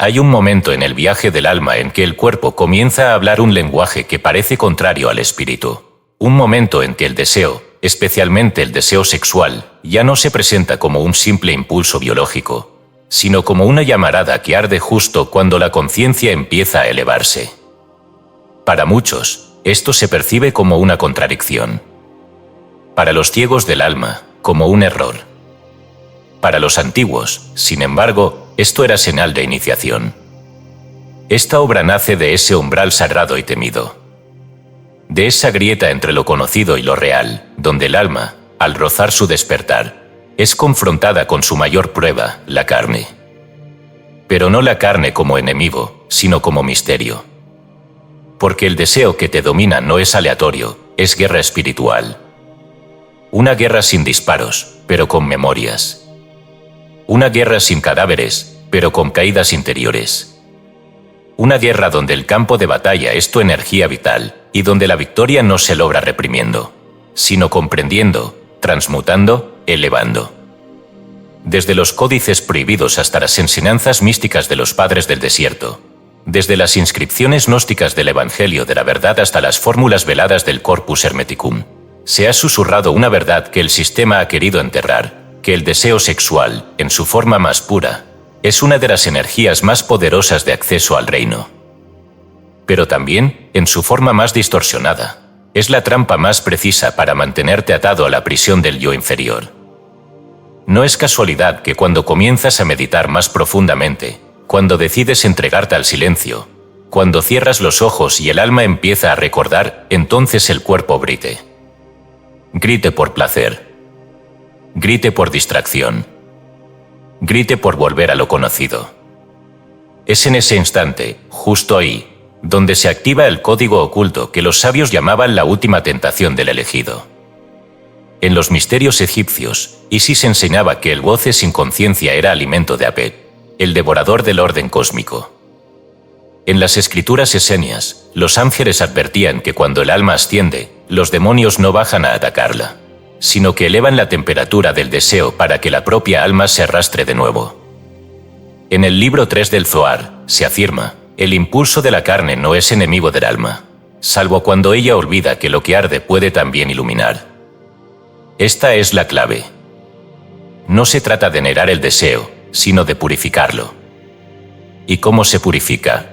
Hay un momento en el viaje del alma en que el cuerpo comienza a hablar un lenguaje que parece contrario al espíritu. Un momento en que el deseo, especialmente el deseo sexual, ya no se presenta como un simple impulso biológico, sino como una llamarada que arde justo cuando la conciencia empieza a elevarse. Para muchos, esto se percibe como una contradicción. Para los ciegos del alma, como un error. Para los antiguos, sin embargo, esto era señal de iniciación. Esta obra nace de ese umbral sagrado y temido. De esa grieta entre lo conocido y lo real, donde el alma, al rozar su despertar, es confrontada con su mayor prueba, la carne. Pero no la carne como enemigo, sino como misterio. Porque el deseo que te domina no es aleatorio, es guerra espiritual. Una guerra sin disparos, pero con memorias. Una guerra sin cadáveres, pero con caídas interiores. Una guerra donde el campo de batalla es tu energía vital, y donde la victoria no se logra reprimiendo, sino comprendiendo, transmutando, elevando. Desde los códices prohibidos hasta las enseñanzas místicas de los padres del desierto, desde las inscripciones gnósticas del Evangelio de la verdad hasta las fórmulas veladas del Corpus Hermeticum, se ha susurrado una verdad que el sistema ha querido enterrar, que el deseo sexual, en su forma más pura, es una de las energías más poderosas de acceso al reino. Pero también, en su forma más distorsionada, es la trampa más precisa para mantenerte atado a la prisión del yo inferior. No es casualidad que cuando comienzas a meditar más profundamente, cuando decides entregarte al silencio, cuando cierras los ojos y el alma empieza a recordar, entonces el cuerpo grite. Grite por placer. Grite por distracción. Grite por volver a lo conocido. Es en ese instante, justo ahí, donde se activa el código oculto que los sabios llamaban la última tentación del elegido. En los misterios egipcios, Isis enseñaba que el goce sin conciencia era alimento de Apet, el devorador del orden cósmico. En las escrituras esenias, los ángeles advertían que cuando el alma asciende, los demonios no bajan a atacarla, sino que elevan la temperatura del deseo para que la propia alma se arrastre de nuevo. En el libro 3 del Zohar, se afirma, el impulso de la carne no es enemigo del alma, salvo cuando ella olvida que lo que arde puede también iluminar. Esta es la clave. No se trata de negar el deseo, sino de purificarlo. ¿Y cómo se purifica?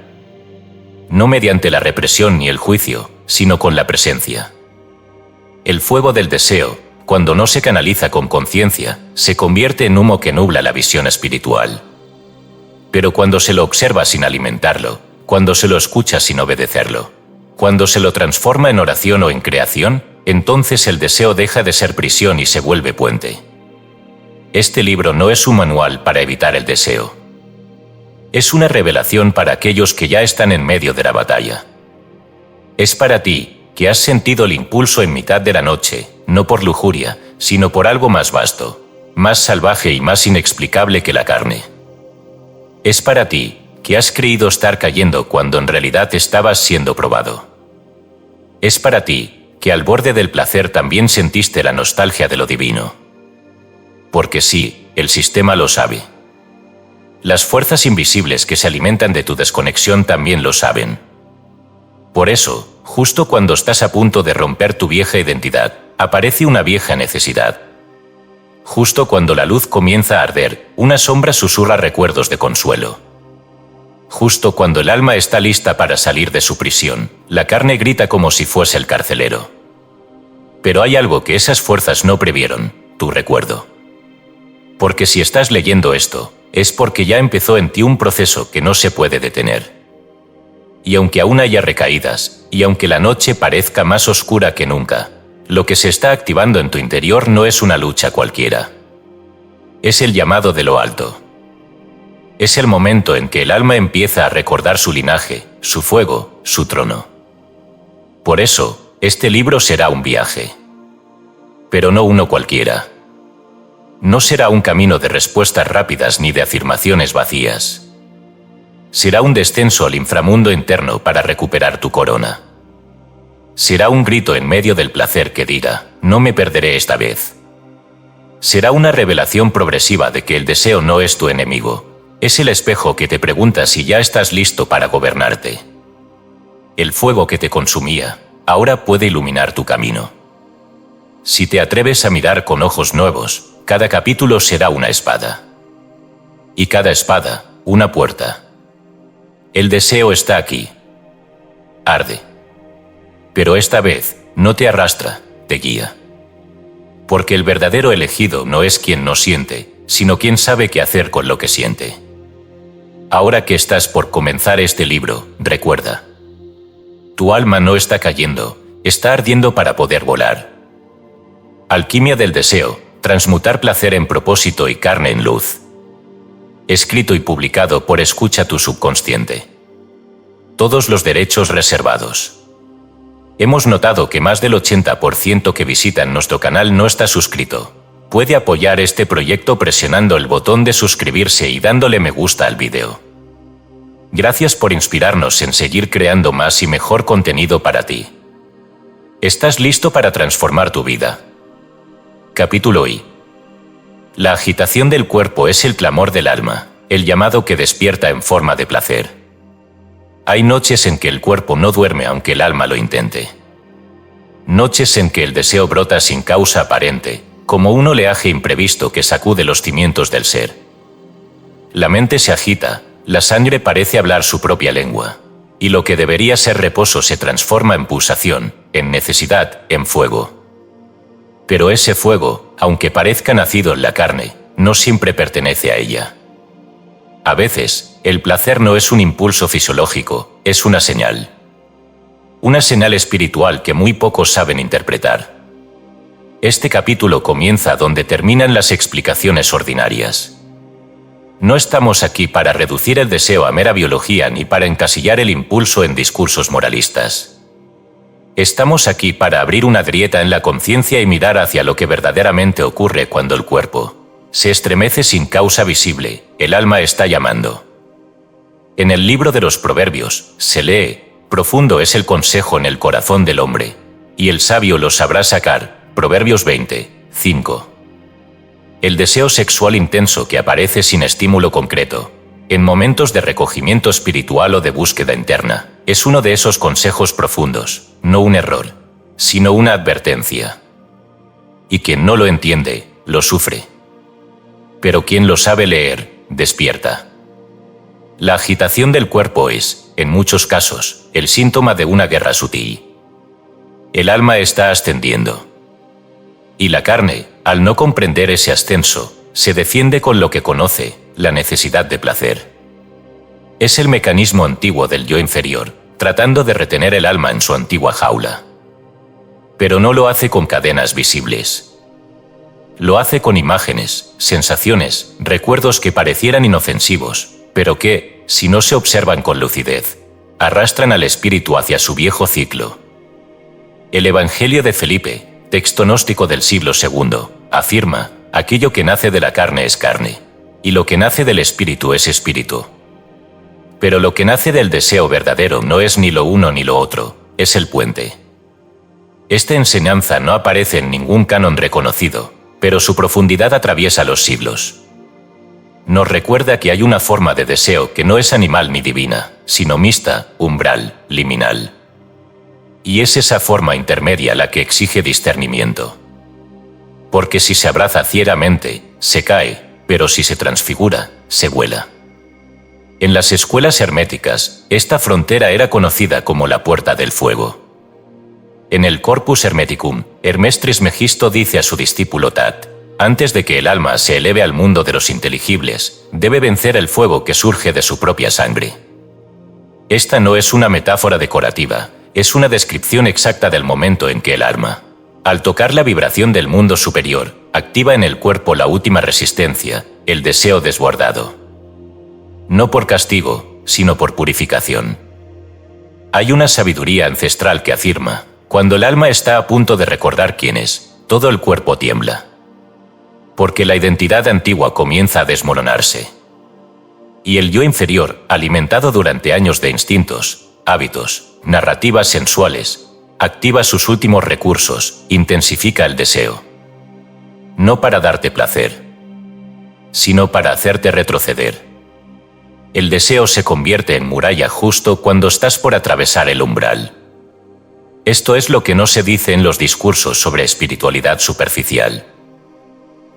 No mediante la represión ni el juicio, sino con la presencia. El fuego del deseo, cuando no se canaliza con conciencia, se convierte en humo que nubla la visión espiritual. Pero cuando se lo observa sin alimentarlo, cuando se lo escucha sin obedecerlo, cuando se lo transforma en oración o en creación, entonces el deseo deja de ser prisión y se vuelve puente. Este libro no es un manual para evitar el deseo. Es una revelación para aquellos que ya están en medio de la batalla. Es para ti, que has sentido el impulso en mitad de la noche, no por lujuria, sino por algo más vasto, más salvaje y más inexplicable que la carne. Es para ti, que has creído estar cayendo cuando en realidad estabas siendo probado. Es para ti, que al borde del placer también sentiste la nostalgia de lo divino. Porque sí, el sistema lo sabe. Las fuerzas invisibles que se alimentan de tu desconexión también lo saben. Por eso, justo cuando estás a punto de romper tu vieja identidad, aparece una vieja necesidad. Justo cuando la luz comienza a arder, una sombra susurra recuerdos de consuelo. Justo cuando el alma está lista para salir de su prisión, la carne grita como si fuese el carcelero. Pero hay algo que esas fuerzas no previeron, tu recuerdo. Porque si estás leyendo esto, es porque ya empezó en ti un proceso que no se puede detener. Y aunque aún haya recaídas, y aunque la noche parezca más oscura que nunca, lo que se está activando en tu interior no es una lucha cualquiera. Es el llamado de lo alto. Es el momento en que el alma empieza a recordar su linaje, su fuego, su trono. Por eso, este libro será un viaje. Pero no uno cualquiera. No será un camino de respuestas rápidas ni de afirmaciones vacías. Será un descenso al inframundo interno para recuperar tu corona. Será un grito en medio del placer que diga, no me perderé esta vez. Será una revelación progresiva de que el deseo no es tu enemigo, Es el espejo que te pregunta si ya estás listo para gobernarte. El fuego que te consumía, ahora puede iluminar tu camino. Si te atreves a mirar con ojos nuevos, cada capítulo será una espada. Y cada espada, una puerta. El deseo está aquí. Arde. Pero esta vez, no te arrastra, te guía. Porque el verdadero elegido no es quien no siente, sino quien sabe qué hacer con lo que siente. Ahora que estás por comenzar este libro, recuerda. Tu alma no está cayendo, está ardiendo para poder volar. Alquimia del deseo, transmutar placer en propósito y carne en luz. Escrito y publicado por Escucha tu subconsciente. Todos los derechos reservados. Hemos notado que más del 80% que visitan nuestro canal no está suscrito. Puede apoyar este proyecto presionando el botón de suscribirse y dándole me gusta al vídeo. Gracias por inspirarnos en seguir creando más y mejor contenido para ti. ¿Estás listo para transformar tu vida? Capítulo I. La agitación del cuerpo es el clamor del alma, el llamado que despierta en forma de placer. Hay noches en que el cuerpo no duerme aunque el alma lo intente. Noches en que el deseo brota sin causa aparente, como un oleaje imprevisto que sacude los cimientos del ser. La mente se agita, la sangre parece hablar su propia lengua, y lo que debería ser reposo se transforma en pulsación, en necesidad, en fuego. Pero ese fuego, aunque parezca nacido en la carne, no siempre pertenece a ella. A veces, el placer no es un impulso fisiológico, es una señal. Una señal espiritual que muy pocos saben interpretar. Este capítulo comienza donde terminan las explicaciones ordinarias. No estamos aquí para reducir el deseo a mera biología ni para encasillar el impulso en discursos moralistas. Estamos aquí para abrir una grieta en la conciencia y mirar hacia lo que verdaderamente ocurre cuando el cuerpo se estremece sin causa visible, el alma está llamando. En el libro de los Proverbios se lee: profundo es el consejo en el corazón del hombre, y el sabio lo sabrá sacar. Proverbios 20, 5. El deseo sexual intenso que aparece sin estímulo concreto, en momentos de recogimiento espiritual o de búsqueda interna, es uno de esos consejos profundos, no un error, sino una advertencia. Y quien no lo entiende, lo sufre. Pero quien lo sabe leer, despierta. La agitación del cuerpo es, en muchos casos, el síntoma de una guerra sutil. El alma está ascendiendo. Y la carne, al no comprender ese ascenso, se defiende con lo que conoce, la necesidad de placer. Es el mecanismo antiguo del yo inferior, tratando de retener el alma en su antigua jaula. Pero no lo hace con cadenas visibles. Lo hace con imágenes, sensaciones, recuerdos que parecieran inofensivos, pero que, si no se observan con lucidez, arrastran al espíritu hacia su viejo ciclo. El Evangelio de Felipe, texto gnóstico del siglo II, afirma: aquello que nace de la carne es carne, y lo que nace del espíritu es espíritu. Pero lo que nace del deseo verdadero no es ni lo uno ni lo otro, es el puente. Esta enseñanza no aparece en ningún canon reconocido, pero su profundidad atraviesa los siglos. Nos recuerda que hay una forma de deseo que no es animal ni divina, sino mixta, umbral, liminal. Y es esa forma intermedia la que exige discernimiento. Porque si se abraza ciegamente, se cae, pero si se transfigura, se vuela. En las escuelas herméticas, esta frontera era conocida como la puerta del fuego. En el Corpus Hermeticum, Hermes Trismegisto dice a su discípulo Tat: antes de que el alma se eleve al mundo de los inteligibles, debe vencer el fuego que surge de su propia sangre. Esta no es una metáfora decorativa, es una descripción exacta del momento en que el alma, al tocar la vibración del mundo superior, activa en el cuerpo la última resistencia, el deseo desbordado. No por castigo, sino por purificación. Hay una sabiduría ancestral que afirma: cuando el alma está a punto de recordar quién es, todo el cuerpo tiembla. Porque la identidad antigua comienza a desmoronarse. Y el yo inferior, alimentado durante años de instintos, hábitos, narrativas sensuales, activa sus últimos recursos, intensifica el deseo. No para darte placer, sino para hacerte retroceder. El deseo se convierte en muralla justo cuando estás por atravesar el umbral. Esto es lo que no se dice en los discursos sobre espiritualidad superficial.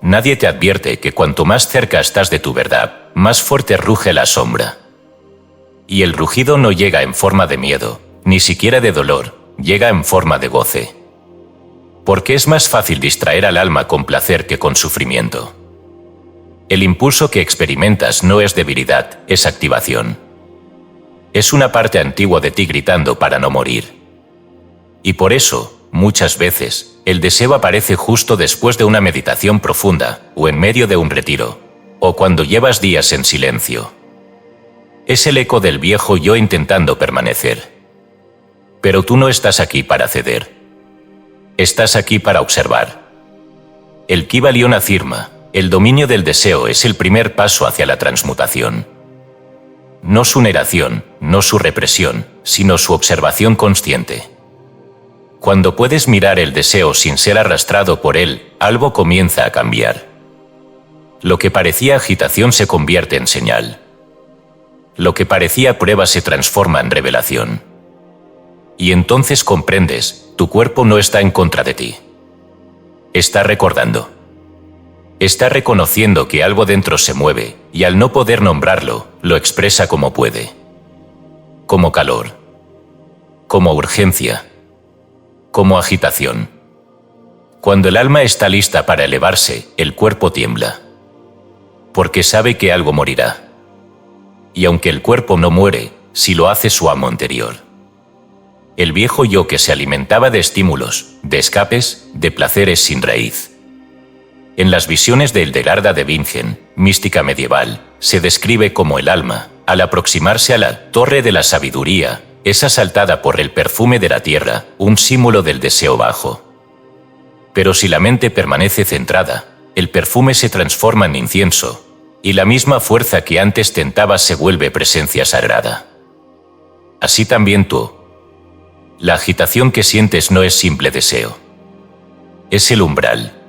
Nadie te advierte que cuanto más cerca estás de tu verdad, más fuerte ruge la sombra. Y el rugido no llega en forma de miedo, ni siquiera de dolor, llega en forma de goce. Porque es más fácil distraer al alma con placer que con sufrimiento. El impulso que experimentas no es debilidad, es activación. Es una parte antigua de ti gritando para no morir. Y por eso, muchas veces, el deseo aparece justo después de una meditación profunda, o en medio de un retiro, o cuando llevas días en silencio. Es el eco del viejo yo intentando permanecer. Pero tú no estás aquí para ceder. Estás aquí para observar. El Kybalion afirma: el dominio del deseo es el primer paso hacia la transmutación. No su negación, no su represión, sino su observación consciente. Cuando puedes mirar el deseo sin ser arrastrado por él, algo comienza a cambiar. Lo que parecía agitación se convierte en señal. Lo que parecía prueba se transforma en revelación. Y entonces comprendes, tu cuerpo no está en contra de ti. Está recordando. Está reconociendo que algo dentro se mueve, y al no poder nombrarlo, lo expresa como puede. Como calor. Como urgencia. Como agitación. Cuando el alma está lista para elevarse, el cuerpo tiembla. Porque sabe que algo morirá. Y aunque el cuerpo no muere, sí lo hace su amo interior. El viejo yo que se alimentaba de estímulos, de escapes, de placeres sin raíz. En las visiones de Hildegarda de Bingen, mística medieval, se describe como el alma, al aproximarse a la torre de la sabiduría, es asaltada por el perfume de la tierra, un símbolo del deseo bajo. Pero si la mente permanece centrada, el perfume se transforma en incienso, y la misma fuerza que antes tentaba se vuelve presencia sagrada. Así también tú. La agitación que sientes no es simple deseo. Es el umbral.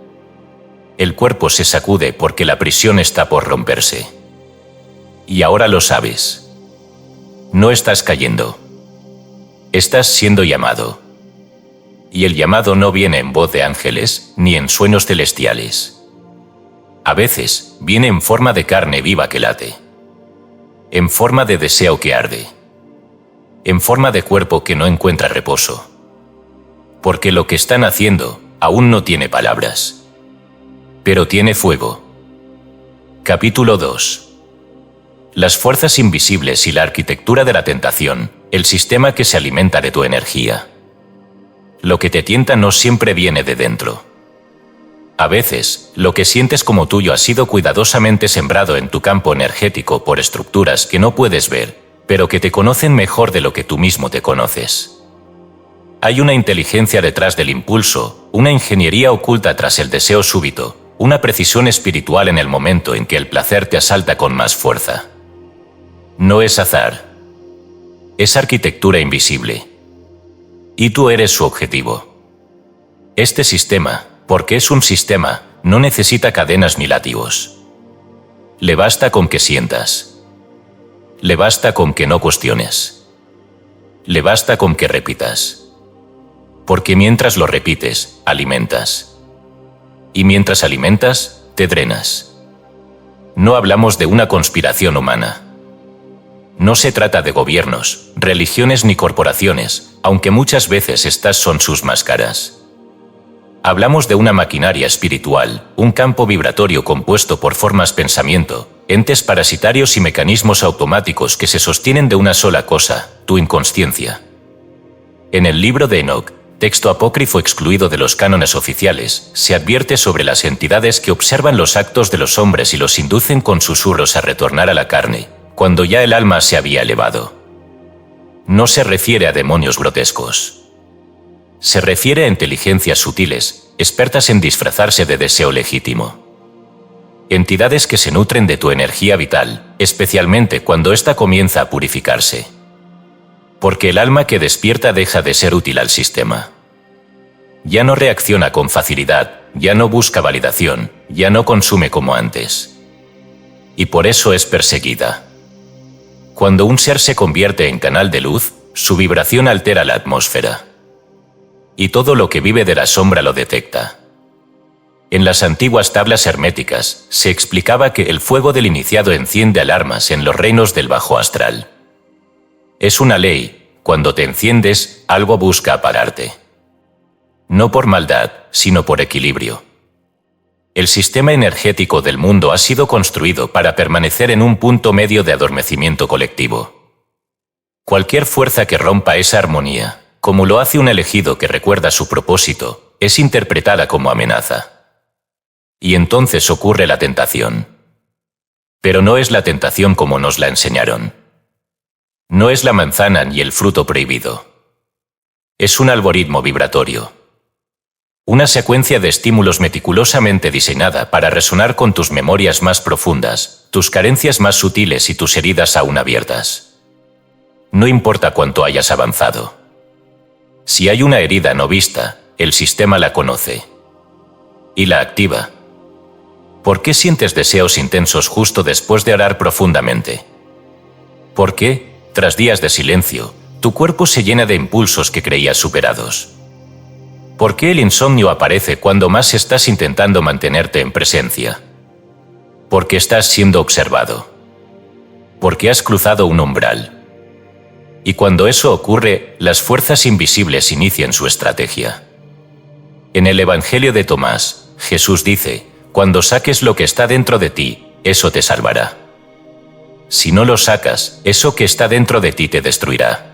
El cuerpo se sacude porque la prisión está por romperse. Y ahora lo sabes. No estás cayendo. Estás siendo llamado. Y el llamado no viene en voz de ángeles, ni en sueños celestiales. A veces, viene en forma de carne viva que late. En forma de deseo que arde. En forma de cuerpo que no encuentra reposo. Porque lo que están haciendo aún no tiene palabras. Pero tiene fuego. Capítulo 2. Las fuerzas invisibles y la arquitectura de la tentación, el sistema que se alimenta de tu energía. Lo que te tienta no siempre viene de dentro. A veces, lo que sientes como tuyo ha sido cuidadosamente sembrado en tu campo energético por estructuras que no puedes ver, pero que te conocen mejor de lo que tú mismo te conoces. Hay una inteligencia detrás del impulso, una ingeniería oculta tras el deseo súbito, una precisión espiritual en el momento en que el placer te asalta con más fuerza. No es azar. Es arquitectura invisible. Y tú eres su objetivo. Este sistema, porque es un sistema, no necesita cadenas ni látigos. Le basta con que sientas. Le basta con que no cuestiones. Le basta con que repitas. Porque mientras lo repites, alimentas. Y mientras alimentas, te drenas. No hablamos de una conspiración humana. No se trata de gobiernos, religiones ni corporaciones, aunque muchas veces estas son sus máscaras. Hablamos de una maquinaria espiritual, un campo vibratorio compuesto por formas pensamiento, entes parasitarios y mecanismos automáticos que se sostienen de una sola cosa, tu inconsciencia. En el libro de Enoch, texto apócrifo excluido de los cánones oficiales, se advierte sobre las entidades que observan los actos de los hombres y los inducen con susurros a retornar a la carne, cuando ya el alma se había elevado. No se refiere a demonios grotescos. Se refiere a inteligencias sutiles, expertas en disfrazarse de deseo legítimo. Entidades que se nutren de tu energía vital, especialmente cuando ésta comienza a purificarse. Porque el alma que despierta deja de ser útil al sistema. Ya no reacciona con facilidad, ya no busca validación, ya no consume como antes. Y por eso es perseguida. Cuando un ser se convierte en canal de luz, su vibración altera la atmósfera. Y todo lo que vive de la sombra lo detecta. En las antiguas tablas herméticas, se explicaba que el fuego del iniciado enciende alarmas en los reinos del bajo astral. Es una ley, cuando te enciendes, algo busca apagarte. No por maldad, sino por equilibrio. El sistema energético del mundo ha sido construido para permanecer en un punto medio de adormecimiento colectivo. Cualquier fuerza que rompa esa armonía, como lo hace un elegido que recuerda su propósito, es interpretada como amenaza. Y entonces ocurre la tentación. Pero no es la tentación como nos la enseñaron. No es la manzana ni el fruto prohibido. Es un algoritmo vibratorio. Una secuencia de estímulos meticulosamente diseñada para resonar con tus memorias más profundas, tus carencias más sutiles y tus heridas aún abiertas. No importa cuánto hayas avanzado. Si hay una herida no vista, el sistema la conoce. Y la activa. ¿Por qué sientes deseos intensos justo después de orar profundamente? ¿Por qué, tras días de silencio, tu cuerpo se llena de impulsos que creías superados? ¿Por qué el insomnio aparece cuando más estás intentando mantenerte en presencia? Porque estás siendo observado. Porque has cruzado un umbral. Y cuando eso ocurre, las fuerzas invisibles inician su estrategia. En el Evangelio de Tomás, Jesús dice: cuando saques lo que está dentro de ti, eso te salvará. Si no lo sacas, eso que está dentro de ti te destruirá.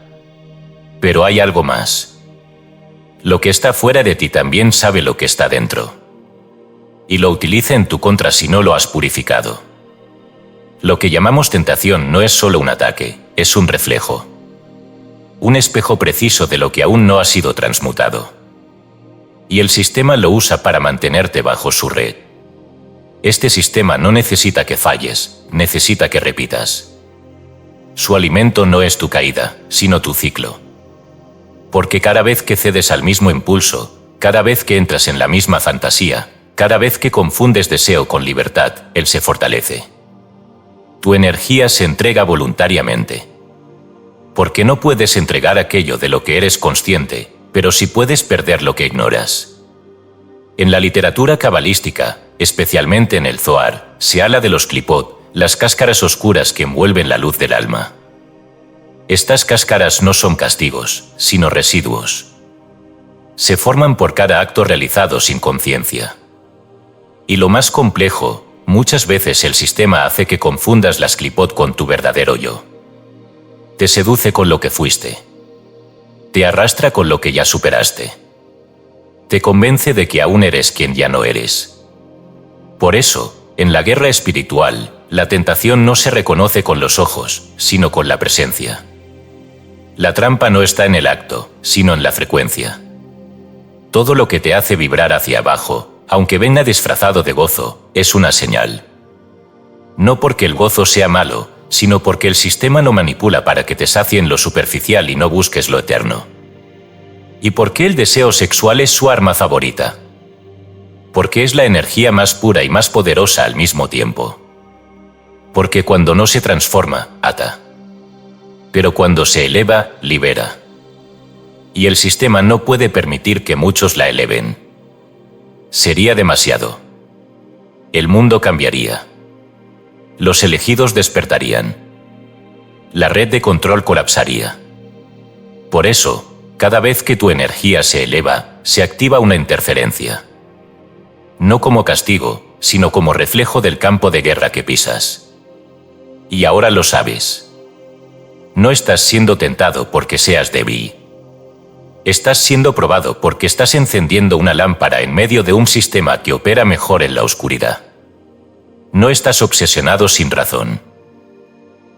Pero hay algo más. Lo que está fuera de ti también sabe lo que está dentro. Y lo utiliza en tu contra si no lo has purificado. Lo que llamamos tentación no es solo un ataque, es un reflejo. Un espejo preciso de lo que aún no ha sido transmutado. Y el sistema lo usa para mantenerte bajo su red. Este sistema no necesita que falles, necesita que repitas. Su alimento no es tu caída, sino tu ciclo. Porque cada vez que cedes al mismo impulso, cada vez que entras en la misma fantasía, cada vez que confundes deseo con libertad, él se fortalece. Tu energía se entrega voluntariamente. Porque no puedes entregar aquello de lo que eres consciente, pero sí puedes perder lo que ignoras. En la literatura cabalística, especialmente en el Zohar, se habla de los klipot, las cáscaras oscuras que envuelven la luz del alma. Estas cáscaras no son castigos, sino residuos. Se forman por cada acto realizado sin conciencia. Y lo más complejo, muchas veces el sistema hace que confundas las klipot con tu verdadero yo. Te seduce con lo que fuiste. Te arrastra con lo que ya superaste. Te convence de que aún eres quien ya no eres. Por eso, en la guerra espiritual, la tentación no se reconoce con los ojos, sino con la presencia. La trampa no está en el acto, sino en la frecuencia. Todo lo que te hace vibrar hacia abajo, aunque venga disfrazado de gozo, es una señal. No porque el gozo sea malo, sino porque el sistema no manipula para que te sacien lo superficial y no busques lo eterno. ¿Y por qué el deseo sexual es su arma favorita? Porque es la energía más pura y más poderosa al mismo tiempo. Porque cuando no se transforma, ata. Pero cuando se eleva, libera. Y el sistema no puede permitir que muchos la eleven. Sería demasiado. El mundo cambiaría. Los elegidos despertarían. La red de control colapsaría. Por eso, cada vez que tu energía se eleva, se activa una interferencia. No como castigo, sino como reflejo del campo de guerra que pisas. Y ahora lo sabes. No estás siendo tentado porque seas débil. Estás siendo probado porque estás encendiendo una lámpara en medio de un sistema que opera mejor en la oscuridad. No estás obsesionado sin razón.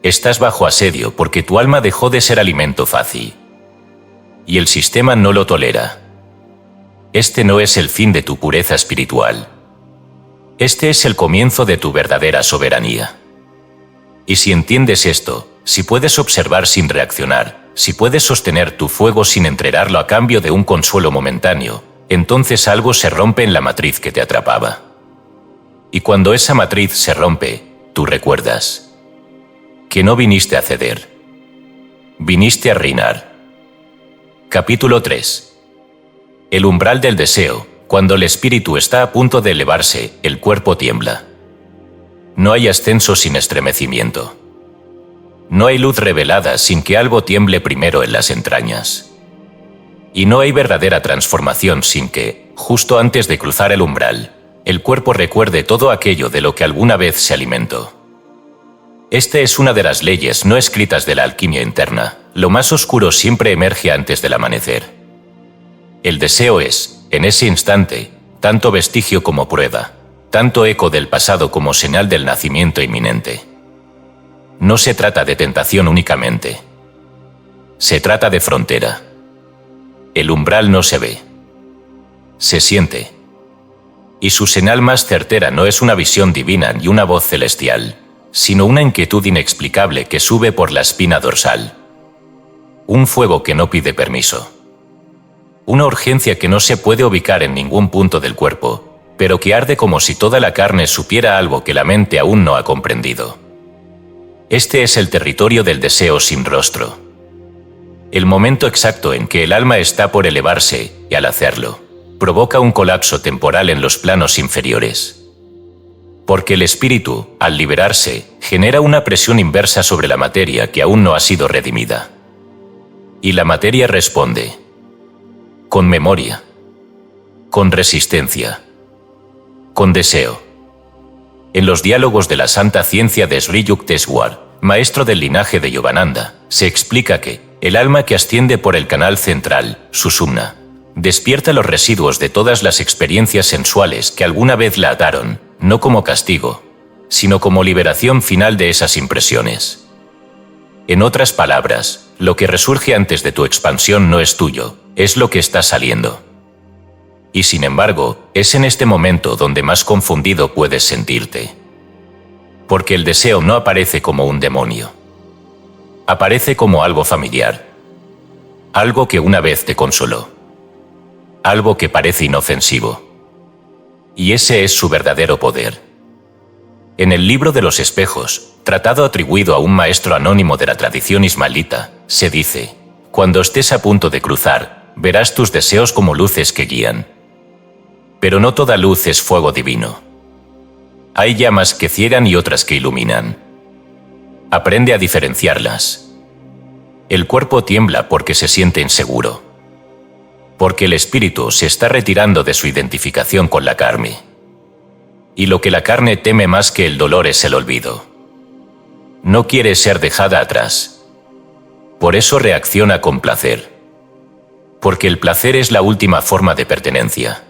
Estás bajo asedio porque tu alma dejó de ser alimento fácil. Y el sistema no lo tolera. Este no es el fin de tu pureza espiritual. Este es el comienzo de tu verdadera soberanía. Y si entiendes esto, si puedes observar sin reaccionar, si puedes sostener tu fuego sin entregarlo a cambio de un consuelo momentáneo, entonces algo se rompe en la matriz que te atrapaba. Y cuando esa matriz se rompe, tú recuerdas que no viniste a ceder. Viniste a reinar. Capítulo 3. El umbral del deseo. Cuando el espíritu está a punto de elevarse, el cuerpo tiembla. No hay ascenso sin estremecimiento. No hay luz revelada sin que algo tiemble primero en las entrañas. Y no hay verdadera transformación sin que, justo antes de cruzar el umbral, el cuerpo recuerde todo aquello de lo que alguna vez se alimentó. Esta es una de las leyes no escritas de la alquimia interna. Lo más oscuro siempre emerge antes del amanecer. El deseo es, en ese instante, tanto vestigio como prueba, tanto eco del pasado como señal del nacimiento inminente. No se trata de tentación únicamente. Se trata de frontera. El umbral no se ve. Se siente. Y su señal más certera no es una visión divina ni una voz celestial, sino una inquietud inexplicable que sube por la espina dorsal. Un fuego que no pide permiso. Una urgencia que no se puede ubicar en ningún punto del cuerpo, pero que arde como si toda la carne supiera algo que la mente aún no ha comprendido. Este es el territorio del deseo sin rostro. El momento exacto en que el alma está por elevarse, y al hacerlo, provoca un colapso temporal en los planos inferiores. Porque el espíritu, al liberarse, genera una presión inversa sobre la materia que aún no ha sido redimida. Y la materia responde. Con memoria. Con resistencia. Con deseo. En los diálogos de la santa ciencia de Sri Yukteswar, maestro del linaje de Yogananda, se explica que el alma que asciende por el canal central, Sushumna, despierta los residuos de todas las experiencias sensuales que alguna vez la ataron, no como castigo, sino como liberación final de esas impresiones. En otras palabras, lo que resurge antes de tu expansión no es tuyo, es lo que está saliendo. Y sin embargo, es en este momento donde más confundido puedes sentirte. Porque el deseo no aparece como un demonio. Aparece como algo familiar. Algo que una vez te consoló. Algo que parece inofensivo. Y ese es su verdadero poder. En el libro de los espejos, tratado atribuido a un maestro anónimo de la tradición ismaelita, se dice: cuando estés a punto de cruzar, verás tus deseos como luces que guían. Pero no toda luz es fuego divino. Hay llamas que ciegan y otras que iluminan. Aprende a diferenciarlas. El cuerpo tiembla porque se siente inseguro. Porque el espíritu se está retirando de su identificación con la carne. Y lo que la carne teme más que el dolor es el olvido. No quiere ser dejada atrás. Por eso reacciona con placer. Porque el placer es la última forma de pertenencia.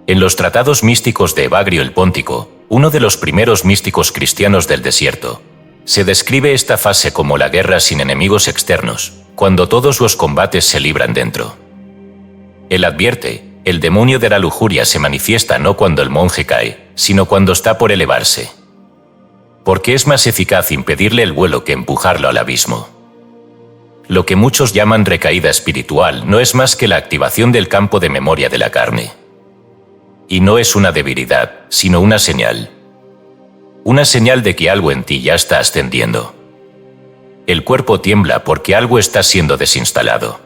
En los tratados místicos de Evagrio el Póntico, uno de los primeros místicos cristianos del desierto, se describe esta fase como la guerra sin enemigos externos, cuando todos los combates se libran dentro. Él advierte, el demonio de la lujuria se manifiesta no cuando el monje cae, sino cuando está por elevarse. Porque es más eficaz impedirle el vuelo que empujarlo al abismo. Lo que muchos llaman recaída espiritual no es más que la activación del campo de memoria de la carne. Y no es una debilidad, sino una señal. Una señal de que algo en ti ya está ascendiendo. El cuerpo tiembla porque algo está siendo desinstalado.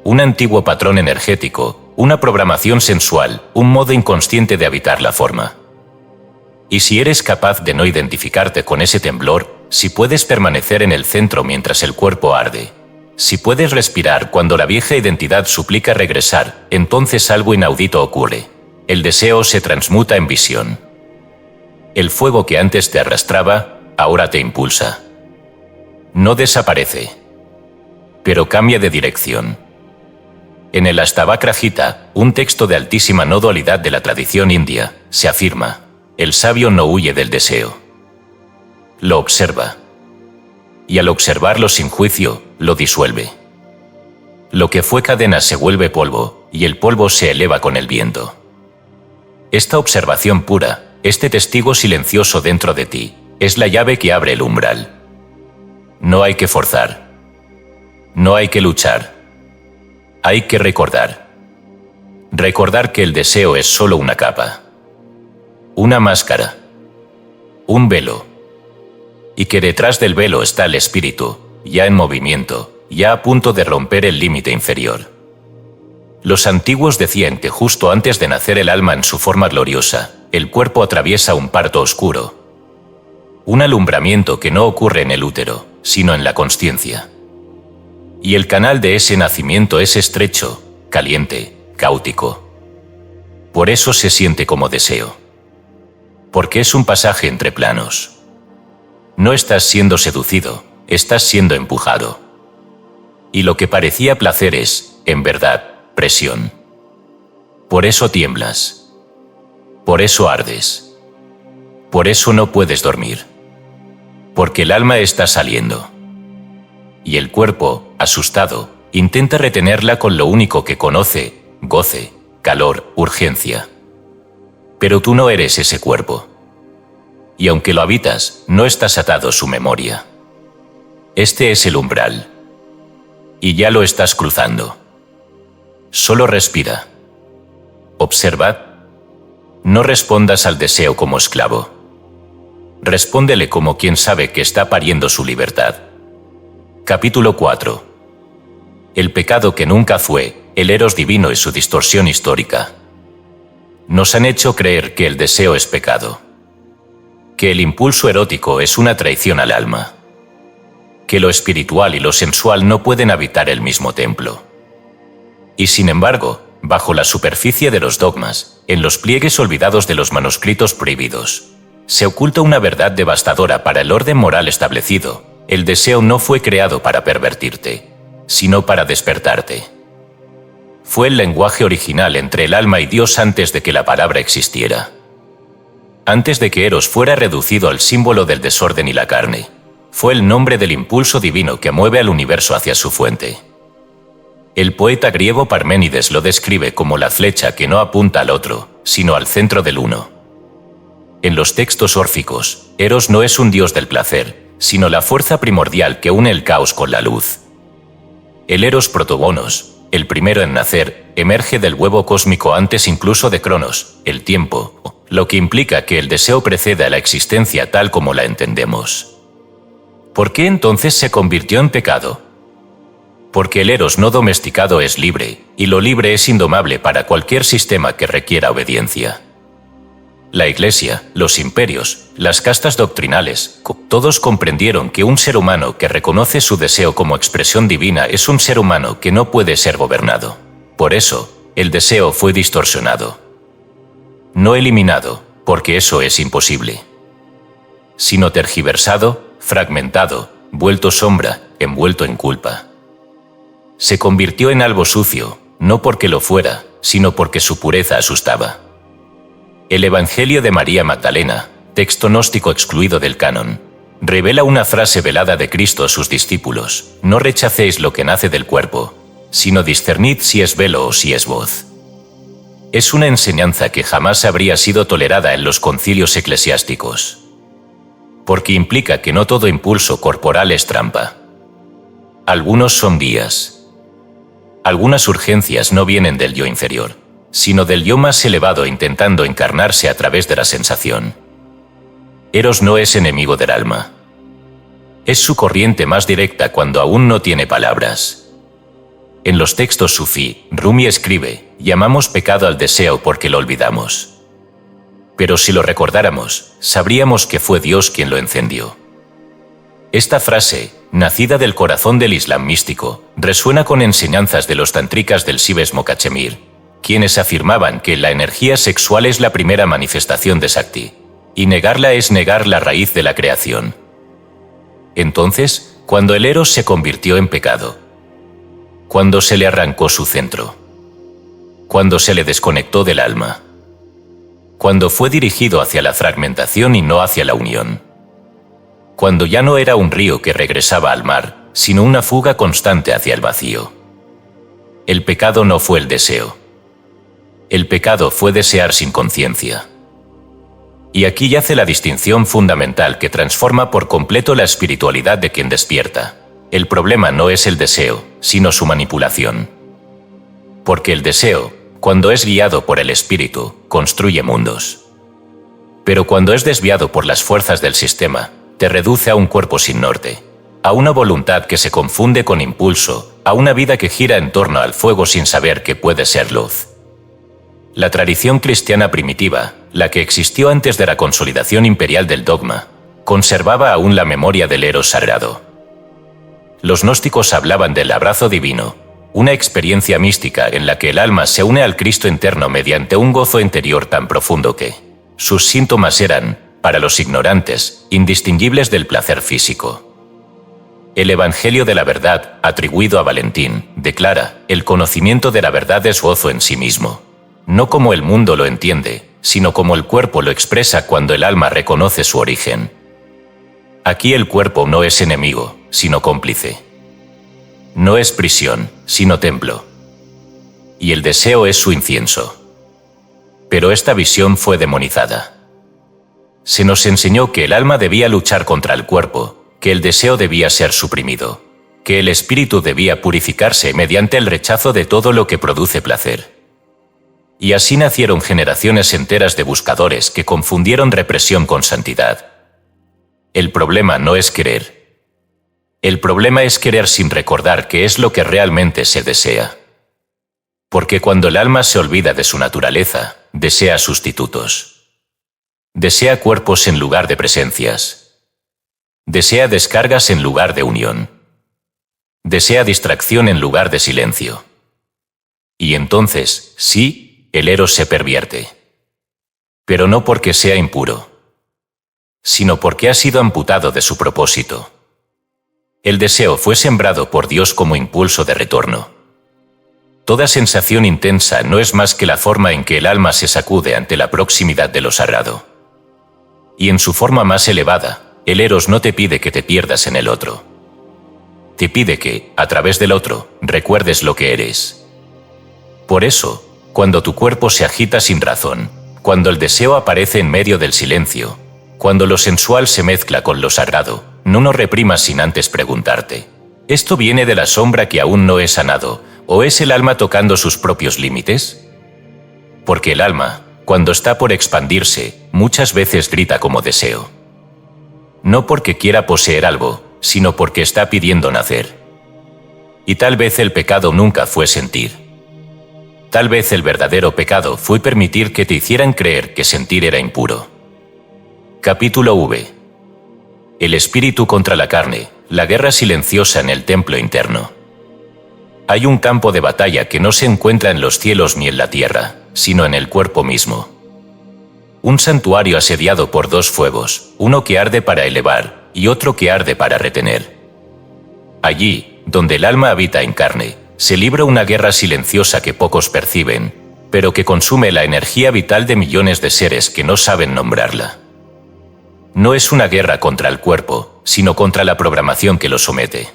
Un antiguo patrón energético, una programación sensual, un modo inconsciente de habitar la forma. Y si eres capaz de no identificarte con ese temblor, si puedes permanecer en el centro mientras el cuerpo arde, si puedes respirar cuando la vieja identidad suplica regresar, entonces algo inaudito ocurre. El deseo se transmuta en visión. El fuego que antes te arrastraba, ahora te impulsa. No desaparece, pero cambia de dirección. En el Ashtavakra Gita, un texto de altísima no dualidad de la tradición india, se afirma: el sabio no huye del deseo. Lo observa. Y al observarlo sin juicio, lo disuelve. Lo que fue cadena se vuelve polvo, y el polvo se eleva con el viento. Esta observación pura, este testigo silencioso dentro de ti, es la llave que abre el umbral. No hay que forzar. No hay que luchar. Hay que recordar. Recordar que el deseo es solo una capa. Una máscara. Un velo. y que detrás del velo está el espíritu, ya en movimiento, ya a punto de romper el límite inferior. Los antiguos decían que justo antes de nacer el alma en su forma gloriosa, el cuerpo atraviesa un parto oscuro. Un alumbramiento que no ocurre en el útero, sino en la consciencia. Y el canal de ese nacimiento es estrecho, caliente, cáutico. Por eso se siente como deseo. Porque es un pasaje entre planos. No estás siendo seducido, estás siendo empujado. Y lo que parecía placer es, en verdad, presión. Por eso tiemblas. Por eso ardes. Por eso no puedes dormir. Porque el alma está saliendo. Y el cuerpo, asustado, intenta retenerla con lo único que conoce: goce, calor, urgencia. Pero tú no eres ese cuerpo. Y aunque lo habitas, no estás atado a su memoria. Este es el umbral. Y ya lo estás cruzando. Solo respira. Observad. No respondas al deseo como esclavo. Respóndele como quien sabe que está pariendo su libertad. Capítulo 4. El pecado que nunca fue, el eros divino y su distorsión histórica. Nos han hecho creer que el deseo es pecado. Que el impulso erótico es una traición al alma. Que lo espiritual y lo sensual no pueden habitar el mismo templo. Y sin embargo, bajo la superficie de los dogmas, en los pliegues olvidados de los manuscritos prohibidos, se oculta una verdad devastadora para el orden moral establecido: el deseo no fue creado para pervertirte, sino para despertarte. Fue el lenguaje original entre el alma y Dios antes de que la palabra existiera. Antes de que Eros fuera reducido al símbolo del desorden y la carne, fue el nombre del impulso divino que mueve al universo hacia su fuente. El poeta griego Parménides lo describe como la flecha que no apunta al otro, sino al centro del uno. En los textos órficos, Eros no es un dios del placer, sino la fuerza primordial que une el caos con la luz. El Eros protobonos, el primero en nacer, emerge del huevo cósmico antes incluso de Cronos, el tiempo, lo que implica que el deseo precede a la existencia tal como la entendemos. ¿Por qué entonces se convirtió en pecado? Porque el Eros no domesticado es libre, y lo libre es indomable para cualquier sistema que requiera obediencia. La Iglesia, los imperios, las castas doctrinales, todos comprendieron que un ser humano que reconoce su deseo como expresión divina es un ser humano que no puede ser gobernado. Por eso, el deseo fue distorsionado. No eliminado, porque eso es imposible. Sino tergiversado, fragmentado, vuelto sombra, envuelto en culpa. Se convirtió en algo sucio, no porque lo fuera, sino porque su pureza asustaba. El Evangelio de María Magdalena, texto gnóstico excluido del canon, revela una frase velada de Cristo a sus discípulos: no rechacéis lo que nace del cuerpo, sino discernid si es velo o si es voz. Es una enseñanza que jamás habría sido tolerada en los concilios eclesiásticos. Porque implica que no todo impulso corporal es trampa. Algunos son guías. Algunas urgencias no vienen del yo inferior, sino del yo más elevado intentando encarnarse a través de la sensación. Eros no es enemigo del alma. Es su corriente más directa cuando aún no tiene palabras. En los textos sufí, Rumi escribe: llamamos pecado al deseo porque lo olvidamos. Pero si lo recordáramos, sabríamos que fue Dios quien lo encendió. Esta frase, nacida del corazón del Islam místico, resuena con enseñanzas de los tántricas del Shivaismo Cachemir, quienes afirmaban que la energía sexual es la primera manifestación de Shakti, y negarla es negar la raíz de la creación. Entonces, cuando el Eros se convirtió en pecado, cuando se le arrancó su centro, cuando se le desconectó del alma, cuando fue dirigido hacia la fragmentación y no hacia la unión, cuando ya no era un río que regresaba al mar, sino una fuga constante hacia el vacío. El pecado no fue el deseo. El pecado fue desear sin conciencia. Y aquí yace la distinción fundamental que transforma por completo la espiritualidad de quien despierta. El problema no es el deseo, sino su manipulación. Porque el deseo, cuando es guiado por el espíritu, construye mundos. Pero cuando es desviado por las fuerzas del sistema, te reduce a un cuerpo sin norte, a una voluntad que se confunde con impulso, a una vida que gira en torno al fuego sin saber que puede ser luz. La tradición cristiana primitiva, la que existió antes de la consolidación imperial del dogma, conservaba aún la memoria del eros sagrado. Los gnósticos hablaban del abrazo divino, una experiencia mística en la que el alma se une al Cristo interno mediante un gozo interior tan profundo que sus síntomas eran, para los ignorantes, indistinguibles del placer físico. El Evangelio de la Verdad, atribuido a Valentín, declara: el conocimiento de la verdad es gozo en sí mismo, no como el mundo lo entiende, sino como el cuerpo lo expresa cuando el alma reconoce su origen. Aquí el cuerpo no es enemigo, sino cómplice. No es prisión, sino templo. Y el deseo es su incienso. Pero esta visión fue demonizada. Se nos enseñó que el alma debía luchar contra el cuerpo, que el deseo debía ser suprimido, que el espíritu debía purificarse mediante el rechazo de todo lo que produce placer. Y así nacieron generaciones enteras de buscadores que confundieron represión con santidad. El problema no es querer. El problema es querer sin recordar qué es lo que realmente se desea. Porque cuando el alma se olvida de su naturaleza, desea sustitutos. Desea cuerpos en lugar de presencias. Desea descargas en lugar de unión. Desea distracción en lugar de silencio. Y entonces, sí, el eros se pervierte. Pero no porque sea impuro, sino porque ha sido amputado de su propósito. El deseo fue sembrado por Dios como impulso de retorno. Toda sensación intensa no es más que la forma en que el alma se sacude ante la proximidad de lo sagrado. Y en su forma más elevada, el eros no te pide que te pierdas en el otro. Te pide que, a través del otro, recuerdes lo que eres. Por eso, cuando tu cuerpo se agita sin razón, cuando el deseo aparece en medio del silencio, cuando lo sensual se mezcla con lo sagrado, no lo reprimas sin antes preguntarte: ¿esto viene de la sombra que aún no he sanado, o es el alma tocando sus propios límites? Porque el alma, cuando está por expandirse, muchas veces grita como deseo. No porque quiera poseer algo, sino porque está pidiendo nacer. Y tal vez el pecado nunca fue sentir. Tal vez el verdadero pecado fue permitir que te hicieran creer que sentir era impuro. Capítulo V. El espíritu contra la carne, la guerra silenciosa en el templo interno. Hay un campo de batalla que no se encuentra en los cielos ni en la tierra, sino en el cuerpo mismo. Un santuario asediado por dos fuegos, uno que arde para elevar y otro que arde para retener. Allí, donde el alma habita en carne, se libra una guerra silenciosa que pocos perciben, pero que consume la energía vital de millones de seres que no saben nombrarla. No es una guerra contra el cuerpo, sino contra la programación que lo somete.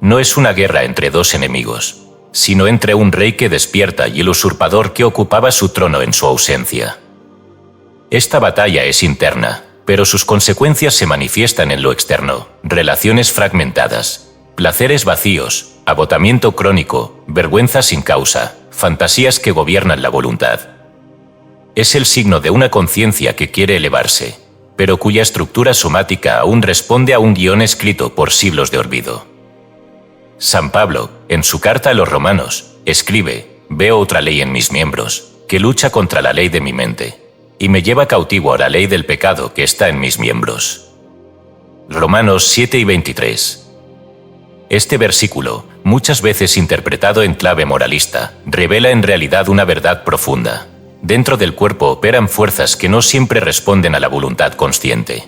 No es una guerra entre dos enemigos, sino entre un rey que despierta y el usurpador que ocupaba su trono en su ausencia. Esta batalla es interna, pero sus consecuencias se manifiestan en lo externo: relaciones fragmentadas, placeres vacíos, agotamiento crónico, vergüenza sin causa, fantasías que gobiernan la voluntad. Es el signo de una conciencia que quiere elevarse, pero cuya estructura somática aún responde a un guión escrito por siglos de olvido. San Pablo, en su carta a los romanos, escribe: «Veo otra ley en mis miembros, que lucha contra la ley de mi mente, y me lleva cautivo a la ley del pecado que está en mis miembros». Romanos 7:23. Este versículo, muchas veces interpretado en clave moralista, revela en realidad una verdad profunda. Dentro del cuerpo operan fuerzas que no siempre responden a la voluntad consciente.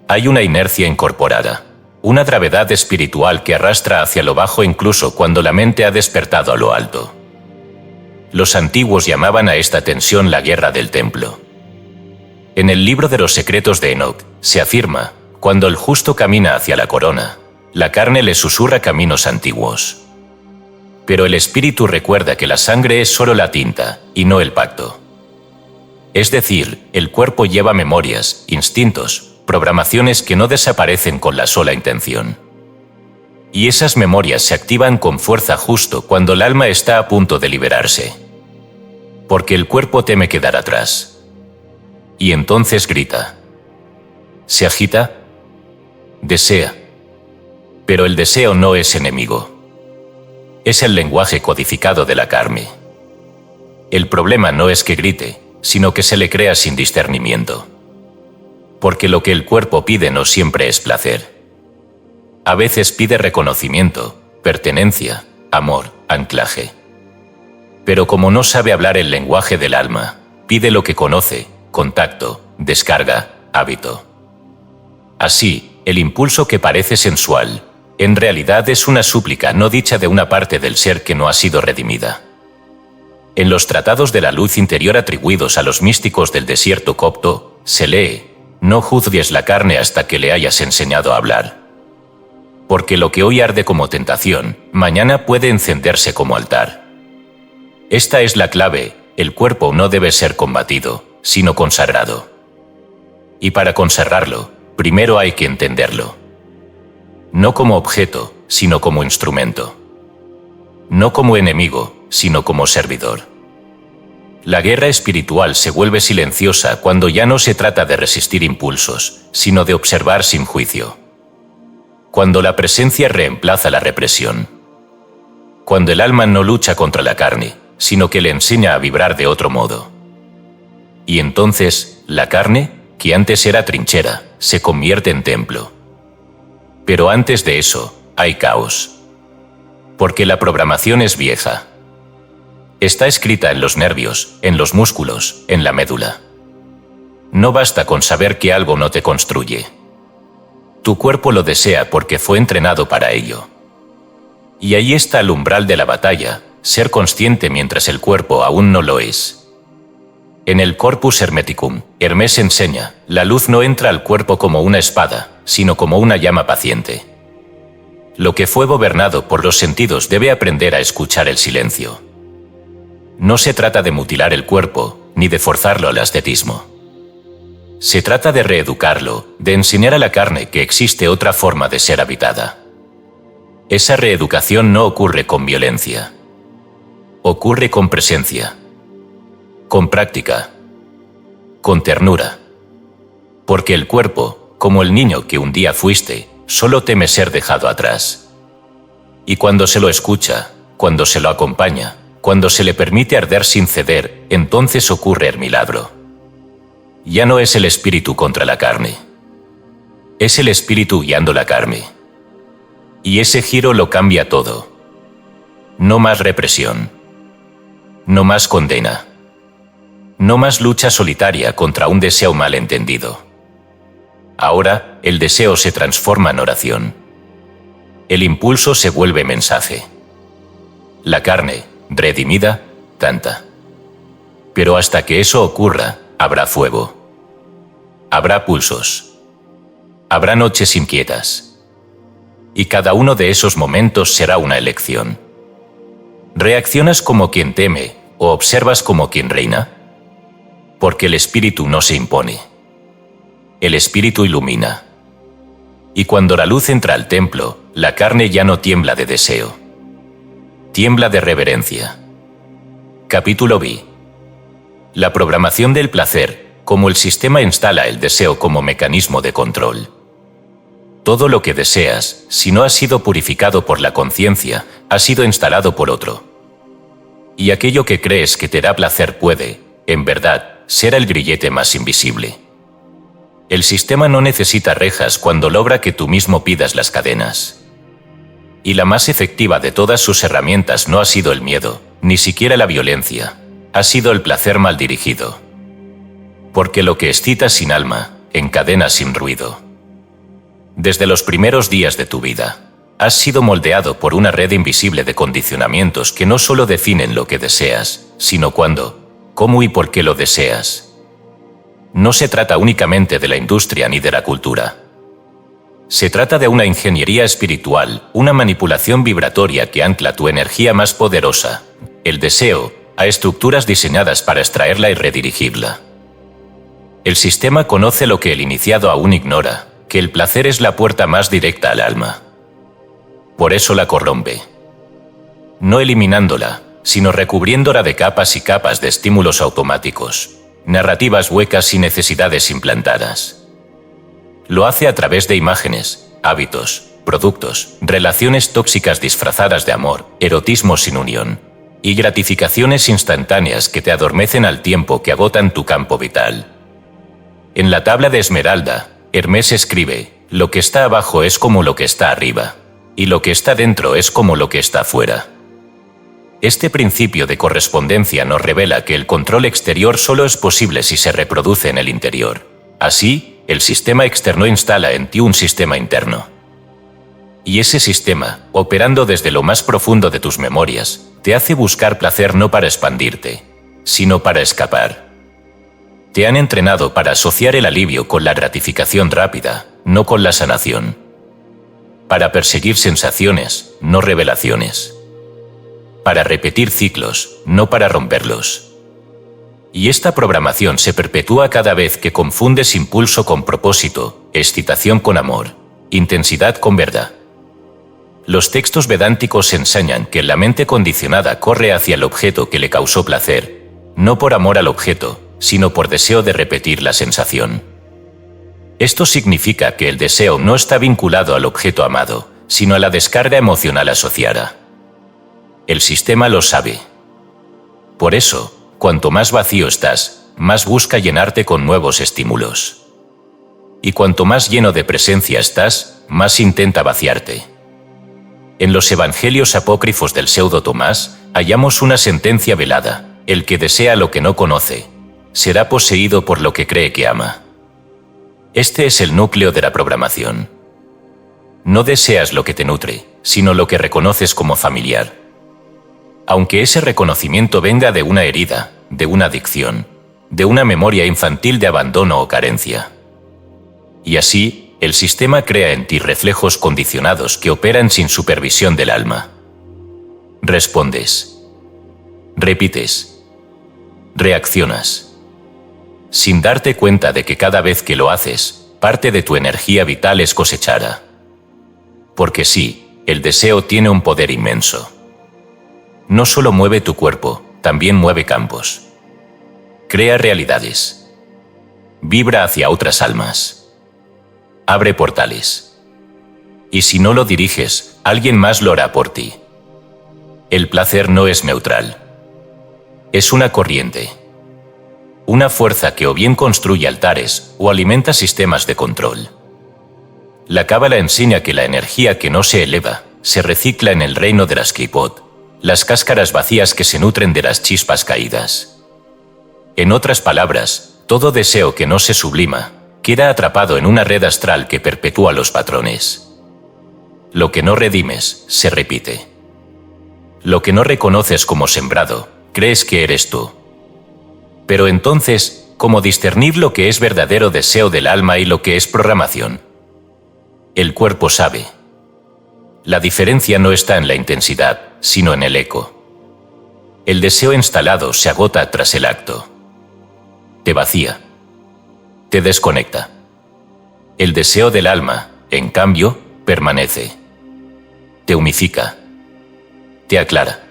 Hay una inercia incorporada, una gravedad espiritual que arrastra hacia lo bajo incluso cuando la mente ha despertado a lo alto. Los antiguos llamaban a esta tensión la guerra del templo. En el libro de los secretos de Enoc, se afirma: cuando el justo camina hacia la corona, la carne le susurra caminos antiguos. Pero el espíritu recuerda que la sangre es solo la tinta, y no el pacto. Es decir, el cuerpo lleva memorias, instintos, programaciones que no desaparecen con la sola intención. Y esas memorias se activan con fuerza justo cuando el alma está a punto de liberarse. Porque el cuerpo teme quedar atrás. Y entonces grita: ¿Se agita? Desea. Pero el deseo no es enemigo. Es el lenguaje codificado de la carne. El problema no es que grite, sino que se le crea sin discernimiento. Porque lo que el cuerpo pide no siempre es placer. A veces pide reconocimiento, pertenencia, amor, anclaje. Pero como no sabe hablar el lenguaje del alma, pide lo que conoce, contacto, descarga, hábito. Así, el impulso que parece sensual, en realidad es una súplica no dicha de una parte del ser que no ha sido redimida. En los tratados de la luz interior atribuidos a los místicos del desierto copto, se lee: no juzgues la carne hasta que le hayas enseñado a hablar. Porque lo que hoy arde como tentación, mañana puede encenderse como altar. Esta es la clave: el cuerpo no debe ser combatido, sino consagrado. Y para consagrarlo, primero hay que entenderlo. No como objeto, sino como instrumento. No como enemigo, sino como servidor. La guerra espiritual se vuelve silenciosa cuando ya no se trata de resistir impulsos, sino de observar sin juicio. Cuando la presencia reemplaza la represión. Cuando el alma no lucha contra la carne, sino que le enseña a vibrar de otro modo. Y entonces, la carne, que antes era trinchera, se convierte en templo. Pero antes de eso, hay caos. Porque la programación es vieja. Está escrita en los nervios, en los músculos, en la médula. No basta con saber que algo no te construye. Tu cuerpo lo desea porque fue entrenado para ello. Y ahí está el umbral de la batalla, ser consciente mientras el cuerpo aún no lo es. En el Corpus Hermeticum, Hermes enseña: la luz no entra al cuerpo como una espada, sino como una llama paciente. Lo que fue gobernado por los sentidos debe aprender a escuchar el silencio. No se trata de mutilar el cuerpo, ni de forzarlo al ascetismo. Se trata de reeducarlo, de enseñar a la carne que existe otra forma de ser habitada. Esa reeducación no ocurre con violencia. Ocurre con presencia. Con práctica. Con ternura. Porque el cuerpo, como el niño que un día fuiste, solo teme ser dejado atrás. Y cuando se lo escucha, cuando se lo acompaña, cuando se le permite arder sin ceder, entonces ocurre el milagro. Ya no es el espíritu contra la carne. Es el espíritu guiando la carne. Y ese giro lo cambia todo. No más represión. No más condena. No más lucha solitaria contra un deseo malentendido. Ahora, el deseo se transforma en oración. El impulso se vuelve mensaje. La carne, redimida, canta. Pero hasta que eso ocurra, habrá fuego. Habrá pulsos. Habrá noches inquietas. Y cada uno de esos momentos será una elección. ¿Reaccionas como quien teme o observas como quien reina? Porque el espíritu no se impone. El espíritu ilumina. Y cuando la luz entra al templo, la carne ya no tiembla de deseo. Tiembla de reverencia. Capítulo B. La programación del placer, como el sistema instala el deseo como mecanismo de control. Todo lo que deseas, si no ha sido purificado por la conciencia, ha sido instalado por otro. Y aquello que crees que te da placer puede, en verdad, ser el grillete más invisible. El sistema no necesita rejas cuando logra que tú mismo pidas las cadenas. Y la más efectiva de todas sus herramientas no ha sido el miedo, ni siquiera la violencia, ha sido el placer mal dirigido. Porque lo que excita sin alma, encadena sin ruido. Desde los primeros días de tu vida, has sido moldeado por una red invisible de condicionamientos que no solo definen lo que deseas, sino cuándo, cómo y por qué lo deseas. No se trata únicamente de la industria ni de la cultura. Se trata de una ingeniería espiritual, una manipulación vibratoria que ancla tu energía más poderosa, el deseo, a estructuras diseñadas para extraerla y redirigirla. El sistema conoce lo que el iniciado aún ignora, que el placer es la puerta más directa al alma. Por eso la corrompe. No eliminándola, sino recubriéndola de capas y capas de estímulos automáticos, narrativas huecas y necesidades implantadas. Lo hace a través de imágenes, hábitos, productos, relaciones tóxicas disfrazadas de amor, erotismo sin unión, y gratificaciones instantáneas que te adormecen al tiempo que agotan tu campo vital. En la tabla de Esmeralda, Hermes escribe: lo que está abajo es como lo que está arriba, y lo que está dentro es como lo que está fuera. Este principio de correspondencia nos revela que el control exterior solo es posible si se reproduce en el interior. Así, el sistema externo instala en ti un sistema interno. Y ese sistema, operando desde lo más profundo de tus memorias, te hace buscar placer no para expandirte, sino para escapar. Te han entrenado para asociar el alivio con la gratificación rápida, no con la sanación. Para perseguir sensaciones, no revelaciones. Para repetir ciclos, no para romperlos. Y esta programación se perpetúa cada vez que confundes impulso con propósito, excitación con amor, intensidad con verdad. Los textos vedánticos enseñan que la mente condicionada corre hacia el objeto que le causó placer, no por amor al objeto, sino por deseo de repetir la sensación. Esto significa que el deseo no está vinculado al objeto amado, sino a la descarga emocional asociada. El sistema lo sabe. Por eso, cuanto más vacío estás, más busca llenarte con nuevos estímulos. Y cuanto más lleno de presencia estás, más intenta vaciarte. En los evangelios apócrifos del pseudo Tomás, hallamos una sentencia velada: el que desea lo que no conoce, será poseído por lo que cree que ama. Este es el núcleo de la programación. No deseas lo que te nutre, sino lo que reconoces como familiar. Aunque ese reconocimiento venga de una herida, de una adicción, de una memoria infantil de abandono o carencia. Y así, el sistema crea en ti reflejos condicionados que operan sin supervisión del alma. Respondes. Repites. Reaccionas. Sin darte cuenta de que cada vez que lo haces, parte de tu energía vital es cosechada. Porque sí, el deseo tiene un poder inmenso. No solo mueve tu cuerpo, también mueve campos. Crea realidades. Vibra hacia otras almas. Abre portales. Y si no lo diriges, alguien más lo hará por ti. El placer no es neutral. Es una corriente. Una fuerza que o bien construye altares o alimenta sistemas de control. La Cábala enseña que la energía que no se eleva se recicla en el reino de las Klipot, las cáscaras vacías que se nutren de las chispas caídas. En otras palabras, todo deseo que no se sublima queda atrapado en una red astral que perpetúa los patrones. Lo que no redimes, se repite. Lo que no reconoces como sembrado, crees que eres tú. Pero entonces, ¿cómo discernir lo que es verdadero deseo del alma y lo que es programación? El cuerpo sabe. La diferencia no está en la intensidad, sino en el eco. El deseo instalado se agota tras el acto. Te vacía. Te desconecta. El deseo del alma, en cambio, permanece. Te humifica. Te aclara.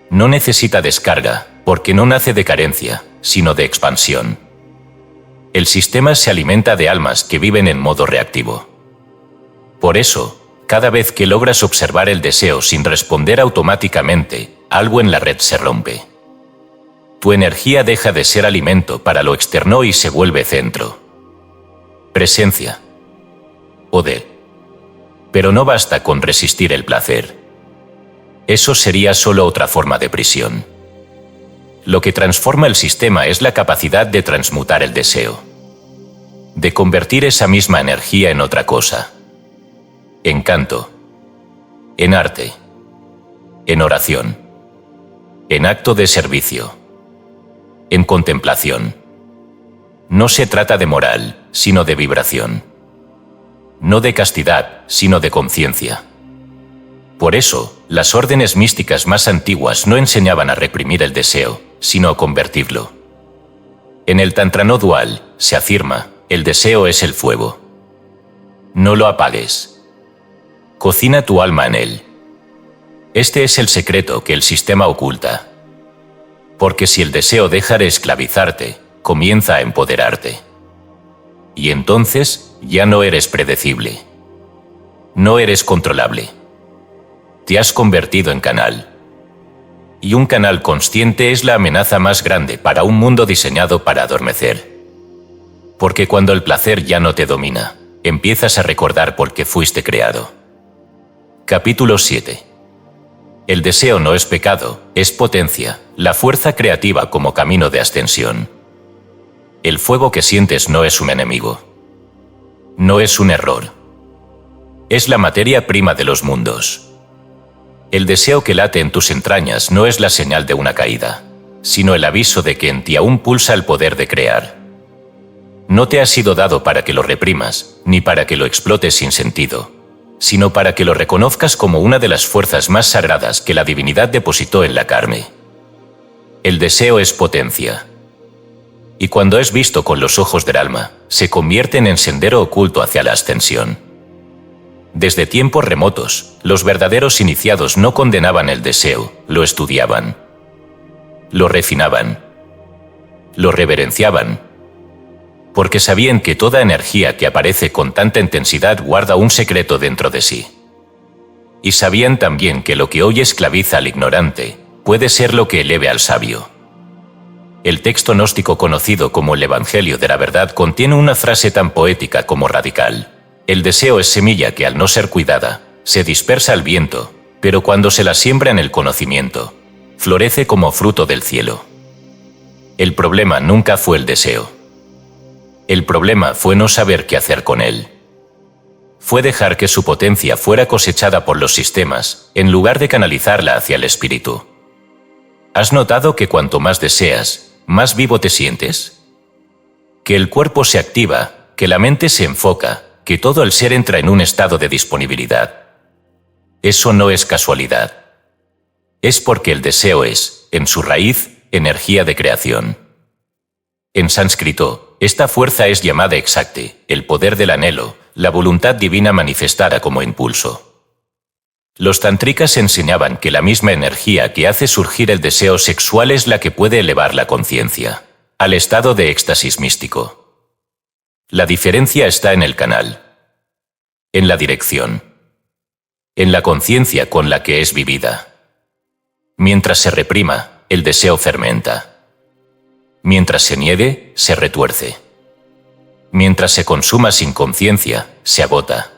No necesita descarga, porque no nace de carencia, sino de expansión. El sistema se alimenta de almas que viven en modo reactivo. Por eso, cada vez que logras observar el deseo sin responder automáticamente, algo en la red se rompe. Tu energía deja de ser alimento para lo externo y se vuelve centro. Presencia. Poder. Pero no basta con resistir el placer. Eso sería solo otra forma de prisión. Lo que transforma el sistema es la capacidad de transmutar el deseo. De convertir esa misma energía en otra cosa. En canto. En arte. En oración. En acto de servicio. En contemplación. No se trata de moral, sino de vibración. No de castidad, sino de conciencia. Por eso, las órdenes místicas más antiguas no enseñaban a reprimir el deseo, sino a convertirlo. En el Tantra no dual, se afirma, el deseo es el fuego. No lo apagues. Cocina tu alma en él. Este es el secreto que el sistema oculta. Porque si el deseo deja de esclavizarte, comienza a empoderarte. Y entonces, ya no eres predecible. No eres controlable. Te has convertido en canal. Y un canal consciente es la amenaza más grande para un mundo diseñado para adormecer. Porque cuando el placer ya no te domina, empiezas a recordar por qué fuiste creado. Capítulo 7. El deseo no es pecado, es potencia, la fuerza creativa como camino de ascensión. El fuego que sientes no es un enemigo. No es un error. Es la materia prima de los mundos. El deseo que late en tus entrañas no es la señal de una caída, sino el aviso de que en ti aún pulsa el poder de crear. No te ha sido dado para que lo reprimas, ni para que lo explotes sin sentido, sino para que lo reconozcas como una de las fuerzas más sagradas que la divinidad depositó en la carne. El deseo es potencia. Y cuando es visto con los ojos del alma, se convierte en sendero oculto hacia la ascensión. Desde tiempos remotos, los verdaderos iniciados no condenaban el deseo, lo estudiaban. Lo refinaban. Lo reverenciaban. Porque sabían que toda energía que aparece con tanta intensidad guarda un secreto dentro de sí. Y sabían también que lo que hoy esclaviza al ignorante puede ser lo que eleve al sabio. El texto gnóstico conocido como el Evangelio de la Verdad contiene una frase tan poética como radical. El deseo es semilla que al no ser cuidada, se dispersa al viento, pero cuando se la siembra en el conocimiento, florece como fruto del cielo. El problema nunca fue el deseo. El problema fue no saber qué hacer con él. Fue dejar que su potencia fuera cosechada por los sistemas, en lugar de canalizarla hacia el espíritu. ¿Has notado que cuanto más deseas, más vivo te sientes? Que el cuerpo se activa, que la mente se enfoca, que todo el ser entra en un estado de disponibilidad. Eso no es casualidad. Es porque el deseo es, en su raíz, energía de creación. En sánscrito, esta fuerza es llamada Ekshakti, el poder del anhelo, la voluntad divina manifestada como impulso. Los tántricas enseñaban que la misma energía que hace surgir el deseo sexual es la que puede elevar la conciencia al estado de éxtasis místico. La diferencia está en el canal, en la dirección, en la conciencia con la que es vivida. Mientras se reprima, el deseo fermenta. Mientras se niegue, se retuerce. Mientras se consuma sin conciencia, se agota.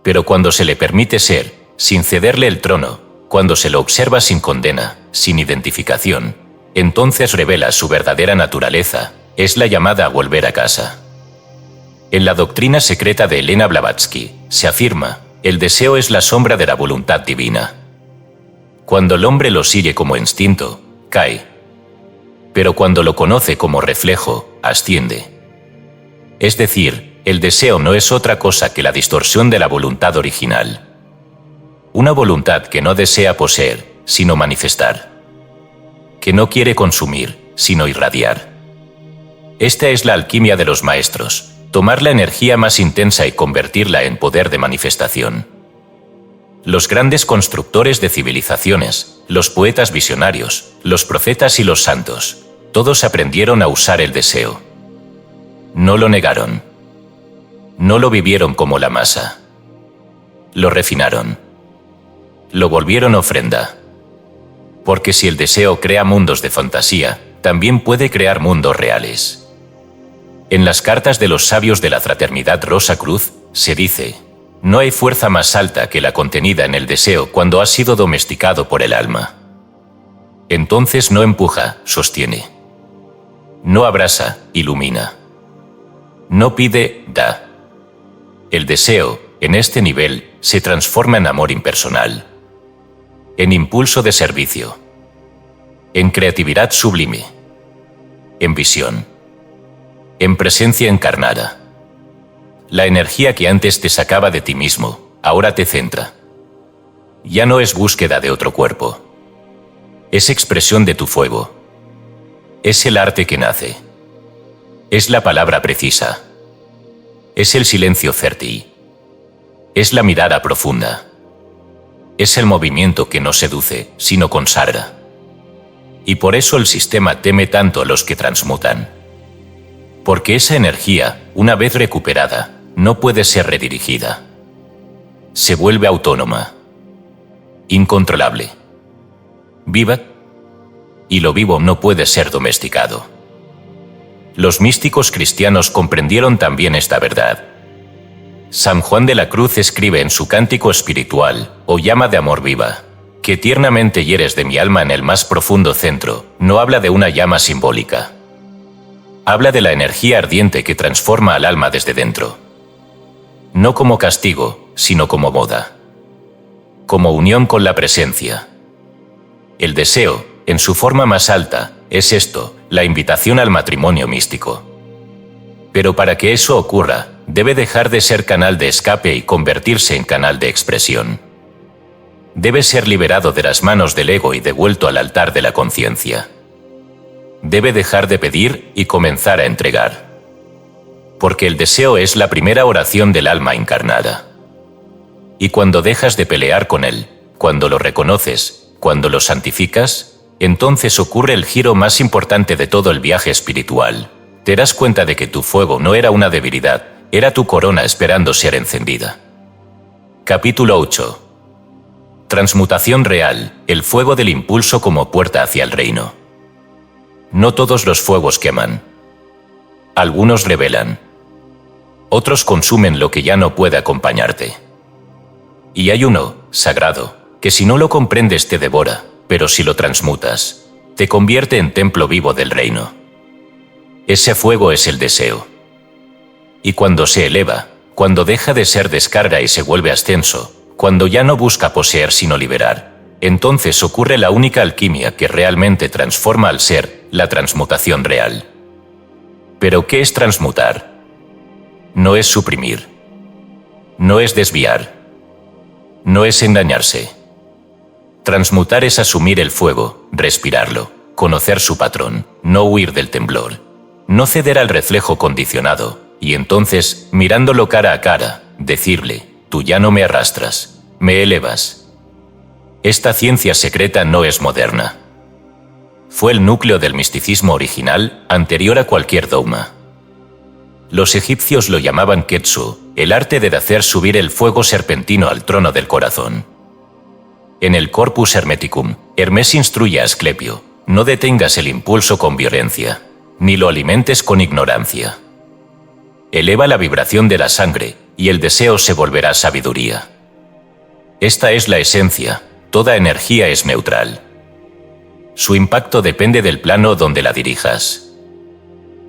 Pero cuando se le permite ser, sin cederle el trono, cuando se lo observa sin condena, sin identificación, entonces revela su verdadera naturaleza, es la llamada a volver a casa. En la doctrina secreta de Elena Blavatsky, se afirma, el deseo es la sombra de la voluntad divina. Cuando el hombre lo sigue como instinto, cae. Pero cuando lo conoce como reflejo, asciende. Es decir, el deseo no es otra cosa que la distorsión de la voluntad original. Una voluntad que no desea poseer, sino manifestar. Que no quiere consumir, sino irradiar. Esta es la alquimia de los maestros, tomar la energía más intensa y convertirla en poder de manifestación. Los grandes constructores de civilizaciones, los poetas visionarios, los profetas y los santos, todos aprendieron a usar el deseo. No lo negaron. No lo vivieron como la masa. Lo refinaron. Lo volvieron ofrenda. Porque si el deseo crea mundos de fantasía, también puede crear mundos reales. En las cartas de los sabios de la Fraternidad Rosa Cruz, se dice: no hay fuerza más alta que la contenida en el deseo cuando ha sido domesticado por el alma. Entonces no empuja, sostiene. No abrasa, ilumina. No pide, da. El deseo, en este nivel, se transforma en amor impersonal. En impulso de servicio. En creatividad sublime. En visión. En presencia encarnada. La energía que antes te sacaba de ti mismo, ahora te centra. Ya no es búsqueda de otro cuerpo. Es expresión de tu fuego. Es el arte que nace. Es la palabra precisa. Es el silencio fértil. Es la mirada profunda. Es el movimiento que no seduce, sino consagra. Y por eso el sistema teme tanto a los que transmutan. Porque esa energía, una vez recuperada, no puede ser redirigida. Se vuelve autónoma, incontrolable, viva, y lo vivo no puede ser domesticado. Los místicos cristianos comprendieron también esta verdad. San Juan de la Cruz escribe en su cántico espiritual, o llama de amor viva, que tiernamente hieres de mi alma en el más profundo centro. No habla de una llama simbólica. Habla de la energía ardiente que transforma al alma desde dentro. No como castigo, sino como boda. Como unión con la presencia. El deseo, en su forma más alta, es esto, la invitación al matrimonio místico. Pero para que eso ocurra, debe dejar de ser canal de escape y convertirse en canal de expresión. Debe ser liberado de las manos del ego y devuelto al altar de la conciencia. Debe dejar de pedir y comenzar a entregar. Porque el deseo es la primera oración del alma encarnada. Y cuando dejas de pelear con él, cuando lo reconoces, cuando lo santificas, entonces ocurre el giro más importante de todo el viaje espiritual. Te das cuenta de que tu fuego no era una debilidad, era tu corona esperando ser encendida. Capítulo 8. Transmutación real, el fuego del impulso como puerta hacia el reino. No todos los fuegos queman. Algunos revelan. Otros consumen lo que ya no puede acompañarte. Y hay uno, sagrado, que si no lo comprendes te devora, pero si lo transmutas, te convierte en templo vivo del reino. Ese fuego es el deseo. Y cuando se eleva, cuando deja de ser descarga y se vuelve ascenso, cuando ya no busca poseer sino liberar, entonces ocurre la única alquimia que realmente transforma al ser, la transmutación real. ¿Pero qué es transmutar? No es suprimir. No es desviar. No es engañarse. Transmutar es asumir el fuego, respirarlo, conocer su patrón, no huir del temblor, no ceder al reflejo condicionado, y entonces, mirándolo cara a cara, decirle, tú ya no me arrastras, me elevas. Esta ciencia secreta no es moderna. Fue el núcleo del misticismo original, anterior a cualquier dogma. Los egipcios lo llamaban Ketsu, el arte de hacer subir el fuego serpentino al trono del corazón. En el Corpus Hermeticum, Hermes instruye a Asclepio, no detengas el impulso con violencia, ni lo alimentes con ignorancia. Eleva la vibración de la sangre, y el deseo se volverá sabiduría. Esta es la esencia, toda energía es neutral. Su impacto depende del plano donde la dirijas.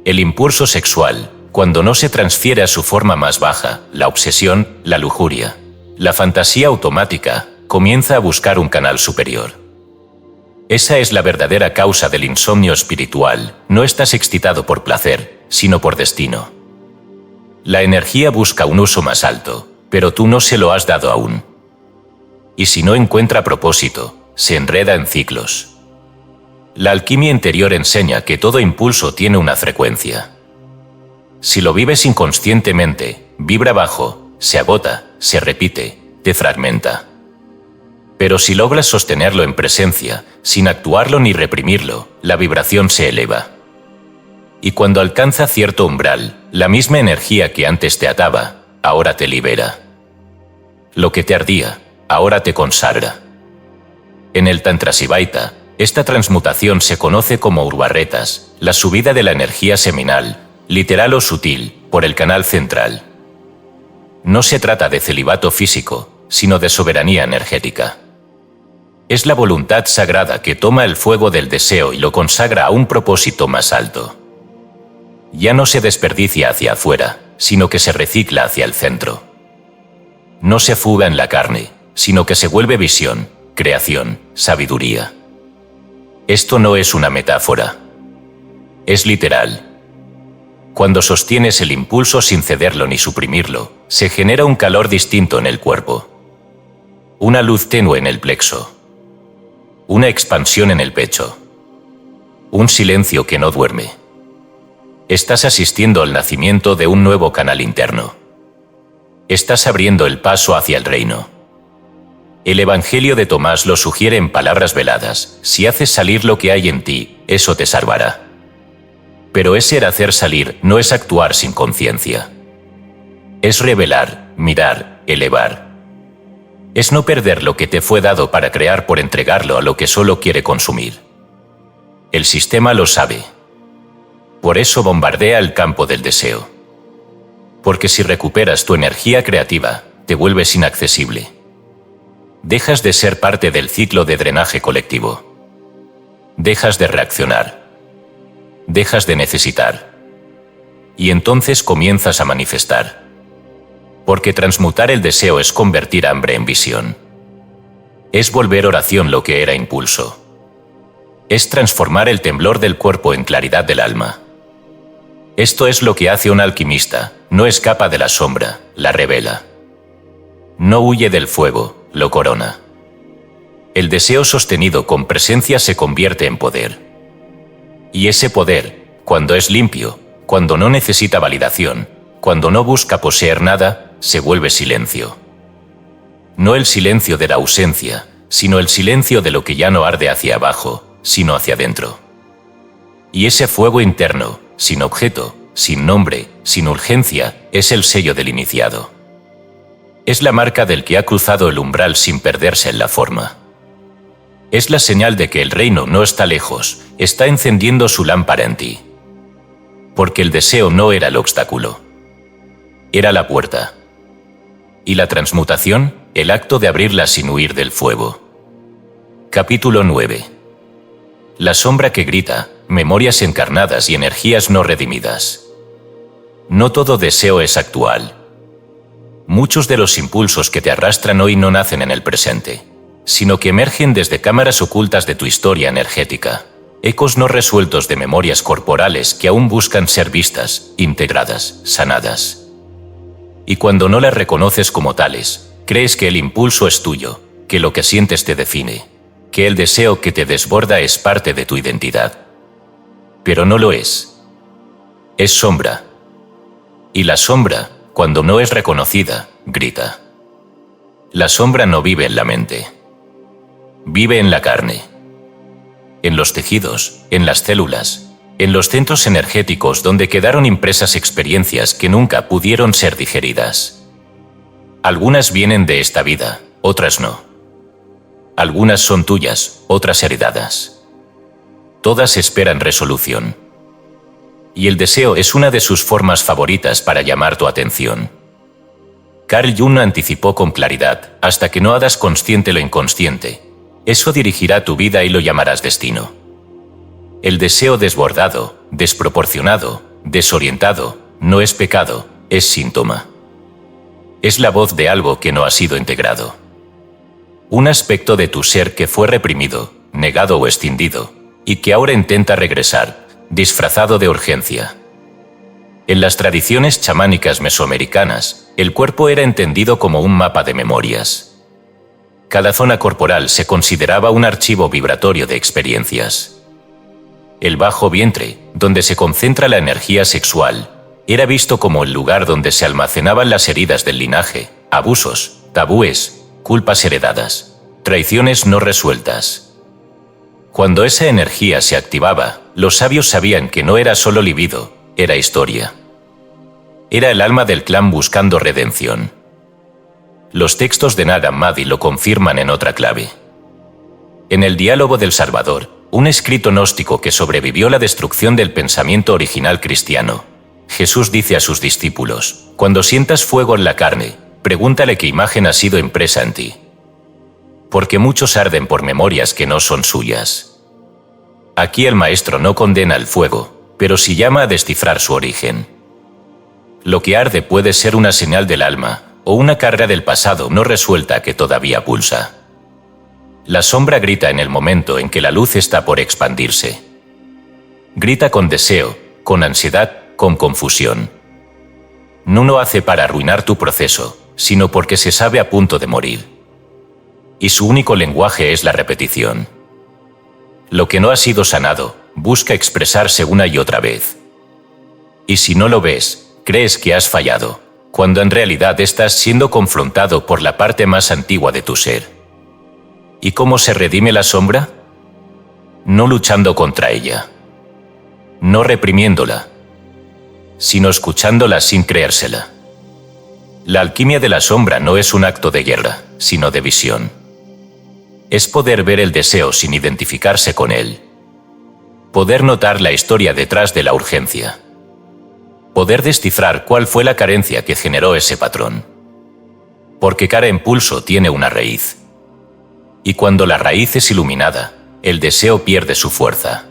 El impulso sexual, cuando no se transfiere a su forma más baja, la obsesión, la lujuria, la fantasía automática, comienza a buscar un canal superior. Esa es la verdadera causa del insomnio espiritual, no estás excitado por placer, sino por destino. La energía busca un uso más alto, pero tú no se lo has dado aún. Y si no encuentra propósito, se enreda en ciclos. La alquimia interior enseña que todo impulso tiene una frecuencia. Si lo vives inconscientemente, vibra bajo, se agota, se repite, te fragmenta. Pero si logras sostenerlo en presencia, sin actuarlo ni reprimirlo, la vibración se eleva. Y cuando alcanza cierto umbral, la misma energía que antes te ataba, ahora te libera. Lo que te ardía, ahora te consagra. En el Tantra Sivaita, esta transmutación se conoce como urvarretas, la subida de la energía seminal, literal o sutil, por el canal central. No se trata de celibato físico, sino de soberanía energética. Es la voluntad sagrada que toma el fuego del deseo y lo consagra a un propósito más alto. Ya no se desperdicia hacia afuera, sino que se recicla hacia el centro. No se fuga en la carne, sino que se vuelve visión, creación, sabiduría. Esto no es una metáfora. Es literal. Cuando sostienes el impulso sin cederlo ni suprimirlo, se genera un calor distinto en el cuerpo. Una luz tenue en el plexo. Una expansión en el pecho. Un silencio que no duerme. Estás asistiendo al nacimiento de un nuevo canal interno. Estás abriendo el paso hacia el reino. El Evangelio de Tomás lo sugiere en palabras veladas: si haces salir lo que hay en ti, eso te salvará. Pero ese hacer salir no es actuar sin conciencia. Es revelar, mirar, elevar. Es no perder lo que te fue dado para crear por entregarlo a lo que solo quiere consumir. El sistema lo sabe. Por eso bombardea el campo del deseo. Porque si recuperas tu energía creativa, te vuelves inaccesible. Dejas de ser parte del ciclo de drenaje colectivo. Dejas de reaccionar. Dejas de necesitar. Y entonces comienzas a manifestar. Porque transmutar el deseo es convertir hambre en visión. Es volver oración lo que era impulso. Es transformar el temblor del cuerpo en claridad del alma. Esto es lo que hace un alquimista, no escapa de la sombra, la revela. No huye del fuego, lo corona. El deseo sostenido con presencia se convierte en poder. Y ese poder, cuando es limpio, cuando no necesita validación, cuando no busca poseer nada, se vuelve silencio. No el silencio de la ausencia, sino el silencio de lo que ya no arde hacia abajo, sino hacia adentro. Y ese fuego interno, sin objeto, sin nombre, sin urgencia, es el sello del iniciado. Es la marca del que ha cruzado el umbral sin perderse en la forma. Es la señal de que el reino no está lejos, está encendiendo su lámpara en ti. Porque el deseo no era el obstáculo. Era la puerta. Y la transmutación, el acto de abrirla sin huir del fuego. Capítulo 9. La sombra que grita, memorias encarnadas y energías no redimidas. No todo deseo es actual. Muchos de los impulsos que te arrastran hoy no nacen en el presente, sino que emergen desde cámaras ocultas de tu historia energética, ecos no resueltos de memorias corporales que aún buscan ser vistas, integradas, sanadas. Y cuando no las reconoces como tales, crees que el impulso es tuyo, que lo que sientes te define, que el deseo que te desborda es parte de tu identidad. Pero no lo es. Es sombra. Y la sombra, cuando no es reconocida, grita. La sombra no vive en la mente. Vive en la carne. En los tejidos, en las células, en los centros energéticos donde quedaron impresas experiencias que nunca pudieron ser digeridas. Algunas vienen de esta vida, otras no. Algunas son tuyas, otras heredadas. Todas esperan resolución. Y el deseo es una de sus formas favoritas para llamar tu atención. Carl Jung anticipó con claridad, hasta que no hagas consciente lo inconsciente, eso dirigirá tu vida y lo llamarás destino. El deseo desbordado, desproporcionado, desorientado, no es pecado, es síntoma. Es la voz de algo que no ha sido integrado. Un aspecto de tu ser que fue reprimido, negado o escindido, y que ahora intenta regresar, disfrazado de urgencia. En las tradiciones chamánicas mesoamericanas, el cuerpo era entendido como un mapa de memorias. Cada zona corporal se consideraba un archivo vibratorio de experiencias. El bajo vientre, donde se concentra la energía sexual, era visto como el lugar donde se almacenaban las heridas del linaje, abusos, tabúes, culpas heredadas, traiciones no resueltas. Cuando esa energía se activaba, los sabios sabían que no era solo libido, era historia. Era el alma del clan buscando redención. Los textos de Nag Hammadi lo confirman en otra clave. En el Diálogo del Salvador, un escrito gnóstico que sobrevivió la destrucción del pensamiento original cristiano, Jesús dice a sus discípulos: cuando sientas fuego en la carne, pregúntale qué imagen ha sido impresa en ti. Porque muchos arden por memorias que no son suyas. Aquí el maestro no condena el fuego, pero sí llama a descifrar su origen. Lo que arde puede ser una señal del alma, o una carga del pasado no resuelta que todavía pulsa. La sombra grita en el momento en que la luz está por expandirse. Grita con deseo, con ansiedad, con confusión. No lo hace para arruinar tu proceso, sino porque se sabe a punto de morir. Y su único lenguaje es la repetición. Lo que no ha sido sanado, busca expresarse una y otra vez. Y si no lo ves, crees que has fallado, cuando en realidad estás siendo confrontado por la parte más antigua de tu ser. ¿Y cómo se redime la sombra? No luchando contra ella. no reprimiéndola, sino escuchándola sin creérsela. La alquimia de la sombra no es un acto de guerra, sino de visión. Es poder ver el deseo sin identificarse con él. Poder notar la historia detrás de la urgencia. Poder descifrar cuál fue la carencia que generó ese patrón. Porque cada impulso tiene una raíz. Y cuando la raíz es iluminada, el deseo pierde su fuerza.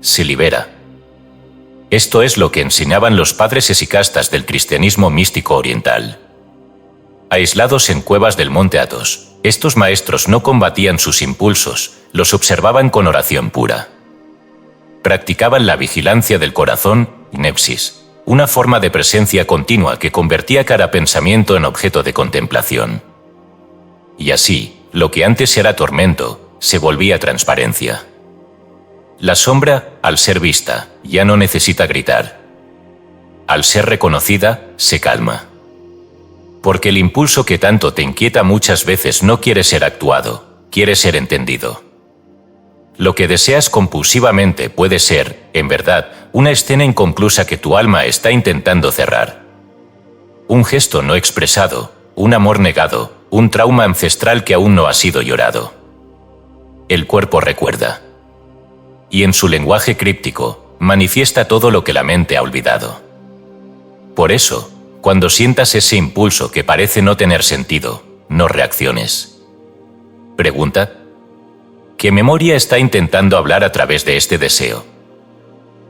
Se libera. Esto es lo que enseñaban los padres esicastas del cristianismo místico oriental. Aislados en cuevas del monte Athos, estos maestros no combatían sus impulsos, los observaban con oración pura. Practicaban la vigilancia del corazón, nepsis, una forma de presencia continua que convertía cada pensamiento en objeto de contemplación. Y así, lo que antes era tormento, se volvía transparencia. La sombra, al ser vista, ya no necesita gritar. Al ser reconocida, se calma. Porque el impulso que tanto te inquieta muchas veces no quiere ser actuado, quiere ser entendido. Lo que deseas compulsivamente puede ser, en verdad, una escena inconclusa que tu alma está intentando cerrar. Un gesto no expresado, un amor negado, un trauma ancestral que aún no ha sido llorado. El cuerpo recuerda. Y en su lenguaje críptico, manifiesta todo lo que la mente ha olvidado. Por eso, cuando sientas ese impulso que parece no tener sentido, no reacciones. Pregunta: ¿qué memoria está intentando hablar a través de este deseo?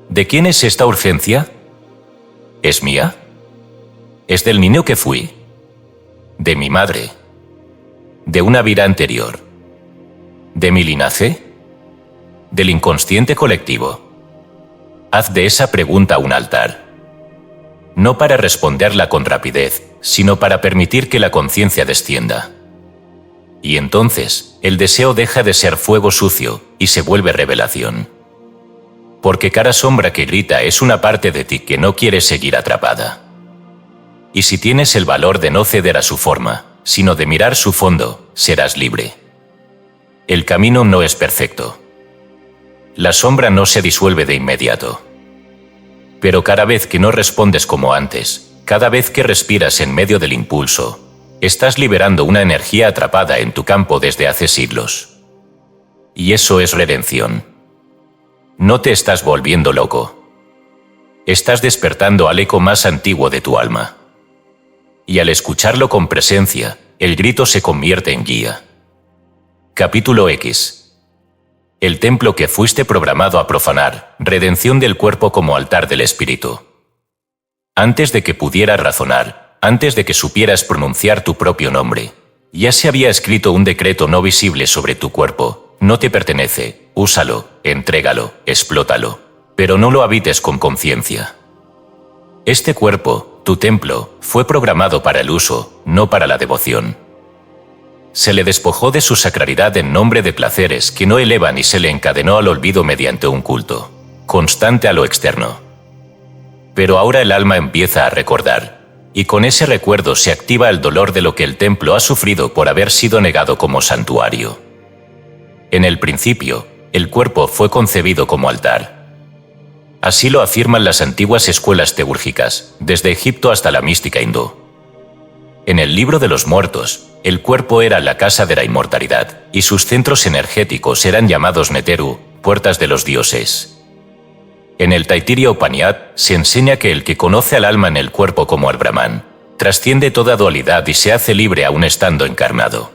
¿De quién es esta urgencia? ¿Es mía? ¿Es del niño que fui? ¿De mi madre? ¿De una vida anterior? ¿De mi linaje? ¿Del inconsciente colectivo? Haz de esa pregunta un altar. No para responderla con rapidez, sino para permitir que la conciencia descienda. Y entonces, el deseo deja de ser fuego sucio y se vuelve revelación. Porque cada sombra que grita es una parte de ti que no quiere seguir atrapada. Y si tienes el valor de no ceder a su forma, sino de mirar su fondo, serás libre. El camino no es perfecto. La sombra no se disuelve de inmediato. Pero cada vez que no respondes como antes, cada vez que respiras en medio del impulso, estás liberando una energía atrapada en tu campo desde hace siglos. Y eso es redención. No te estás volviendo loco. Estás despertando al eco más antiguo de tu alma. Y al escucharlo con presencia, el grito se convierte en guía. Capítulo X. El templo que fuiste programado a profanar, redención del cuerpo como altar del espíritu. Antes de que pudieras razonar, antes de que supieras pronunciar tu propio nombre, ya se había escrito un decreto no visible sobre tu cuerpo: no te pertenece, úsalo, entrégalo, explótalo, pero no lo habites con conciencia. Este cuerpo, tu templo, fue programado para el uso, no para la devoción. Se le despojó de su sacralidad en nombre de placeres que no elevan y se le encadenó al olvido mediante un culto constante a lo externo. Pero ahora el alma empieza a recordar, y con ese recuerdo se activa el dolor de lo que el templo ha sufrido por haber sido negado como santuario. En el principio, el cuerpo fue concebido como altar. Así lo afirman las antiguas escuelas teúrgicas, desde Egipto hasta la mística hindú. En el libro de los muertos, el cuerpo era la casa de la inmortalidad, y sus centros energéticos eran llamados Neteru, puertas de los dioses. En el Taittiriya Upanishad se enseña que el que conoce al alma en el cuerpo como al Brahman, trasciende toda dualidad y se hace libre aún estando encarnado.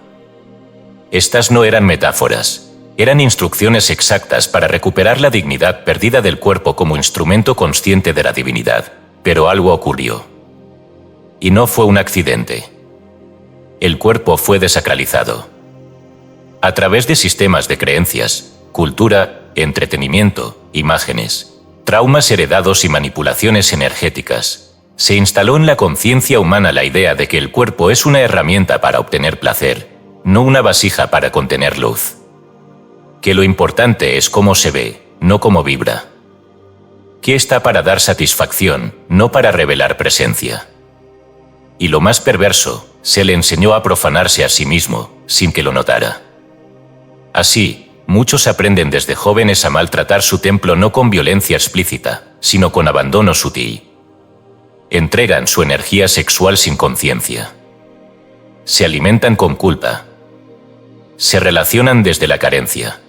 Estas no eran metáforas, eran instrucciones exactas para recuperar la dignidad perdida del cuerpo como instrumento consciente de la divinidad, pero algo ocurrió. Y no fue un accidente. El cuerpo fue desacralizado. A través de sistemas de creencias, cultura, entretenimiento, imágenes, traumas heredados y manipulaciones energéticas, se instaló en la conciencia humana la idea de que el cuerpo es una herramienta para obtener placer, no una vasija para contener luz. Que lo importante es cómo se ve, no cómo vibra. Que está para dar satisfacción, no para revelar presencia. Y lo más perverso, se le enseñó a profanarse a sí mismo, sin que lo notara. Así, muchos aprenden desde jóvenes a maltratar su templo no con violencia explícita, sino con abandono sutil. Entregan su energía sexual sin conciencia. Se alimentan con culpa. Se relacionan desde la carencia.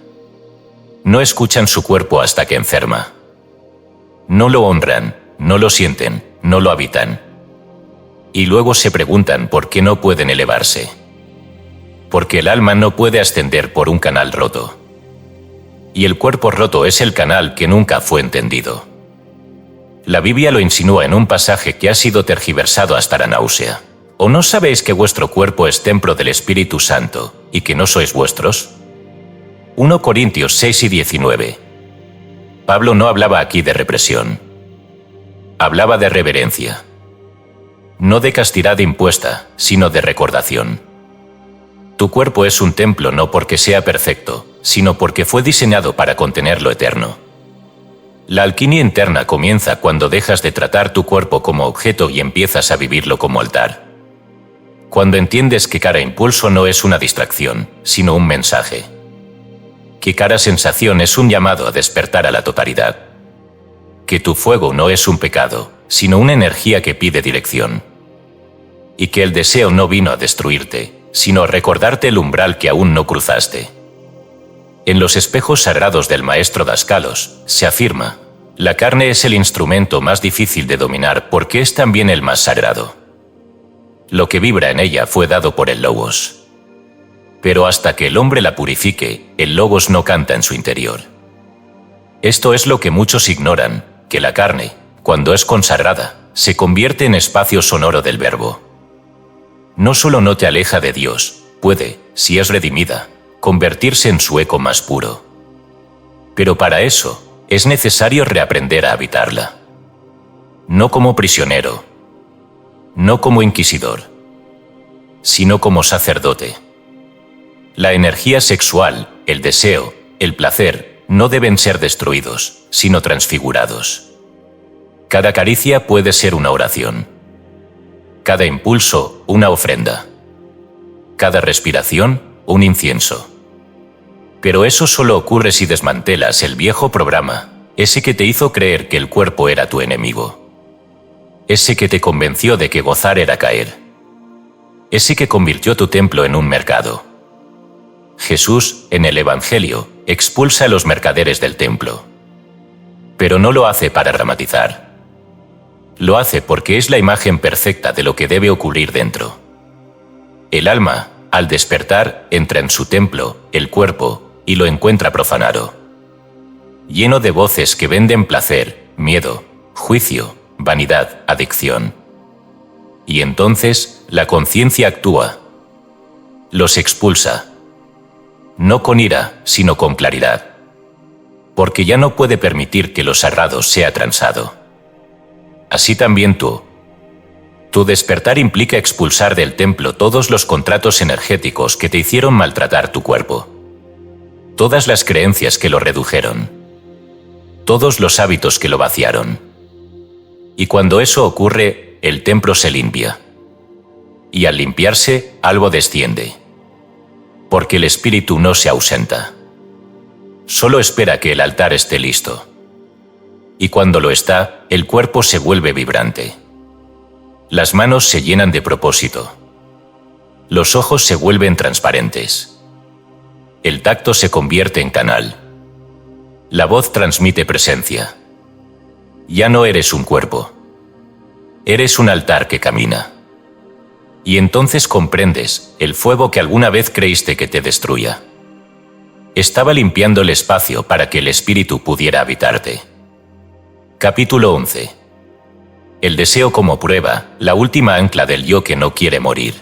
No escuchan su cuerpo hasta que enferma. No lo honran, no lo sienten, no lo habitan. Y luego se preguntan por qué no pueden elevarse. Porque el alma no puede ascender por un canal roto. Y el cuerpo roto es el canal que nunca fue entendido. La Biblia lo insinúa en un pasaje que ha sido tergiversado hasta la náusea. ¿O no sabéis que vuestro cuerpo es templo del Espíritu Santo, y que no sois vuestros? 1 Corintios 6 y 19. Pablo no hablaba aquí de represión. Hablaba de reverencia. No de castidad impuesta, sino de recordación. Tu cuerpo es un templo no porque sea perfecto, sino porque fue diseñado para contener lo eterno. La alquimia interna comienza cuando dejas de tratar tu cuerpo como objeto y empiezas a vivirlo como altar. Cuando entiendes que cada impulso no es una distracción, sino un mensaje. Que cada sensación es un llamado a despertar a la totalidad. Que tu fuego no es un pecado, sino una energía que pide dirección. Y que el deseo no vino a destruirte, sino a recordarte el umbral que aún no cruzaste. En los espejos sagrados del maestro Daskalos, se afirma, la carne es el instrumento más difícil de dominar porque es también el más sagrado. Lo que vibra en ella fue dado por el Logos. Pero hasta que el hombre la purifique, el Logos no canta en su interior. Esto es lo que muchos ignoran, que la carne, cuando es consagrada, se convierte en espacio sonoro del Verbo. No solo no te aleja de Dios, puede, si es redimida, convertirse en su eco más puro. Pero para eso, es necesario reaprender a habitarla. No como prisionero, no como inquisidor, sino como sacerdote. La energía sexual, el deseo, el placer, no deben ser destruidos, sino transfigurados. Cada caricia puede ser una oración. Cada impulso, una ofrenda. Cada respiración, un incienso. Pero eso solo ocurre si desmantelas el viejo programa, ese que te hizo creer que el cuerpo era tu enemigo. Ese que te convenció de que gozar era caer. Ese que convirtió tu templo en un mercado. Jesús, en el Evangelio, expulsa a los mercaderes del templo. Pero no lo hace para dramatizar. Lo hace porque es la imagen perfecta de lo que debe ocurrir dentro. El alma, al despertar, entra en su templo, el cuerpo, y lo encuentra profanado. Lleno de voces que venden placer, miedo, juicio, vanidad, adicción. Y entonces, la conciencia actúa. Los expulsa. No con ira, sino con claridad. Porque ya no puede permitir que lo sagrado sea transado. Así también tú. Tu despertar implica expulsar del templo todos los contratos energéticos que te hicieron maltratar tu cuerpo. Todas las creencias que lo redujeron. Todos los hábitos que lo vaciaron. Y cuando eso ocurre, el templo se limpia. Y al limpiarse, algo desciende. Porque el espíritu no se ausenta. Solo espera que el altar esté listo. Y cuando lo está, el cuerpo se vuelve vibrante. Las manos se llenan de propósito. Los ojos se vuelven transparentes. El tacto se convierte en canal. La voz transmite presencia. Ya no eres un cuerpo. Eres un altar que camina. Y entonces comprendes el fuego que alguna vez creíste que te destruía. Estaba limpiando el espacio para que el espíritu pudiera habitarte. Capítulo 11. El deseo como prueba, la última ancla del yo que no quiere morir.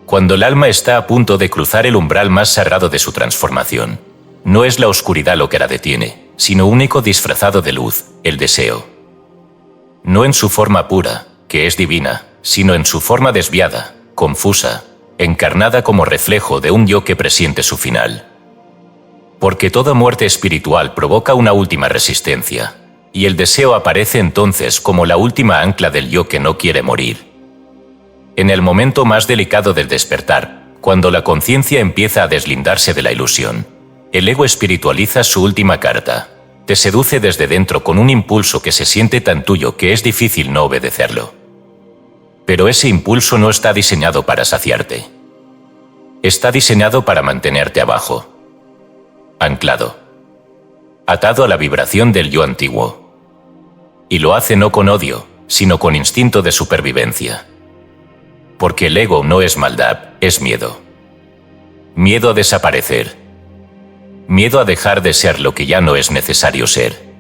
Cuando el alma está a punto de cruzar el umbral más sagrado de su transformación, no es la oscuridad lo que la detiene, sino único disfrazado de luz, el deseo. No en su forma pura, que es divina, sino en su forma desviada, confusa, encarnada como reflejo de un yo que presiente su final. Porque toda muerte espiritual provoca una última resistencia, y el deseo aparece entonces como la última ancla del yo que no quiere morir. En el momento más delicado del despertar, cuando la conciencia empieza a deslindarse de la ilusión, El ego espiritualiza su última carta. Te seduce desde dentro con un impulso que se siente tan tuyo que es difícil no obedecerlo. Pero ese impulso no está diseñado para saciarte. Está diseñado para mantenerte abajo. Anclado. Atado a la vibración del yo antiguo. Y lo hace no con odio, sino con instinto de supervivencia. Porque el ego no es maldad, es miedo. Miedo a desaparecer. Miedo a dejar de ser lo que ya no es necesario ser.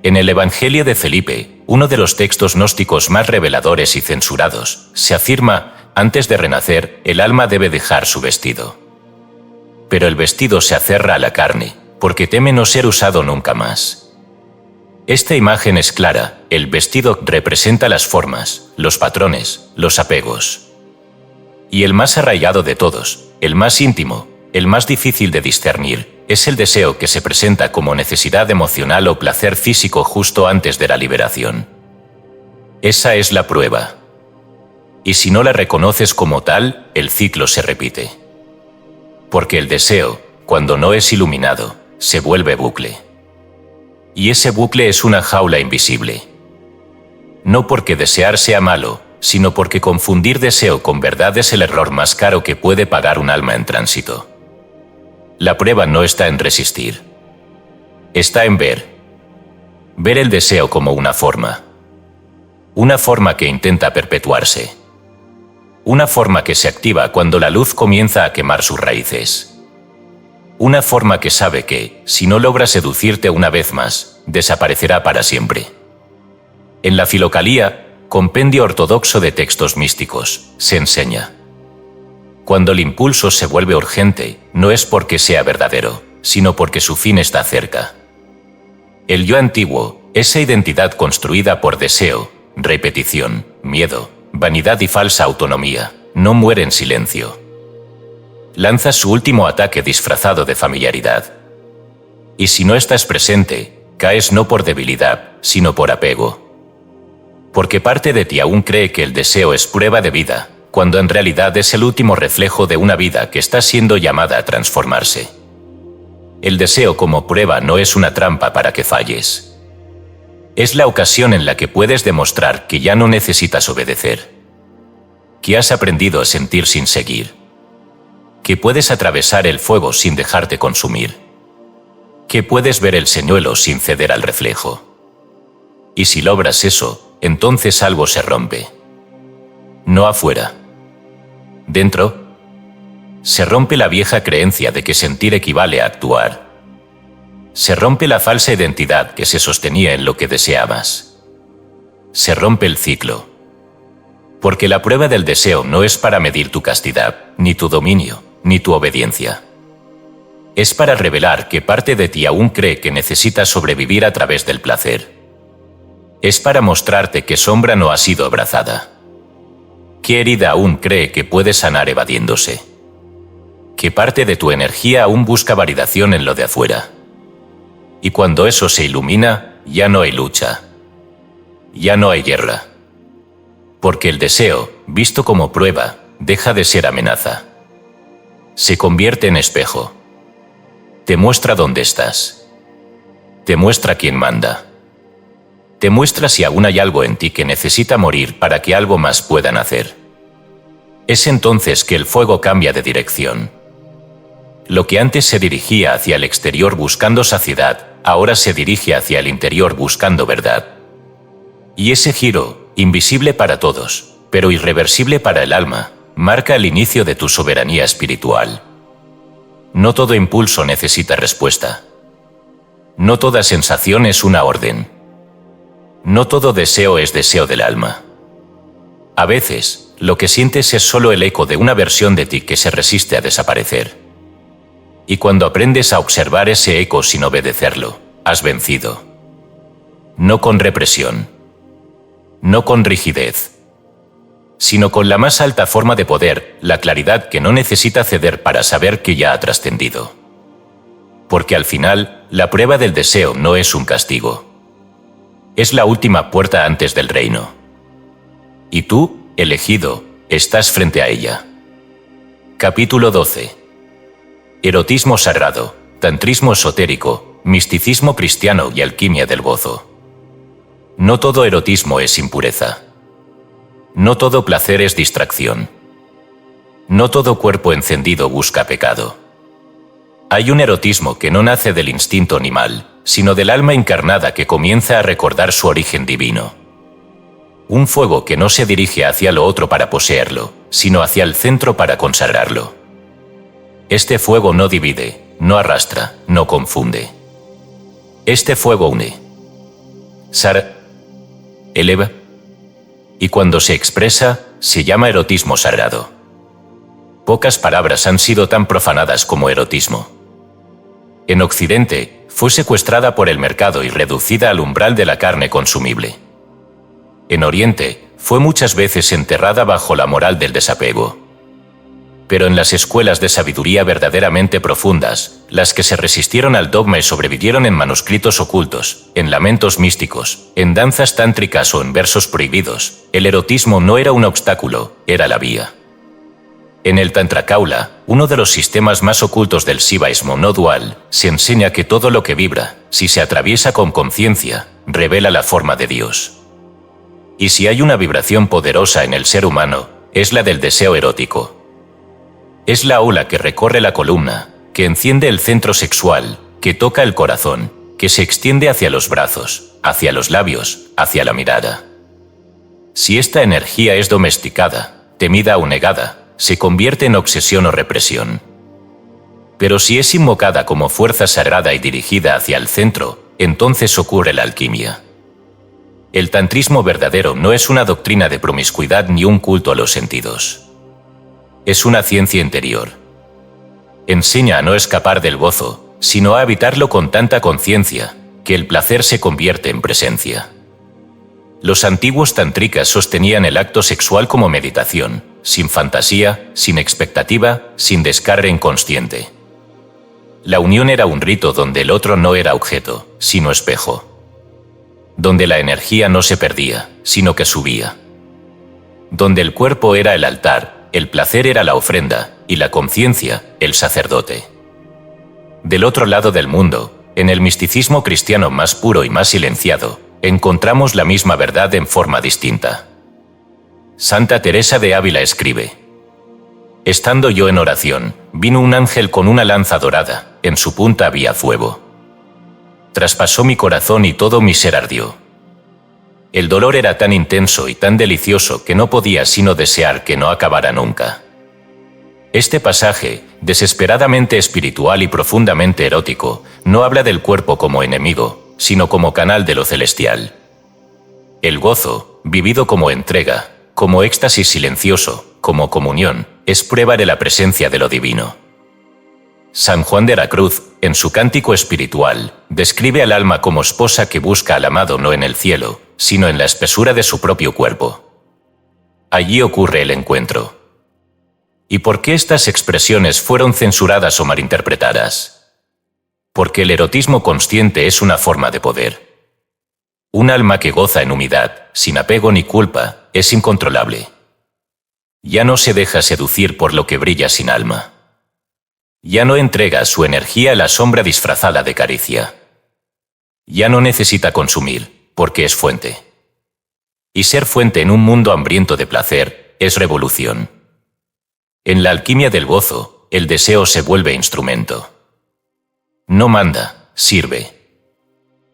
En el Evangelio de Felipe, uno de los textos gnósticos más reveladores y censurados, se afirma: antes de renacer, el alma debe dejar su vestido. Pero el vestido se aferra a la carne, porque teme no ser usado nunca más. Esta imagen es clara: el vestido representa las formas, los patrones, los apegos. Y el más arraigado de todos, el más íntimo, el más difícil de discernir, es el deseo que se presenta como necesidad emocional o placer físico justo antes de la liberación. Esa es la prueba. Y si no la reconoces como tal, el ciclo se repite. Porque el deseo, cuando no es iluminado, se vuelve bucle. Y ese bucle es una jaula invisible. No porque desear sea malo, sino porque confundir deseo con verdad es el error más caro que puede pagar un alma en tránsito. La prueba no está en resistir. Está en ver. Ver el deseo como una forma. Una forma que intenta perpetuarse. Una forma que se activa cuando la luz comienza a quemar sus raíces. Una forma que sabe que, si no logra seducirte una vez más, desaparecerá para siempre. En la Filocalía, compendio ortodoxo de textos místicos, se enseña: cuando el impulso se vuelve urgente, no es porque sea verdadero, sino porque su fin está cerca. El yo antiguo, esa identidad construida por deseo, repetición, miedo, vanidad y falsa autonomía, no muere en silencio. Lanza su último ataque disfrazado de familiaridad. Y si no estás presente, caes no por debilidad, sino por apego. Porque parte de ti aún cree que el deseo es prueba de vida, cuando en realidad es el último reflejo de una vida que está siendo llamada a transformarse. El deseo como prueba no es una trampa para que falles. Es la ocasión en la que puedes demostrar que ya no necesitas obedecer. Que has aprendido a sentir sin seguir. Que puedes atravesar el fuego sin dejarte consumir. Que puedes ver el señuelo sin ceder al reflejo. Y si logras eso, entonces algo se rompe. No afuera. Dentro, se rompe la vieja creencia de que sentir equivale a actuar. Se rompe la falsa identidad que se sostenía en lo que deseabas. Se rompe el ciclo. Porque la prueba del deseo no es para medir tu castidad, ni tu dominio, ni tu obediencia. Es para revelar que parte de ti aún cree que necesitas sobrevivir a través del placer. Es para mostrarte que sombra no ha sido abrazada. ¿Qué herida aún cree que puede sanar evadiéndose? ¿Qué parte de tu energía aún busca validación en lo de afuera? Y cuando eso se ilumina, ya no hay lucha. Ya no hay guerra. Porque el deseo, visto como prueba, deja de ser amenaza. Se convierte en espejo. Te muestra dónde estás. Te muestra quién manda. Te muestra si aún hay algo en ti que necesita morir para que algo más pueda nacer. Es entonces que el fuego cambia de dirección. Lo que antes se dirigía hacia el exterior buscando saciedad, ahora se dirige hacia el interior buscando verdad. Y ese giro, invisible para todos, pero irreversible para el alma, marca el inicio de tu soberanía espiritual. No todo impulso necesita respuesta. No toda sensación es una orden. No todo deseo es deseo del alma. A veces, lo que sientes es solo el eco de una versión de ti que se resiste a desaparecer. Y cuando aprendes a observar ese eco sin obedecerlo, has vencido. No con represión. No con rigidez. Sino con la más alta forma de poder, la claridad que no necesita ceder para saber que ya ha trascendido. Porque al final, la prueba del deseo no es un castigo. Es la última puerta antes del reino. Y tú, elegido, estás frente a ella. Capítulo 12. Erotismo sagrado, tantrismo esotérico, misticismo cristiano y alquimia del gozo. No todo erotismo es impureza. No todo placer es distracción. No todo cuerpo encendido busca pecado. Hay un erotismo que no nace del instinto animal, sino del alma encarnada que comienza a recordar su origen divino. Un fuego que no se dirige hacia lo otro para poseerlo, sino hacia el centro para consagrarlo. Este fuego no divide, no arrastra, no confunde. Este fuego une, eleva, y cuando se expresa, se llama erotismo sagrado. Pocas palabras han sido tan profanadas como erotismo. En Occidente, fue secuestrada por el mercado y reducida al umbral de la carne consumible. En Oriente, fue muchas veces enterrada bajo la moral del desapego. Pero en las escuelas de sabiduría verdaderamente profundas, las que se resistieron al dogma y sobrevivieron en manuscritos ocultos, en lamentos místicos, en danzas tántricas o en versos prohibidos, el erotismo no era un obstáculo, era la vía. En el Tantra Kaula, uno de los sistemas más ocultos del sivaísmo no dual, se enseña que todo lo que vibra, si se atraviesa con conciencia, revela la forma de Dios. Y si hay una vibración poderosa en el ser humano, es la del deseo erótico. Es la ola que recorre la columna, que enciende el centro sexual, que toca el corazón, que se extiende hacia los brazos, hacia los labios, hacia la mirada. Si esta energía es domesticada, temida o negada, se convierte en obsesión o represión. Pero si es invocada como fuerza sagrada y dirigida hacia el centro, entonces ocurre la alquimia. El tantrismo verdadero no es una doctrina de promiscuidad ni un culto a los sentidos. Es una ciencia interior. Enseña a no escapar del gozo, sino a habitarlo con tanta conciencia, que el placer se convierte en presencia. Los antiguos tantricas sostenían el acto sexual como meditación, sin fantasía, sin expectativa, sin descarga inconsciente. La unión era un rito donde el otro no era objeto, sino espejo. Donde la energía no se perdía, sino que subía. Donde el cuerpo era el altar, el placer era la ofrenda, y la conciencia, el sacerdote. Del otro lado del mundo, en el misticismo cristiano más puro y más silenciado, encontramos la misma verdad en forma distinta. Santa Teresa de Ávila escribe: estando yo en oración, vino un ángel con una lanza dorada, en su punta había fuego. Traspasó mi corazón y todo mi ser ardió. El dolor era tan intenso y tan delicioso que no podía sino desear que no acabara nunca. Este pasaje, desesperadamente espiritual y profundamente erótico, no habla del cuerpo como enemigo, sino como canal de lo celestial. El gozo, vivido como entrega, como éxtasis silencioso, como comunión, es prueba de la presencia de lo divino. San Juan de la Cruz, en su cántico espiritual, describe al alma como esposa que busca al amado no en el cielo, sino en la espesura de su propio cuerpo. Allí ocurre el encuentro. ¿Y por qué estas expresiones fueron censuradas o malinterpretadas? Porque el erotismo consciente es una forma de poder. Un alma que goza en humildad, sin apego ni culpa, es incontrolable. Ya no se deja seducir por lo que brilla sin alma. Ya no entrega su energía a la sombra disfrazada de caricia. Ya no necesita consumir, porque es fuente. Y ser fuente en un mundo hambriento de placer es revolución. En la alquimia del gozo, el deseo se vuelve instrumento. No manda, sirve.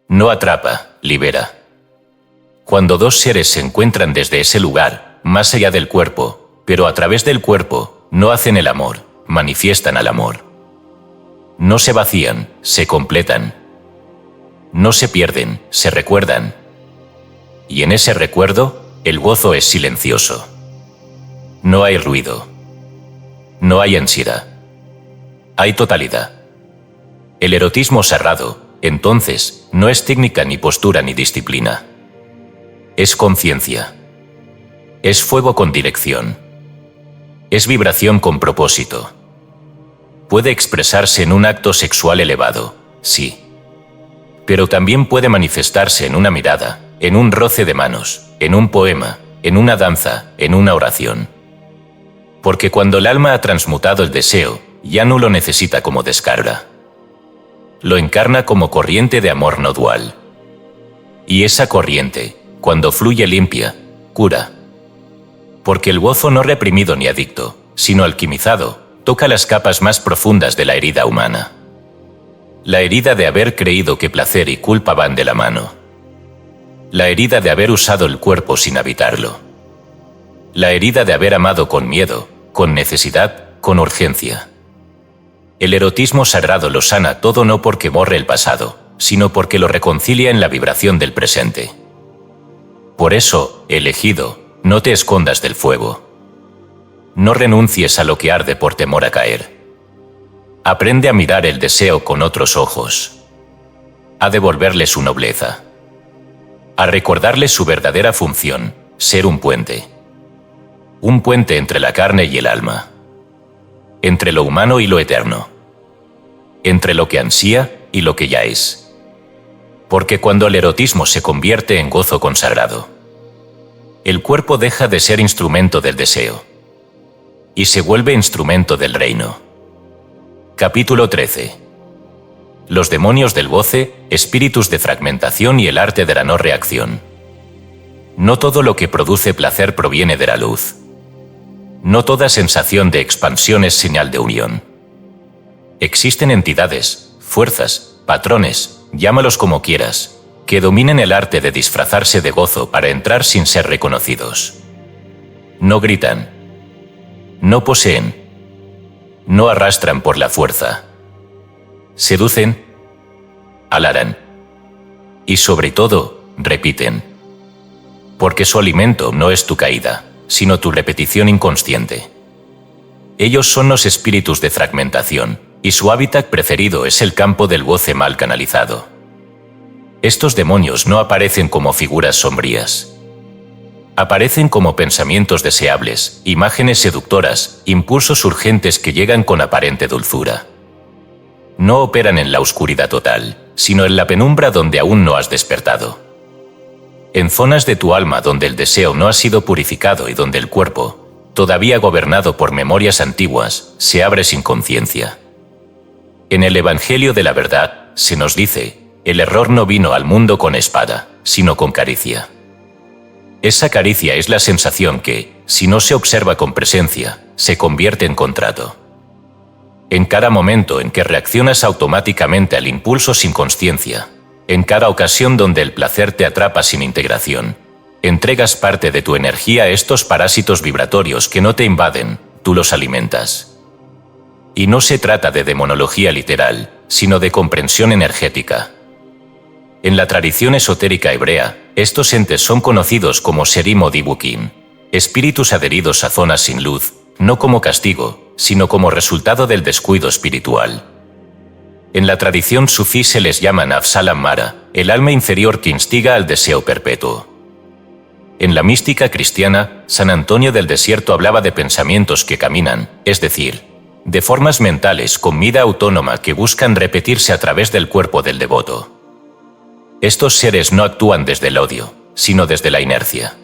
No atrapa, libera. Cuando dos seres se encuentran desde ese lugar, más allá del cuerpo, pero a través del cuerpo, no hacen el amor, manifiestan al amor. No se vacían, se completan. No se pierden, se recuerdan. Y en ese recuerdo, el gozo es silencioso. No hay ruido. No hay ansiedad. Hay totalidad. El erotismo sagrado, entonces, no es técnica ni postura ni disciplina. Es conciencia. Es fuego con dirección. Es vibración con propósito. Puede expresarse en un acto sexual elevado, sí. Pero también puede manifestarse en una mirada, en un roce de manos, en un poema, en una danza, en una oración. Porque cuando el alma ha transmutado el deseo, ya no lo necesita como descarga. Lo encarna como corriente de amor no dual. Y esa corriente, cuando fluye limpia, cura. Porque el gozo no reprimido ni adicto, sino alquimizado, toca las capas más profundas de la herida humana. La herida de haber creído que placer y culpa van de la mano. La herida de haber usado el cuerpo sin habitarlo. La herida de haber amado con miedo, con necesidad, con urgencia. El erotismo sagrado lo sana todo no porque borre el pasado, sino porque lo reconcilia en la vibración del presente. Por eso, elegido, no te escondas del fuego. No renuncies a lo que arde por temor a caer. Aprende a mirar el deseo con otros ojos. A devolverle su nobleza. A recordarle su verdadera función, ser un puente. Un puente entre la carne y el alma. Entre lo humano y lo eterno. Entre lo que ansía y lo que ya es. Porque cuando el erotismo se convierte en gozo consagrado, el cuerpo deja de ser instrumento del deseo y se vuelve instrumento del reino. Capítulo 13. Los demonios del goce, espíritus de fragmentación y el arte de la no reacción. No todo lo que produce placer proviene de la luz. No toda sensación de expansión es señal de unión. Existen entidades, fuerzas, patrones, llámalos como quieras, que dominen el arte de disfrazarse de gozo para entrar sin ser reconocidos. No gritan. No poseen. No arrastran por la fuerza. Seducen. Alaran. Y sobre todo, repiten. Porque su alimento no es tu caída, sino tu repetición inconsciente. Ellos son los espíritus de fragmentación, y su hábitat preferido es el campo del goce mal canalizado. Estos demonios no aparecen como figuras sombrías. Aparecen como pensamientos deseables, imágenes seductoras, impulsos urgentes que llegan con aparente dulzura. No operan en la oscuridad total, sino en la penumbra donde aún no has despertado. En zonas de tu alma donde el deseo no ha sido purificado y donde el cuerpo, todavía gobernado por memorias antiguas, se abre sin conciencia. En el Evangelio de la Verdad, se nos dice, el error no vino al mundo con espada, sino con caricia. Esa caricia es la sensación que, si no se observa con presencia, se convierte en contrato. En cada momento en que reaccionas automáticamente al impulso sin consciencia, en cada ocasión donde el placer te atrapa sin integración, entregas parte de tu energía a estos parásitos vibratorios que no te invaden, tú los alimentas. Y no se trata de demonología literal, sino de comprensión energética. En la tradición esotérica hebrea, estos entes son conocidos como Serim o Dibukim, espíritus adheridos a zonas sin luz, no como castigo, sino como resultado del descuido espiritual. En la tradición sufí se les llama Nafsalam Mara, el alma inferior que instiga al deseo perpetuo. En la mística cristiana, San Antonio del Desierto hablaba de pensamientos que caminan, es decir, de formas mentales con vida autónoma que buscan repetirse a través del cuerpo del devoto. Estos seres no actúan desde el odio, sino desde la inercia.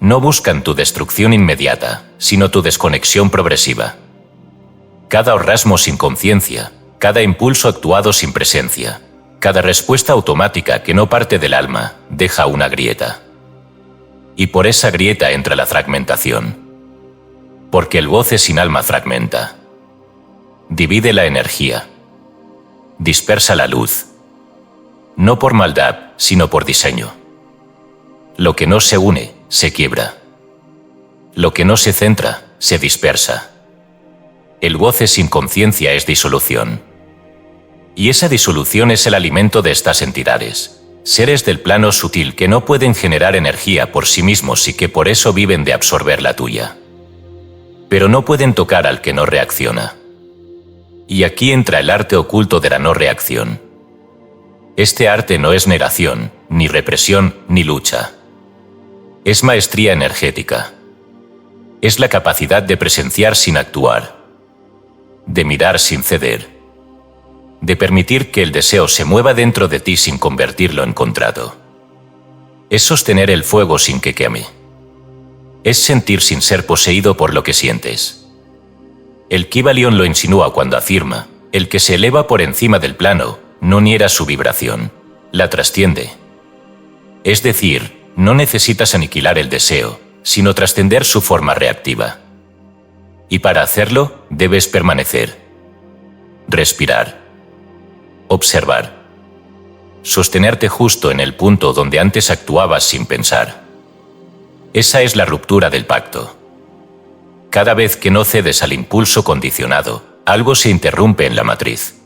No buscan tu destrucción inmediata, sino tu desconexión progresiva. Cada orgasmo sin conciencia, cada impulso actuado sin presencia, cada respuesta automática que no parte del alma, deja una grieta. Y por esa grieta entra la fragmentación. Porque el goce sin alma fragmenta. Divide la energía. Dispersa la luz. No por maldad, sino por diseño. Lo que no se une, se quiebra. Lo que no se centra, se dispersa. El goce sin conciencia es disolución. Y esa disolución es el alimento de estas entidades, seres del plano sutil que no pueden generar energía por sí mismos y que por eso viven de absorber la tuya. Pero no pueden tocar al que no reacciona. Y aquí entra el arte oculto de la no reacción. Este arte no es negación, ni represión, ni lucha. Es maestría energética. Es la capacidad de presenciar sin actuar, de mirar sin ceder, de permitir que el deseo se mueva dentro de ti sin convertirlo en contrato. Es sostener el fuego sin que queme. Es sentir sin ser poseído por lo que sientes. El Kybalión lo insinúa cuando afirma: el que se eleva por encima del plano no niega su vibración, la trasciende. Es decir, no necesitas aniquilar el deseo, sino trascender su forma reactiva. Y para hacerlo, debes permanecer, respirar, observar, sostenerte justo en el punto donde antes actuabas sin pensar. Esa es la ruptura del pacto. Cada vez que no cedes al impulso condicionado, algo se interrumpe en la matriz.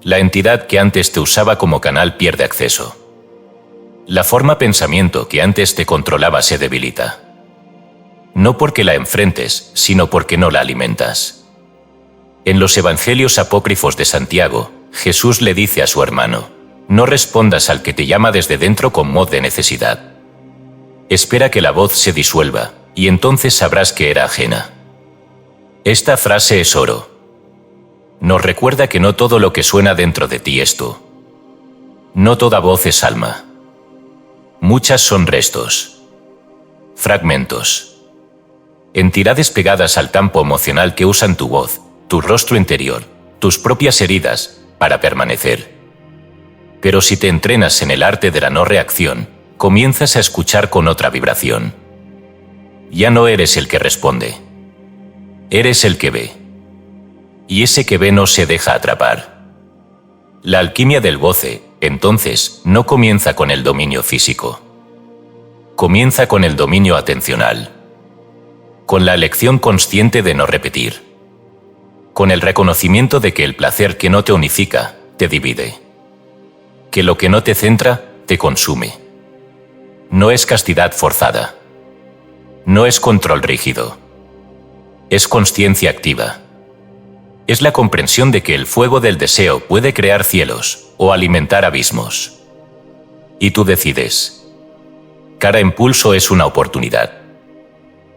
La entidad que antes te usaba como canal pierde acceso. La forma pensamiento que antes te controlaba se debilita. No porque la enfrentes, sino porque no la alimentas. En los evangelios apócrifos de Santiago, Jesús le dice a su hermano: no respondas al que te llama desde dentro con voz de necesidad. Espera que la voz se disuelva, y entonces sabrás que era ajena. Esta frase es oro. Nos recuerda que no todo lo que suena dentro de ti es tú. No toda voz es alma. Muchas son restos, fragmentos, entidades pegadas al campo emocional que usan tu voz, tu rostro interior, tus propias heridas, para permanecer. Pero si te entrenas en el arte de la no reacción, comienzas a escuchar con otra vibración. Ya no eres el que responde. Eres el que ve. Y ese que ve no se deja atrapar. La alquimia del goce, entonces, no comienza con el dominio físico. Comienza con el dominio atencional. Con la elección consciente de no repetir. Con el reconocimiento de que el placer que no te unifica, te divide. Que lo que no te centra, te consume. No es castidad forzada. No es control rígido. Es consciencia activa. Es la comprensión de que el fuego del deseo puede crear cielos o alimentar abismos. Y tú decides. Cada impulso es una oportunidad.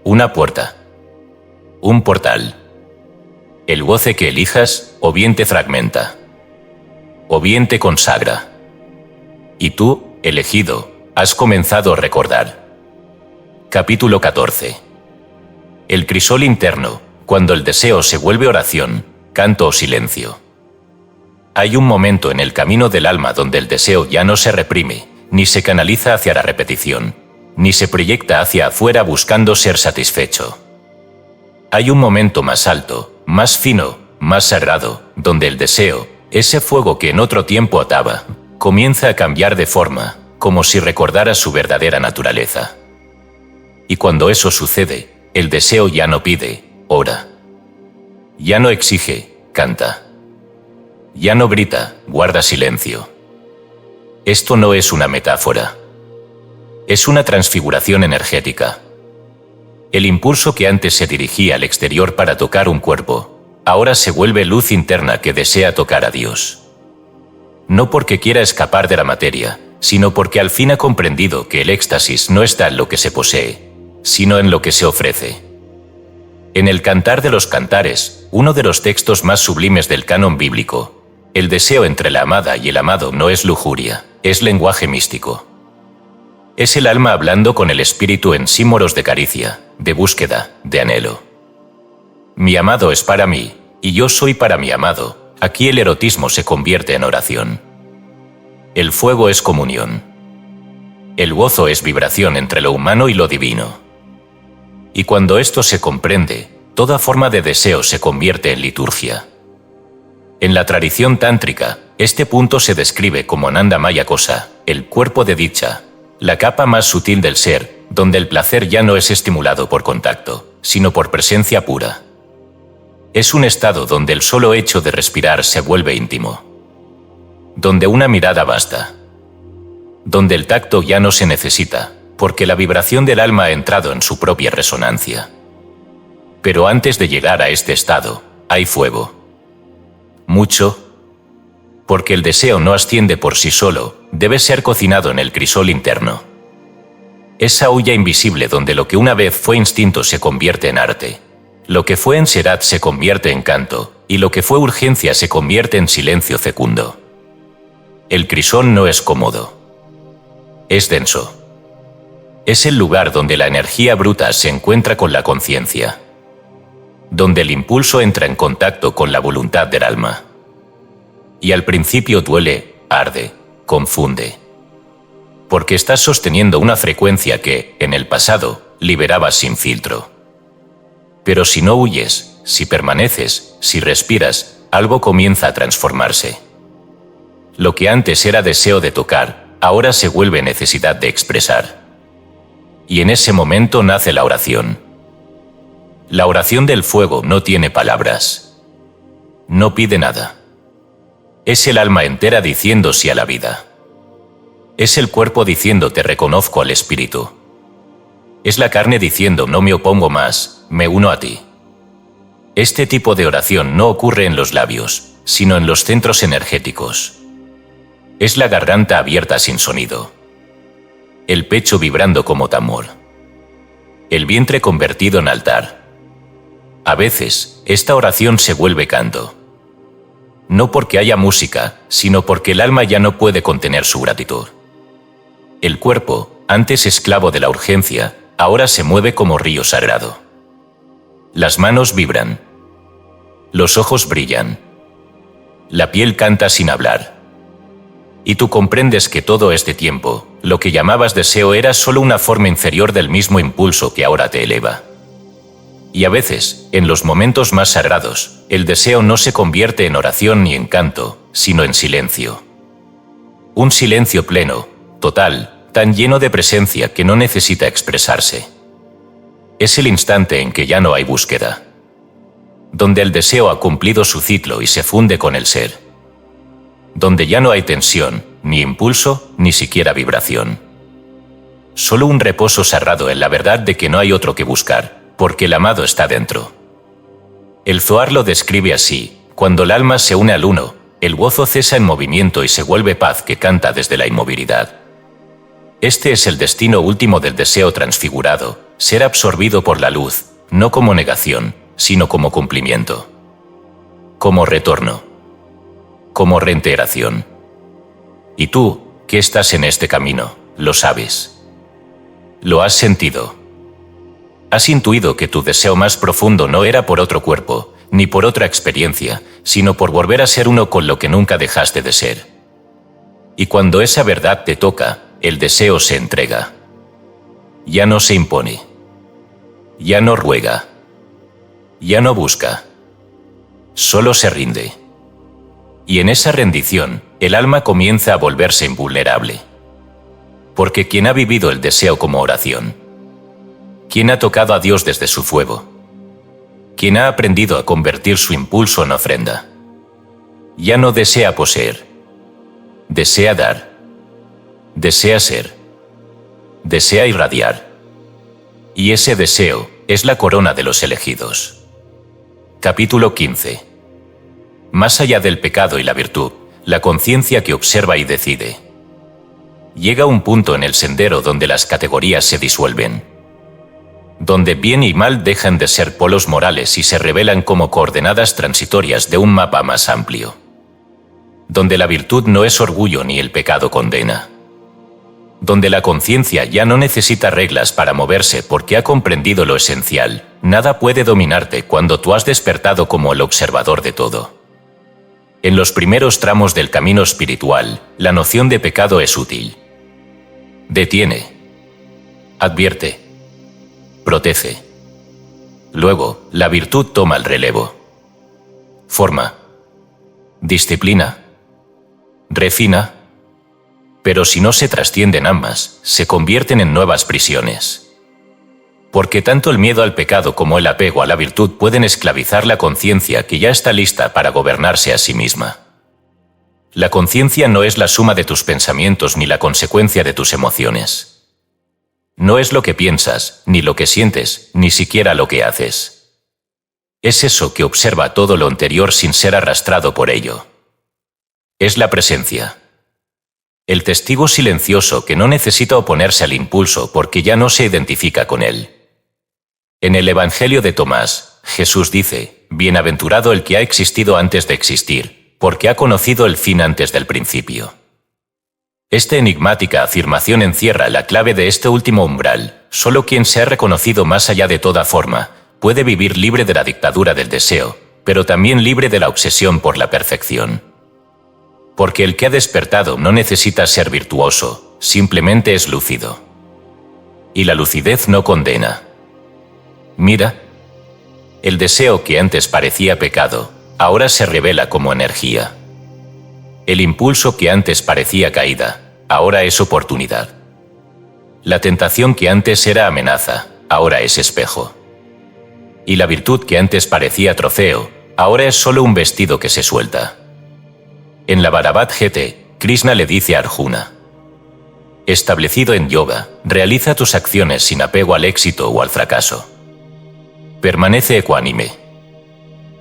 Una puerta. Un portal. El goce que elijas o bien te fragmenta, o bien te consagra. Y tú, elegido, has comenzado a recordar. Capítulo 14. El crisol interno, cuando el deseo se vuelve oración, canto o silencio. Hay un momento en el camino del alma donde el deseo ya no se reprime, ni se canaliza hacia la repetición, ni se proyecta hacia afuera buscando ser satisfecho. Hay un momento más alto, más fino, más sagrado, donde el deseo, ese fuego que en otro tiempo ataba, comienza a cambiar de forma, como si recordara su verdadera naturaleza. Y cuando eso sucede, el deseo ya no pide, ora. Ya no exige, canta. Ya no grita, guarda silencio. Esto no es una metáfora. Es una transfiguración energética. El impulso que antes se dirigía al exterior para tocar un cuerpo, ahora se vuelve luz interna que desea tocar a Dios. No porque quiera escapar de la materia, sino porque al fin ha comprendido que el éxtasis no está en lo que se posee, sino en lo que se ofrece. En el Cantar de los Cantares, uno de los textos más sublimes del canon bíblico, el deseo entre la amada y el amado no es lujuria, es lenguaje místico. Es el alma hablando con el espíritu en símbolos de caricia, de búsqueda, de anhelo. Mi amado es para mí, y yo soy para mi amado. Aquí el erotismo se convierte en oración. El fuego es comunión. El gozo es vibración entre lo humano y lo divino. Y cuando esto se comprende, toda forma de deseo se convierte en liturgia. En la tradición tántrica, este punto se describe como Ananda Maya Kosa, el cuerpo de dicha, la capa más sutil del ser, donde el placer ya no es estimulado por contacto, sino por presencia pura. Es un estado donde el solo hecho de respirar se vuelve íntimo. Donde una mirada basta. Donde el tacto ya no se necesita, porque la vibración del alma ha entrado en su propia resonancia. Pero antes de llegar a este estado, hay fuego. Mucho. Porque el deseo no asciende por sí solo, debe ser cocinado en el crisol interno. Esa olla invisible donde lo que una vez fue instinto se convierte en arte. Lo que fue ansiedad se convierte en canto, y lo que fue urgencia se convierte en silencio fecundo. El crisol no es cómodo. Es denso. Es el lugar donde la energía bruta se encuentra con la conciencia. donde el impulso entra en contacto con la voluntad del alma. Y al principio duele, arde, confunde. Porque estás sosteniendo una frecuencia que, en el pasado, liberabas sin filtro. Pero si no huyes, si permaneces, si respiras, algo comienza a transformarse. Lo que antes era deseo de tocar, ahora se vuelve necesidad de expresar. Y en ese momento nace la oración. La oración del fuego no tiene palabras. No pide nada. Es el alma entera diciendo sí a la vida. Es el cuerpo diciendo te reconozco al espíritu. Es la carne diciendo no me opongo más, me uno a ti. Este tipo de oración no ocurre en los labios, sino en los centros energéticos. Es la garganta abierta sin sonido. El pecho vibrando como tambor. El vientre convertido en altar. A veces, esta oración se vuelve canto. No porque haya música, sino porque el alma ya no puede contener su gratitud. El cuerpo, antes esclavo de la urgencia, ahora se mueve como río sagrado. Las manos vibran. Los ojos brillan. La piel canta sin hablar. Y tú comprendes que todo este tiempo, lo que llamabas deseo era solo una forma inferior del mismo impulso que ahora te eleva. Y a veces, en los momentos más sagrados, el deseo no se convierte en oración ni en canto, sino en silencio. Un silencio pleno, total, tan lleno de presencia que no necesita expresarse. Es el instante en que ya no hay búsqueda. Donde el deseo ha cumplido su ciclo y se funde con el ser. Donde ya no hay tensión, ni impulso, ni siquiera vibración. Solo un reposo sagrado en la verdad de que no hay otro que buscar, porque el amado está dentro. El Zohar lo describe así: cuando el alma se une al uno, el gozo cesa en movimiento y se vuelve paz que canta desde la inmovilidad. Este es el destino último del deseo transfigurado, ser absorbido por la luz, no como negación, sino como cumplimiento. Como retorno. Como reintegración. Y tú, que estás en este camino, lo sabes. Lo has sentido. Has intuido que tu deseo más profundo no era por otro cuerpo, ni por otra experiencia, sino por volver a ser uno con lo que nunca dejaste de ser. Y cuando esa verdad te toca, el deseo se entrega. Ya no se impone. Ya no ruega. Ya no busca. Solo se rinde. Y en esa rendición, el alma comienza a volverse invulnerable. Porque quien ha vivido el deseo como oración, quien ha tocado a Dios desde su fuego, quien ha aprendido a convertir su impulso en ofrenda, ya no desea poseer, desea dar, desea ser, desea irradiar. Y ese deseo es la corona de los elegidos. Capítulo 15. Más allá del pecado y la virtud, la conciencia que observa y decide. Llega un punto en el sendero donde las categorías se disuelven. Donde bien y mal dejan de ser polos morales y se revelan como coordenadas transitorias de un mapa más amplio. Donde la virtud no es orgullo ni el pecado condena. Donde la conciencia ya no necesita reglas para moverse porque ha comprendido lo esencial, nada puede dominarte cuando tú has despertado como el observador de todo. En los primeros tramos del camino espiritual, la noción de pecado es útil. Detiene. Advierte. Protege. Luego, la virtud toma el relevo. Forma. Disciplina. Refina. Pero si no se trascienden ambas, se convierten en nuevas prisiones. Porque tanto el miedo al pecado como el apego a la virtud pueden esclavizar la conciencia que ya está lista para gobernarse a sí misma. La conciencia no es la suma de tus pensamientos ni la consecuencia de tus emociones. No es lo que piensas, ni lo que sientes, ni siquiera lo que haces. Es eso que observa todo lo anterior sin ser arrastrado por ello. Es la presencia. El testigo silencioso que no necesita oponerse al impulso porque ya no se identifica con él. En el Evangelio de Tomás, Jesús dice: «Bienaventurado el que ha existido antes de existir, porque ha conocido el fin antes del principio». Esta enigmática afirmación encierra la clave de este último umbral: solo quien se ha reconocido más allá de toda forma puede vivir libre de la dictadura del deseo, pero también libre de la obsesión por la perfección. Porque el que ha despertado no necesita ser virtuoso, simplemente es lúcido. Y la lucidez no condena. Mira, el deseo que antes parecía pecado, ahora se revela como energía. El impulso que antes parecía caída, ahora es oportunidad. La tentación que antes era amenaza, ahora es espejo. Y la virtud que antes parecía trofeo, ahora es solo un vestido que se suelta. En la Bhagavad Gita, Krishna le dice a Arjuna: establecido en yoga, realiza tus acciones sin apego al éxito o al fracaso. Permanece ecuánime.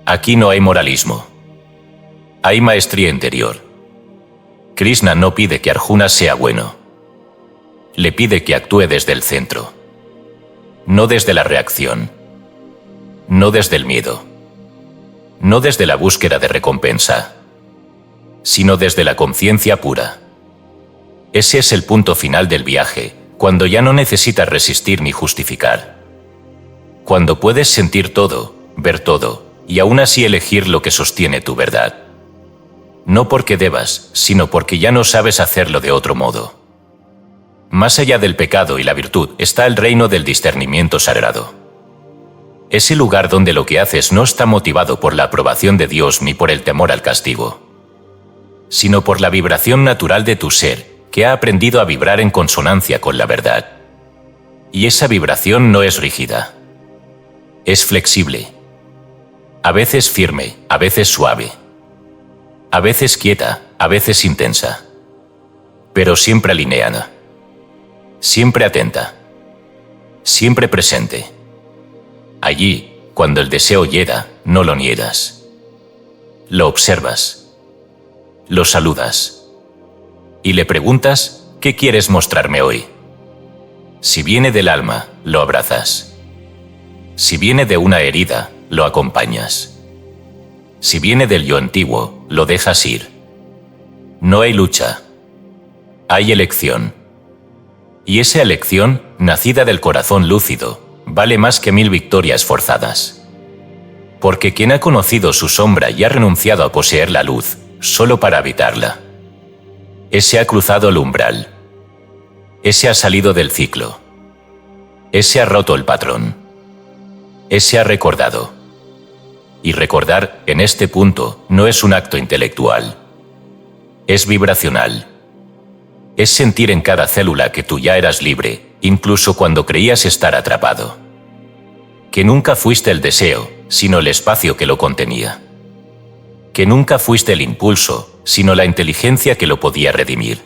Aquí no hay moralismo. Hay maestría interior. Krishna no pide que Arjuna sea bueno. Le pide que actúe desde el centro. No desde la reacción. No desde el miedo. No desde la búsqueda de recompensa. Sino desde la conciencia pura. Ese es el punto final del viaje, cuando ya no necesitas resistir ni justificar. Cuando puedes sentir todo, ver todo, y aún así elegir lo que sostiene tu verdad. No porque debas, sino porque ya no sabes hacerlo de otro modo. Más allá del pecado y la virtud está el reino del discernimiento sagrado. Ese lugar donde lo que haces no está motivado por la aprobación de Dios ni por el temor al castigo, sino por la vibración natural de tu ser, que ha aprendido a vibrar en consonancia con la verdad. Y esa vibración no es rígida. Es flexible. A veces firme, a veces suave. A veces quieta, a veces intensa. Pero siempre alineada. Siempre atenta. Siempre presente. Allí, cuando el deseo llega, no lo niegas. Lo observas. Lo saludas. Y le preguntas: ¿qué quieres mostrarme hoy? Si viene del alma, lo abrazas. Si viene de una herida, lo acompañas. Si viene del yo antiguo, lo dejas ir. No hay lucha. Hay elección. Y esa elección, nacida del corazón lúcido, vale más que 1000 victorias forzadas. Porque quien ha conocido su sombra y ha renunciado a poseer la luz, solo para habitarla, ese ha cruzado el umbral. Ese ha salido del ciclo. Ese ha roto el patrón. Ese ha recordado. Y recordar, en este punto, no es un acto intelectual. Es vibracional. Es sentir en cada célula que tú ya eras libre, incluso cuando creías estar atrapado. Que nunca fuiste el deseo, sino el espacio que lo contenía. Que nunca fuiste el impulso, sino la inteligencia que lo podía redimir.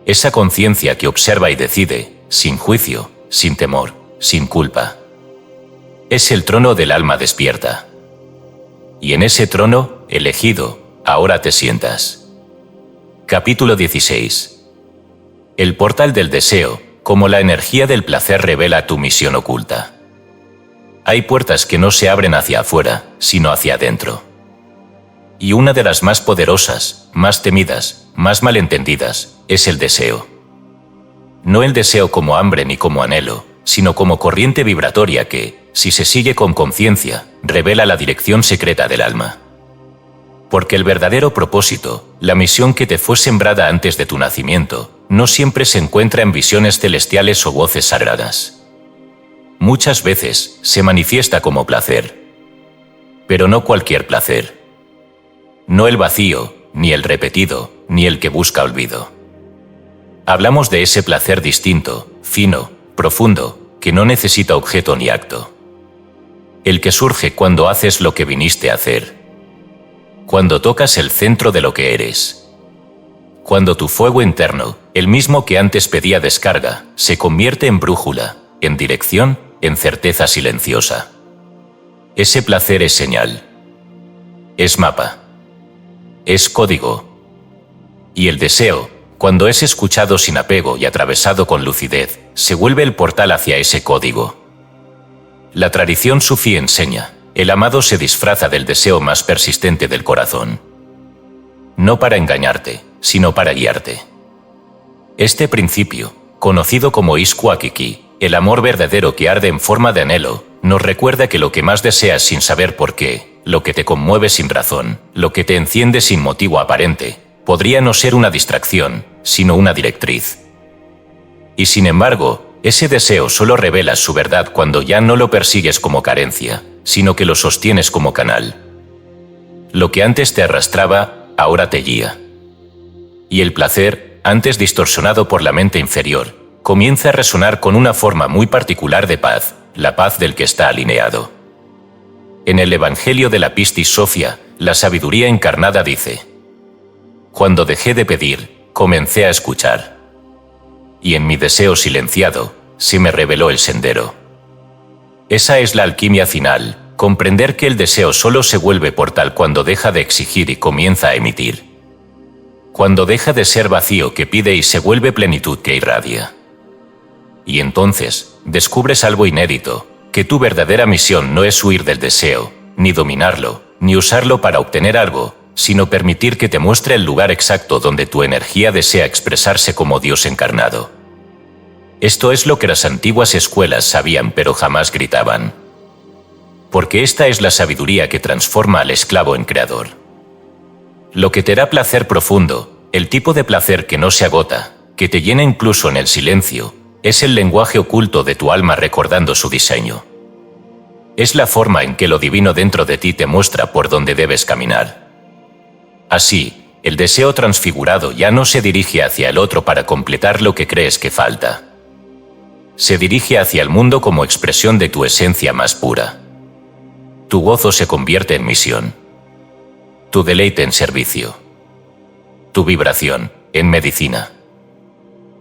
Esa conciencia que observa y decide, sin juicio, sin temor, sin culpa. Es el trono del alma despierta. Y en ese trono, elegido, ahora te sientas. Capítulo 16. El portal del deseo, como la energía del placer, revela tu misión oculta. Hay puertas que no se abren hacia afuera, sino hacia adentro. Y una de las más poderosas, más temidas, más malentendidas, es el deseo. No el deseo como hambre ni como anhelo, sino como corriente vibratoria que, si se sigue con conciencia, revela la dirección secreta del alma. Porque el verdadero propósito, la misión que te fue sembrada antes de tu nacimiento, no siempre se encuentra en visiones celestiales o voces sagradas. Muchas veces se manifiesta como placer. Pero no cualquier placer. No el vacío, ni el repetido, ni el que busca olvido. Hablamos de ese placer distinto, fino, profundo, que no necesita objeto ni acto. El que surge cuando haces lo que viniste a hacer. Cuando tocas el centro de lo que eres. Cuando tu fuego interno, el mismo que antes pedía descarga, se convierte en brújula, en dirección, en certeza silenciosa. Ese placer es señal. Es mapa. Es código. Y el deseo, cuando es escuchado sin apego y atravesado con lucidez, se vuelve el portal hacia ese código. La tradición sufí enseña: el amado se disfraza del deseo más persistente del corazón. No para engañarte, sino para guiarte. Este principio, conocido como Ishkuakiki, el amor verdadero que arde en forma de anhelo, nos recuerda que lo que más deseas sin saber por qué, lo que te conmueve sin razón, lo que te enciende sin motivo aparente, podría no ser una distracción, sino una directriz. Y sin embargo, ese deseo solo revela su verdad cuando ya no lo persigues como carencia, sino que lo sostienes como canal. Lo que antes te arrastraba, ahora te guía. Y el placer, antes distorsionado por la mente inferior, comienza a resonar con una forma muy particular de paz, la paz del que está alineado. En el Evangelio de la Pistis Sophia, la sabiduría encarnada dice: cuando dejé de pedir, comencé a escuchar. Y en mi deseo silenciado, se me reveló el sendero. Esa es la alquimia final, comprender que el deseo solo se vuelve portal cuando deja de exigir y comienza a emitir. Cuando deja de ser vacío que pide y se vuelve plenitud que irradia. Y entonces, descubres algo inédito, que tu verdadera misión no es huir del deseo, ni dominarlo, ni usarlo para obtener algo, sino permitir que te muestre el lugar exacto donde tu energía desea expresarse como Dios encarnado. Esto es lo que las antiguas escuelas sabían pero jamás gritaban. Porque esta es la sabiduría que transforma al esclavo en creador. Lo que te da placer profundo, el tipo de placer que no se agota, que te llena incluso en el silencio, es el lenguaje oculto de tu alma recordando su diseño. Es la forma en que lo divino dentro de ti te muestra por dónde debes caminar. Así, el deseo transfigurado ya no se dirige hacia el otro para completar lo que crees que falta. Se dirige hacia el mundo como expresión de tu esencia más pura. Tu gozo se convierte en misión. Tu deleite en servicio. Tu vibración en medicina.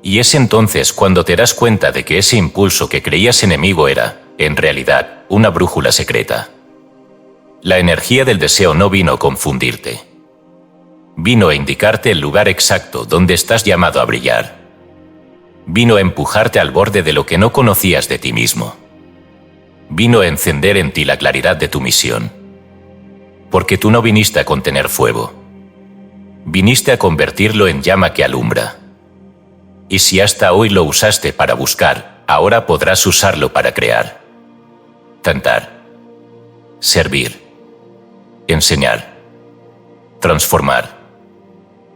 Y es entonces cuando te das cuenta de que ese impulso que creías enemigo era, en realidad, una brújula secreta. La energía del deseo no vino a confundirte. Vino a indicarte el lugar exacto donde estás llamado a brillar. Vino a empujarte al borde de lo que no conocías de ti mismo. Vino a encender en ti la claridad de tu misión. Porque tú no viniste a contener fuego. Viniste a convertirlo en llama que alumbra. Y si hasta hoy lo usaste para buscar, ahora podrás usarlo para crear. Cantar. Servir. Enseñar. Transformar.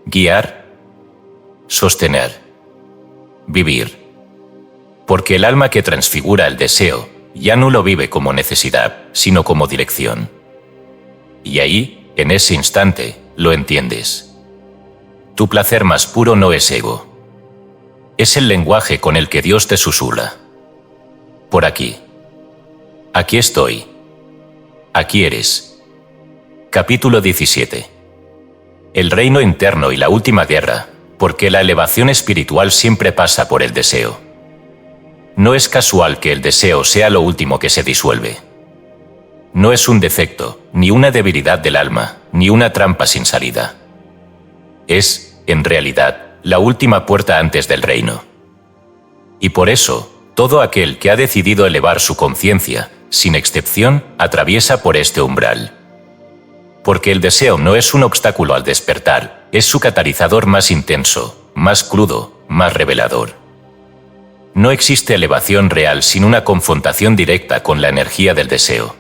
Guiar. Sostener. Vivir. Porque el alma que transfigura el deseo, ya no lo vive como necesidad, sino como dirección. Y ahí, en ese instante, lo entiendes. Tu placer más puro no es ego. Es el lenguaje con el que Dios te susurra. Por aquí. Aquí estoy. Aquí eres. Capítulo 17. El reino interno y la última guerra, porque la elevación espiritual siempre pasa por el deseo. No es casual que el deseo sea lo último que se disuelve. No es un defecto, ni una debilidad del alma, ni una trampa sin salida. Es, en realidad, la última puerta antes del reino. Y por eso, todo aquel que ha decidido elevar su conciencia, sin excepción, atraviesa por este umbral. Porque el deseo no es un obstáculo al despertar, es su catalizador más intenso, más crudo, más revelador. No existe elevación real sin una confrontación directa con la energía del deseo.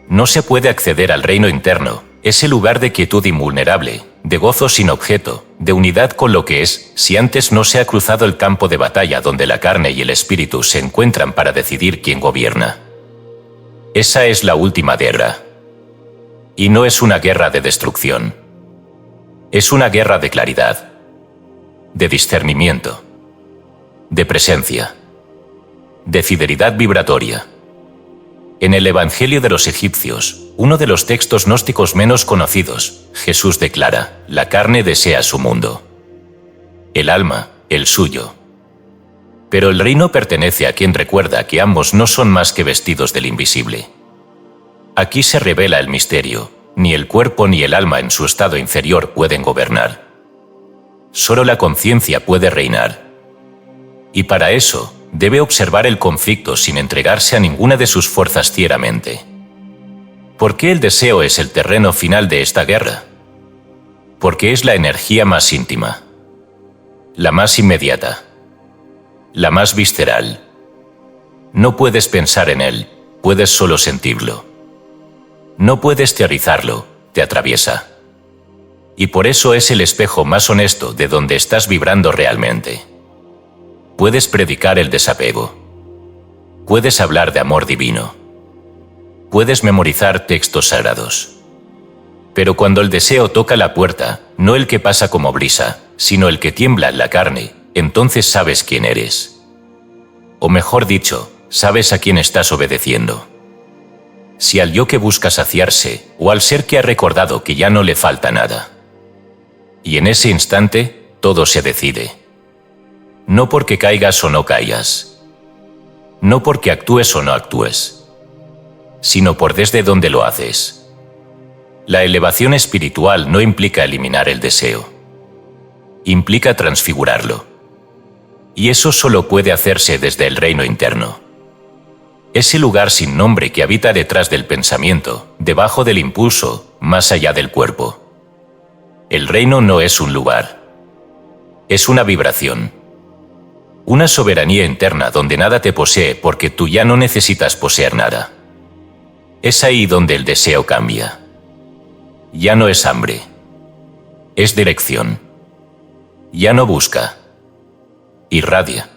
No se puede acceder al reino interno, ese lugar de quietud invulnerable, de gozo sin objeto, de unidad con lo que es, si antes no se ha cruzado el campo de batalla donde la carne y el espíritu se encuentran para decidir quién gobierna. Esa es la última guerra. Y no es una guerra de destrucción. Es una guerra de claridad, de discernimiento, de presencia, de fidelidad vibratoria. En el Evangelio de los egipcios, uno de los textos gnósticos menos conocidos, Jesús declara: la carne desea su mundo, el alma, el suyo. Pero el reino pertenece a quien recuerda que ambos no son más que vestidos del invisible. Aquí se revela el misterio: ni el cuerpo ni el alma en su estado inferior pueden gobernar. Solo la conciencia puede reinar. Y para eso, debe observar el conflicto sin entregarse a ninguna de sus fuerzas ciegamente. ¿Por qué el deseo es el terreno final de esta guerra? Porque es la energía más íntima, la más inmediata, la más visceral. No puedes pensar en él, puedes solo sentirlo. No puedes teorizarlo, te atraviesa. Y por eso es el espejo más honesto de donde estás vibrando realmente. Puedes predicar el desapego. Puedes hablar de amor divino. Puedes memorizar textos sagrados. Pero cuando el deseo toca la puerta, no el que pasa como brisa, sino el que tiembla en la carne, entonces sabes quién eres. O mejor dicho, sabes a quién estás obedeciendo. Si al yo que busca saciarse, o al ser que ha recordado que ya no le falta nada. Y en ese instante, todo se decide. No porque caigas o no caigas. No porque actúes o no actúes. Sino por desde dónde lo haces. La elevación espiritual no implica eliminar el deseo. Implica transfigurarlo. Y eso solo puede hacerse desde el reino interno. Ese lugar sin nombre que habita detrás del pensamiento, debajo del impulso, más allá del cuerpo. El reino no es un lugar. Es una vibración. Una soberanía interna donde nada te posee porque tú ya no necesitas poseer nada. Es ahí donde el deseo cambia. Ya no es hambre. Es dirección. Ya no busca. Irradia.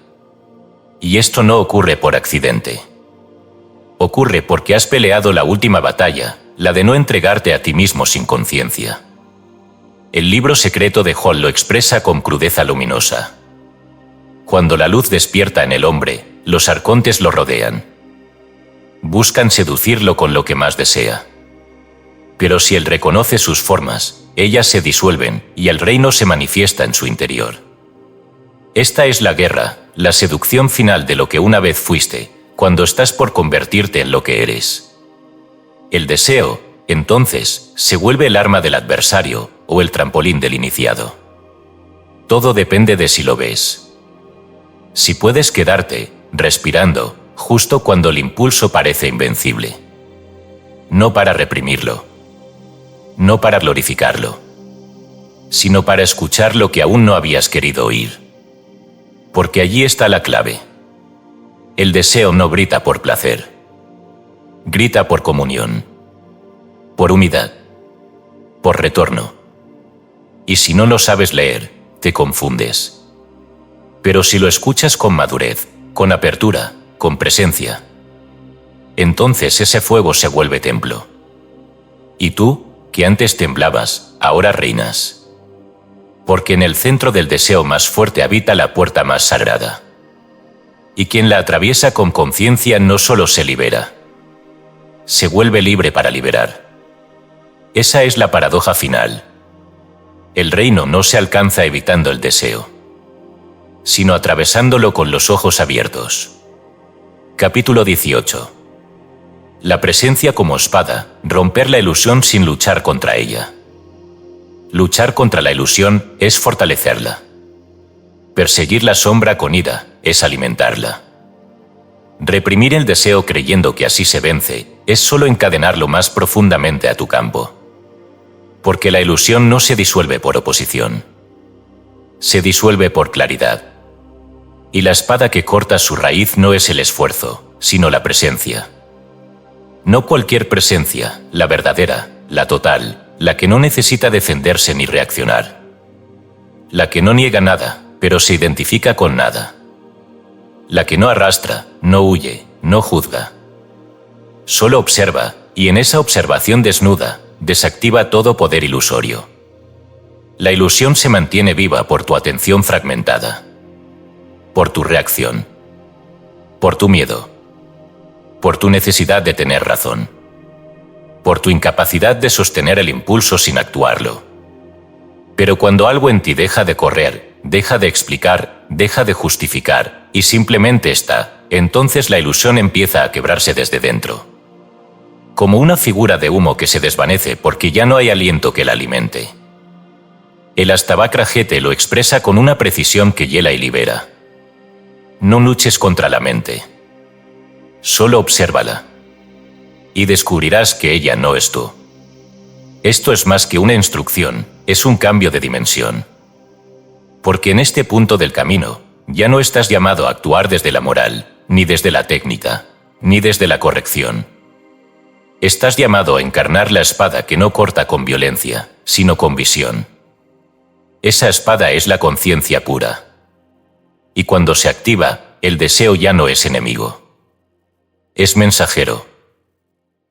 Y esto no ocurre por accidente. Ocurre porque has peleado la última batalla, la de no entregarte a ti mismo sin conciencia. El libro secreto de Hall lo expresa con crudeza luminosa. Cuando la luz despierta en el hombre, los arcontes lo rodean. Buscan seducirlo con lo que más desea. Pero si él reconoce sus formas, ellas se disuelven y el reino se manifiesta en su interior. Esta es la guerra, la seducción final de lo que una vez fuiste, cuando estás por convertirte en lo que eres. El deseo, entonces, se vuelve el arma del adversario o el trampolín del iniciado. Todo depende de si lo ves. Si puedes quedarte, respirando, justo cuando el impulso parece invencible. No para reprimirlo. No para glorificarlo. Sino para escuchar lo que aún no habías querido oír. Porque allí está la clave. El deseo no grita por placer. Grita por comunión. Por humildad. Por retorno. Y si no lo sabes leer, te confundes. Pero si lo escuchas con madurez, con apertura, con presencia, entonces ese fuego se vuelve templo. Y tú, que antes temblabas, ahora reinas. Porque en el centro del deseo más fuerte habita la puerta más sagrada. Y quien la atraviesa con conciencia no solo se libera, se vuelve libre para liberar. Esa es la paradoja final. El reino no se alcanza evitando el deseo, sino atravesándolo con los ojos abiertos. Capítulo 18. La presencia como espada, romper la ilusión sin luchar contra ella. Luchar contra la ilusión es fortalecerla. Perseguir la sombra con ira es alimentarla. Reprimir el deseo creyendo que así se vence es solo encadenarlo más profundamente a tu campo. Porque la ilusión no se disuelve por oposición. Se disuelve por claridad. Y la espada que corta su raíz no es el esfuerzo, sino la presencia. No cualquier presencia, la verdadera, la total, la que no necesita defenderse ni reaccionar. La que no niega nada, pero se identifica con nada. La que no arrastra, no huye, no juzga. Solo observa, y en esa observación desnuda, desactiva todo poder ilusorio. La ilusión se mantiene viva por tu atención fragmentada. Por tu reacción. Por tu miedo. Por tu necesidad de tener razón. Por tu incapacidad de sostener el impulso sin actuarlo. Pero cuando algo en ti deja de correr, deja de explicar, deja de justificar, y simplemente está, entonces la ilusión empieza a quebrarse desde dentro. Como una figura de humo que se desvanece porque ya no hay aliento que la alimente. El Astabakra Gete lo expresa con una precisión que hiela y libera. No luches contra la mente. Solo obsérvala. Y descubrirás que ella no es tú. Esto es más que una instrucción, es un cambio de dimensión. Porque en este punto del camino, ya no estás llamado a actuar desde la moral, ni desde la técnica, ni desde la corrección. Estás llamado a encarnar la espada que no corta con violencia, sino con visión. Esa espada es la conciencia pura. Y cuando se activa, el deseo ya no es enemigo. Es mensajero.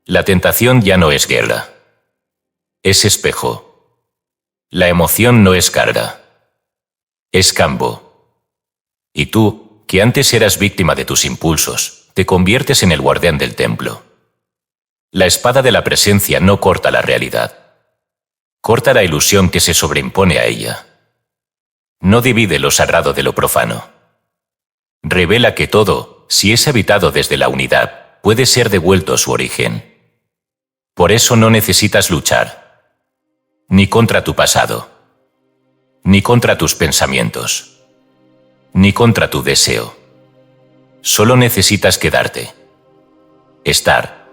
La tentación ya no es guerra. Es espejo. La emoción no es carga. Es campo. Y tú, que antes eras víctima de tus impulsos, te conviertes en el guardián del templo. La espada de la presencia no corta la realidad. Corta la ilusión que se sobreimpone a ella. No divide lo sagrado de lo profano. Revela que todo, si es habitado desde la unidad, puede ser devuelto a su origen. Por eso no necesitas luchar. Ni contra tu pasado. Ni contra tus pensamientos. Ni contra tu deseo. Solo necesitas quedarte. Estar.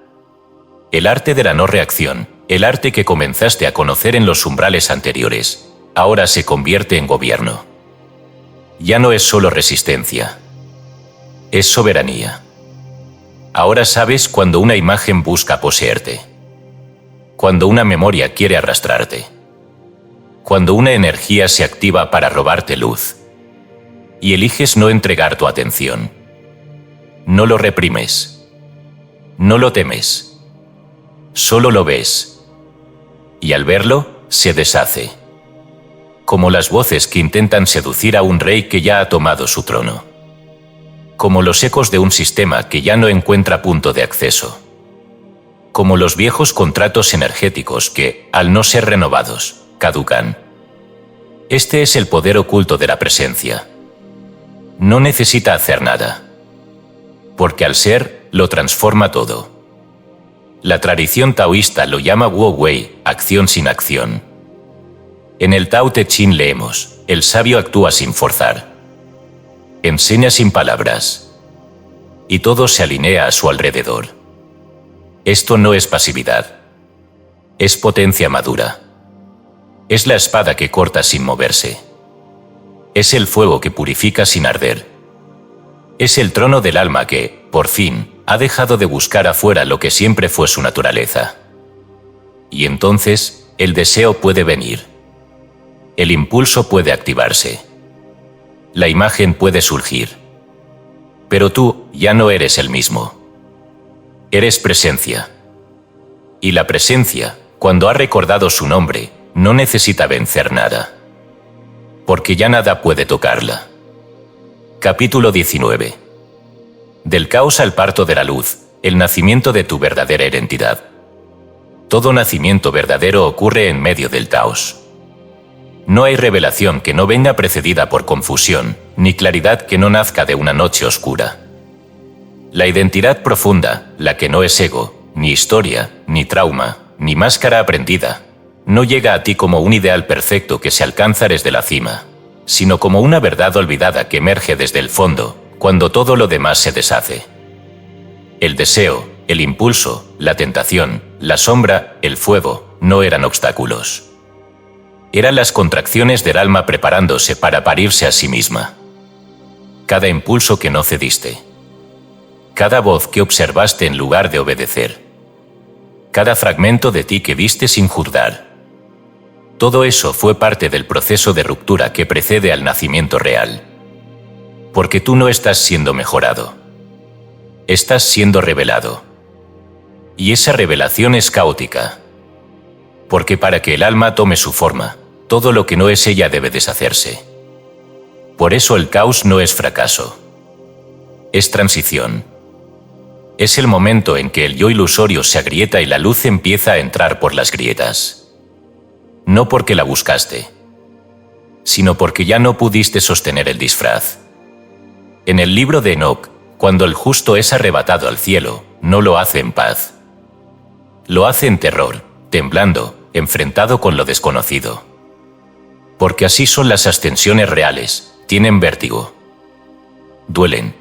El arte de la no reacción, el arte que comenzaste a conocer en los umbrales anteriores, ahora se convierte en gobierno. Ya no es solo resistencia. Es soberanía. Ahora sabes cuando una imagen busca poseerte. Cuando una memoria quiere arrastrarte. Cuando una energía se activa para robarte luz. Y eliges no entregar tu atención. No lo reprimes. No lo temes. Solo lo ves. Y al verlo, se deshace. Como las voces que intentan seducir a un rey que ya ha tomado su trono. Como los ecos de un sistema que ya no encuentra punto de acceso. Como los viejos contratos energéticos que, al no ser renovados, caducan. Este es el poder oculto de la presencia. No necesita hacer nada. Porque al ser, lo transforma todo. La tradición taoísta lo llama Wu Wei, acción sin acción. En el Tao Te Ching leemos, el sabio actúa sin forzar. Enseña sin palabras. Y todo se alinea a su alrededor. Esto no es pasividad. Es potencia madura. Es la espada que corta sin moverse. Es el fuego que purifica sin arder. Es el trono del alma que, por fin, ha dejado de buscar afuera lo que siempre fue su naturaleza. Y entonces, el deseo puede venir. El impulso puede activarse. La imagen puede surgir. Pero tú ya no eres el mismo. Eres presencia. Y la presencia, cuando ha recordado su nombre, no necesita vencer nada. Porque ya nada puede tocarla. Capítulo 19. Del caos al parto de la luz, el nacimiento de tu verdadera identidad. Todo nacimiento verdadero ocurre en medio del caos. No hay revelación que no venga precedida por confusión, ni claridad que no nazca de una noche oscura. La identidad profunda, la que no es ego, ni historia, ni trauma, ni máscara aprendida, no llega a ti como un ideal perfecto que se alcanza desde la cima, sino como una verdad olvidada que emerge desde el fondo, cuando todo lo demás se deshace. El deseo, el impulso, la tentación, la sombra, el fuego, no eran obstáculos. Eran las contracciones del alma preparándose para parirse a sí misma. Cada impulso que no cediste. Cada voz que observaste en lugar de obedecer. Cada fragmento de ti que viste sin juzgar. Todo eso fue parte del proceso de ruptura que precede al nacimiento real. Porque tú no estás siendo mejorado. Estás siendo revelado. Y esa revelación es caótica. Porque para que el alma tome su forma, todo lo que no es ella debe deshacerse. Por eso el caos no es fracaso. Es transición. Es el momento en que el yo ilusorio se agrieta y la luz empieza a entrar por las grietas. No porque la buscaste, sino porque ya no pudiste sostener el disfraz. En el libro de Enoc, cuando el justo es arrebatado al cielo, no lo hace en paz. Lo hace en terror, temblando, enfrentado con lo desconocido. Porque así son las ascensiones reales, tienen vértigo. Duelen.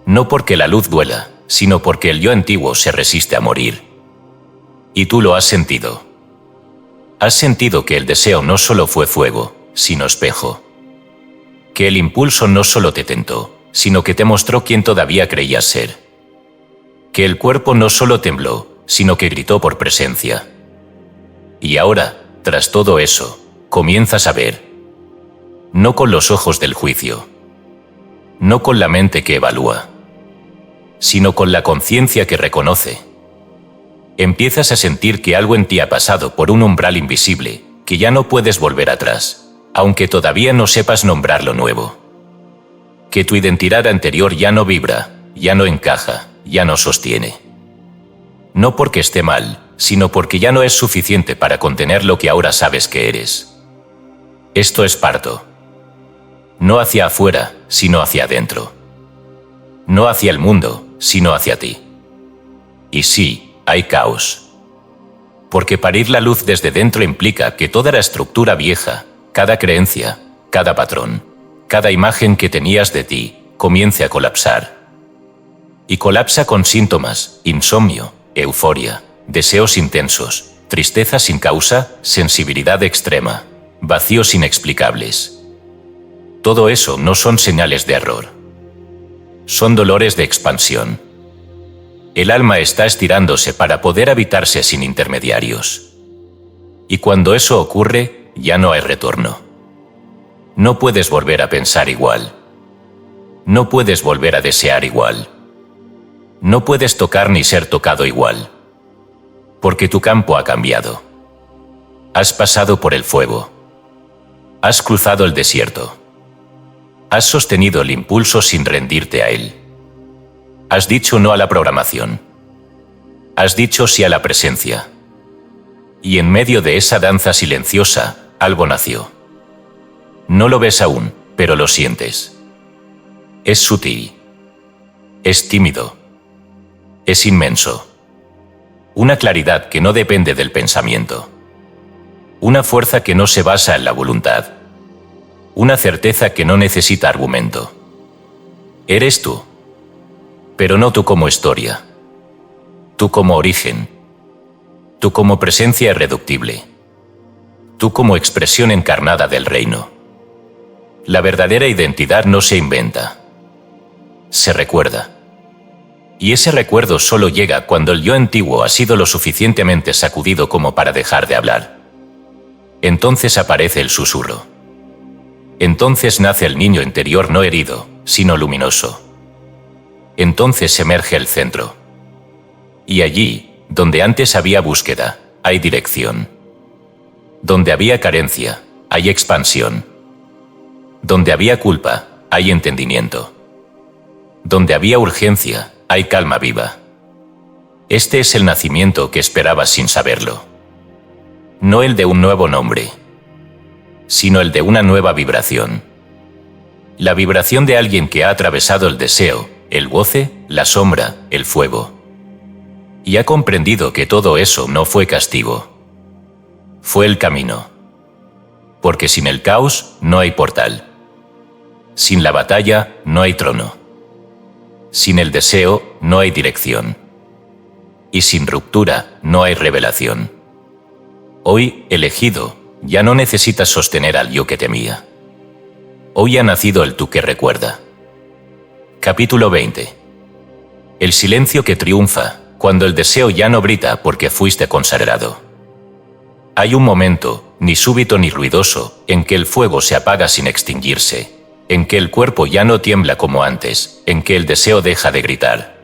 No porque la luz duela, sino porque el yo antiguo se resiste a morir. Y tú lo has sentido. Has sentido que el deseo no solo fue fuego, sino espejo. Que el impulso no solo te tentó, sino que te mostró quién todavía creías ser. que el cuerpo no solo tembló, sino que gritó por presencia. Y ahora, tras todo eso, comienzas a ver. No con los ojos del juicio. No con la mente que evalúa. Sino con la conciencia que reconoce. Empiezas a sentir que algo en ti ha pasado por un umbral invisible, que ya no puedes volver atrás, aunque todavía no sepas nombrar lo nuevo. Que tu identidad anterior ya no vibra, ya no encaja, ya no sostiene. No porque esté mal, sino porque ya no es suficiente para contener lo que ahora sabes que eres. Esto es parto. No hacia afuera, sino hacia adentro. No hacia el mundo, sino hacia ti. Y sí, hay caos. Porque parir la luz desde dentro implica que toda la estructura vieja, cada creencia, cada patrón, cada imagen que tenías de ti, comience a colapsar. Y colapsa con síntomas, insomnio, euforia, deseos intensos, tristeza sin causa, sensibilidad extrema, vacíos inexplicables. Todo eso no son señales de error. Son dolores de expansión. El alma está estirándose para poder habitarse sin intermediarios. Y cuando eso ocurre, ya no hay retorno. No puedes volver a pensar igual. No puedes volver a desear igual. No puedes tocar ni ser tocado igual. Porque tu campo ha cambiado. Has pasado por el fuego. Has cruzado el desierto. Has sostenido el impulso sin rendirte a él. Has dicho no a la programación. Has dicho sí a la presencia. Y en medio de esa danza silenciosa, algo nació. No lo ves aún, pero lo sientes. Es sutil. Es tímido. Es inmenso. Una claridad que no depende del pensamiento. Una fuerza que no se basa en la voluntad. Una certeza que no necesita argumento. Eres tú. Pero no tú como historia. Tú como origen. Tú como presencia irreductible. Tú como expresión encarnada del reino. La verdadera identidad no se inventa. Se recuerda. Y ese recuerdo solo llega cuando el yo antiguo ha sido lo suficientemente sacudido como para dejar de hablar. Entonces aparece el susurro. Entonces nace el niño interior no herido, sino luminoso. Entonces emerge el centro. Y allí, donde antes había búsqueda, hay dirección. Donde había carencia, hay expansión. Donde había culpa, hay entendimiento. Donde había urgencia, hay calma viva. Este es el nacimiento que esperabas sin saberlo. No el de un nuevo nombre, sino el de una nueva vibración. La vibración de alguien que ha atravesado el deseo, el goce, la sombra, el fuego. Y ha comprendido que todo eso no fue castigo. Fue el camino. Porque sin el caos no hay portal. Sin la batalla no hay trono. Sin el deseo no hay dirección. Y sin ruptura no hay revelación. Hoy, elegido, ya no necesitas sostener al yo que temía. Hoy ha nacido el tú que recuerda. Capítulo 20. El silencio que triunfa, cuando el deseo ya no grita porque fuiste consagrado. Hay un momento, ni súbito ni ruidoso, en que el fuego se apaga sin extinguirse, en que el cuerpo ya no tiembla como antes, en que el deseo deja de gritar.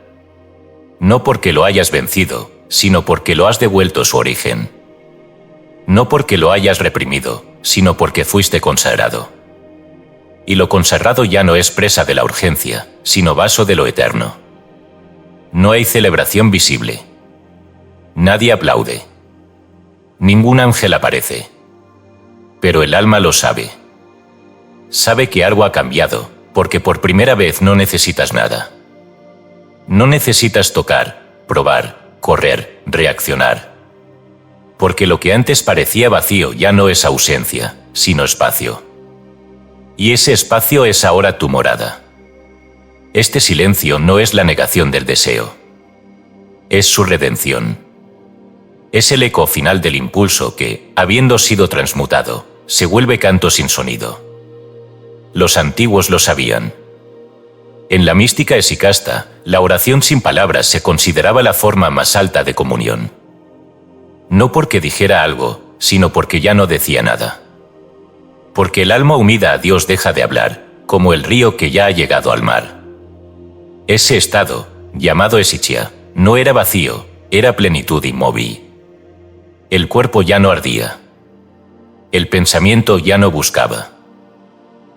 No porque lo hayas vencido, sino porque lo has devuelto a su origen. No porque lo hayas reprimido, sino porque fuiste consagrado. Y lo consagrado ya no es presa de la urgencia, sino vaso de lo eterno. No hay celebración visible. Nadie aplaude. Ningún ángel aparece. Pero el alma lo sabe. Sabe que algo ha cambiado, porque por primera vez no necesitas nada. No necesitas tocar, probar, correr, reaccionar. Porque lo que antes parecía vacío ya no es ausencia, sino espacio. Y ese espacio es ahora tu morada. Este silencio no es la negación del deseo. Es su redención. Es el eco final del impulso que, habiendo sido transmutado, se vuelve canto sin sonido. Los antiguos lo sabían. En la mística esicasta, la oración sin palabras se consideraba la forma más alta de comunión. No porque dijera algo, sino porque ya no decía nada. Porque el alma unida a Dios deja de hablar, como el río que ya ha llegado al mar. Ese estado, llamado esichia, no era vacío, era plenitud inmóvil. El cuerpo ya no ardía. El pensamiento ya no buscaba.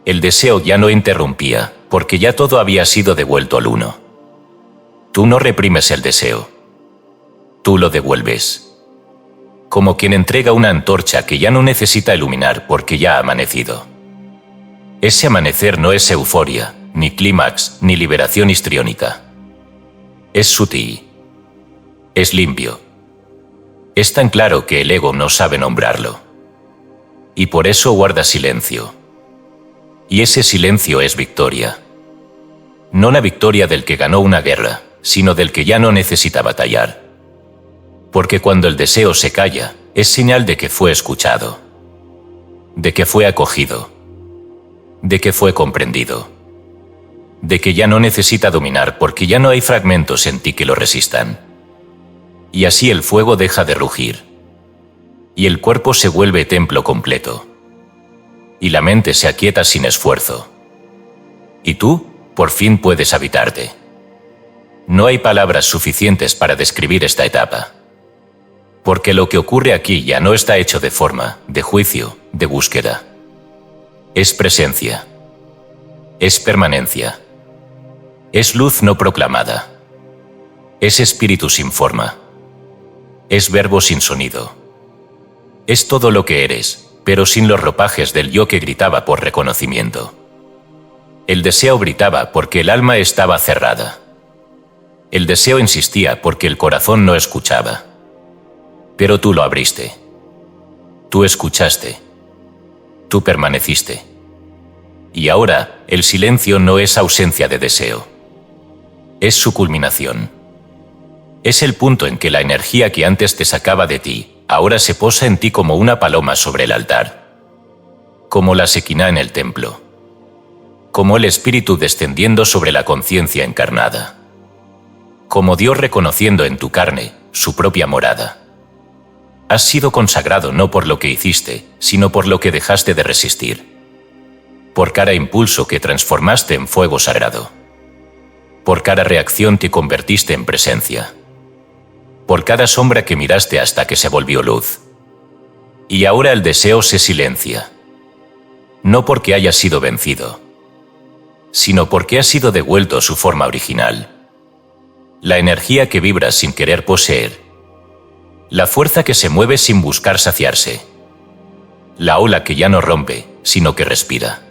El deseo ya no interrumpía, porque ya todo había sido devuelto al uno. Tú no reprimes el deseo. Tú lo devuelves. Como quien entrega una antorcha que ya no necesita iluminar porque ya ha amanecido. Ese amanecer no es euforia, ni clímax, ni liberación histriónica. Es sutil. Es limpio. Es tan claro que el ego no sabe nombrarlo. Y por eso guarda silencio. Y ese silencio es victoria. No la victoria del que ganó una guerra, sino del que ya no necesita batallar. Porque cuando el deseo se calla, es señal de que fue escuchado. De que fue acogido. De que fue comprendido. De que ya no necesita dominar porque ya no hay fragmentos en ti que lo resistan. Y así el fuego deja de rugir. Y el cuerpo se vuelve templo completo. Y la mente se aquieta sin esfuerzo. Y tú, por fin puedes habitarte. No hay palabras suficientes para describir esta etapa. Porque lo que ocurre aquí ya no está hecho de forma, de juicio, de búsqueda. Es presencia. Es permanencia. Es luz no proclamada. Es espíritu sin forma. Es verbo sin sonido. Es todo lo que eres, pero sin los ropajes del yo que gritaba por reconocimiento. El deseo gritaba porque el alma estaba cerrada. El deseo insistía porque el corazón no escuchaba. Pero tú lo abriste. Tú escuchaste. Tú permaneciste. Y ahora, el silencio no es ausencia de deseo. Es su culminación. Es el punto en que la energía que antes te sacaba de ti, ahora se posa en ti como una paloma sobre el altar. Como la sequiná en el templo. Como el espíritu descendiendo sobre la conciencia encarnada. Como Dios reconociendo en tu carne, su propia morada. Has sido consagrado no por lo que hiciste, sino por lo que dejaste de resistir. Por cada impulso que transformaste en fuego sagrado. Por cada reacción te convertiste en presencia. Por cada sombra que miraste hasta que se volvió luz. Y ahora el deseo se silencia. No porque haya sido vencido, sino porque ha sido devuelto su forma original. La energía que vibra sin querer poseer. La fuerza que se mueve sin buscar saciarse. La ola que ya no rompe, sino que respira.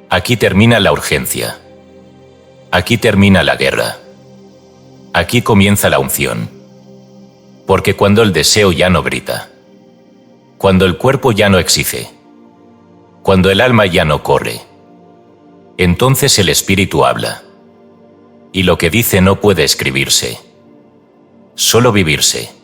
Aquí termina la urgencia. Aquí termina la guerra. Aquí comienza la unción. Porque cuando el deseo ya no grita, cuando el cuerpo ya no exige, cuando el alma ya no corre, entonces el espíritu habla. Y lo que dice no puede escribirse, solo vivirse.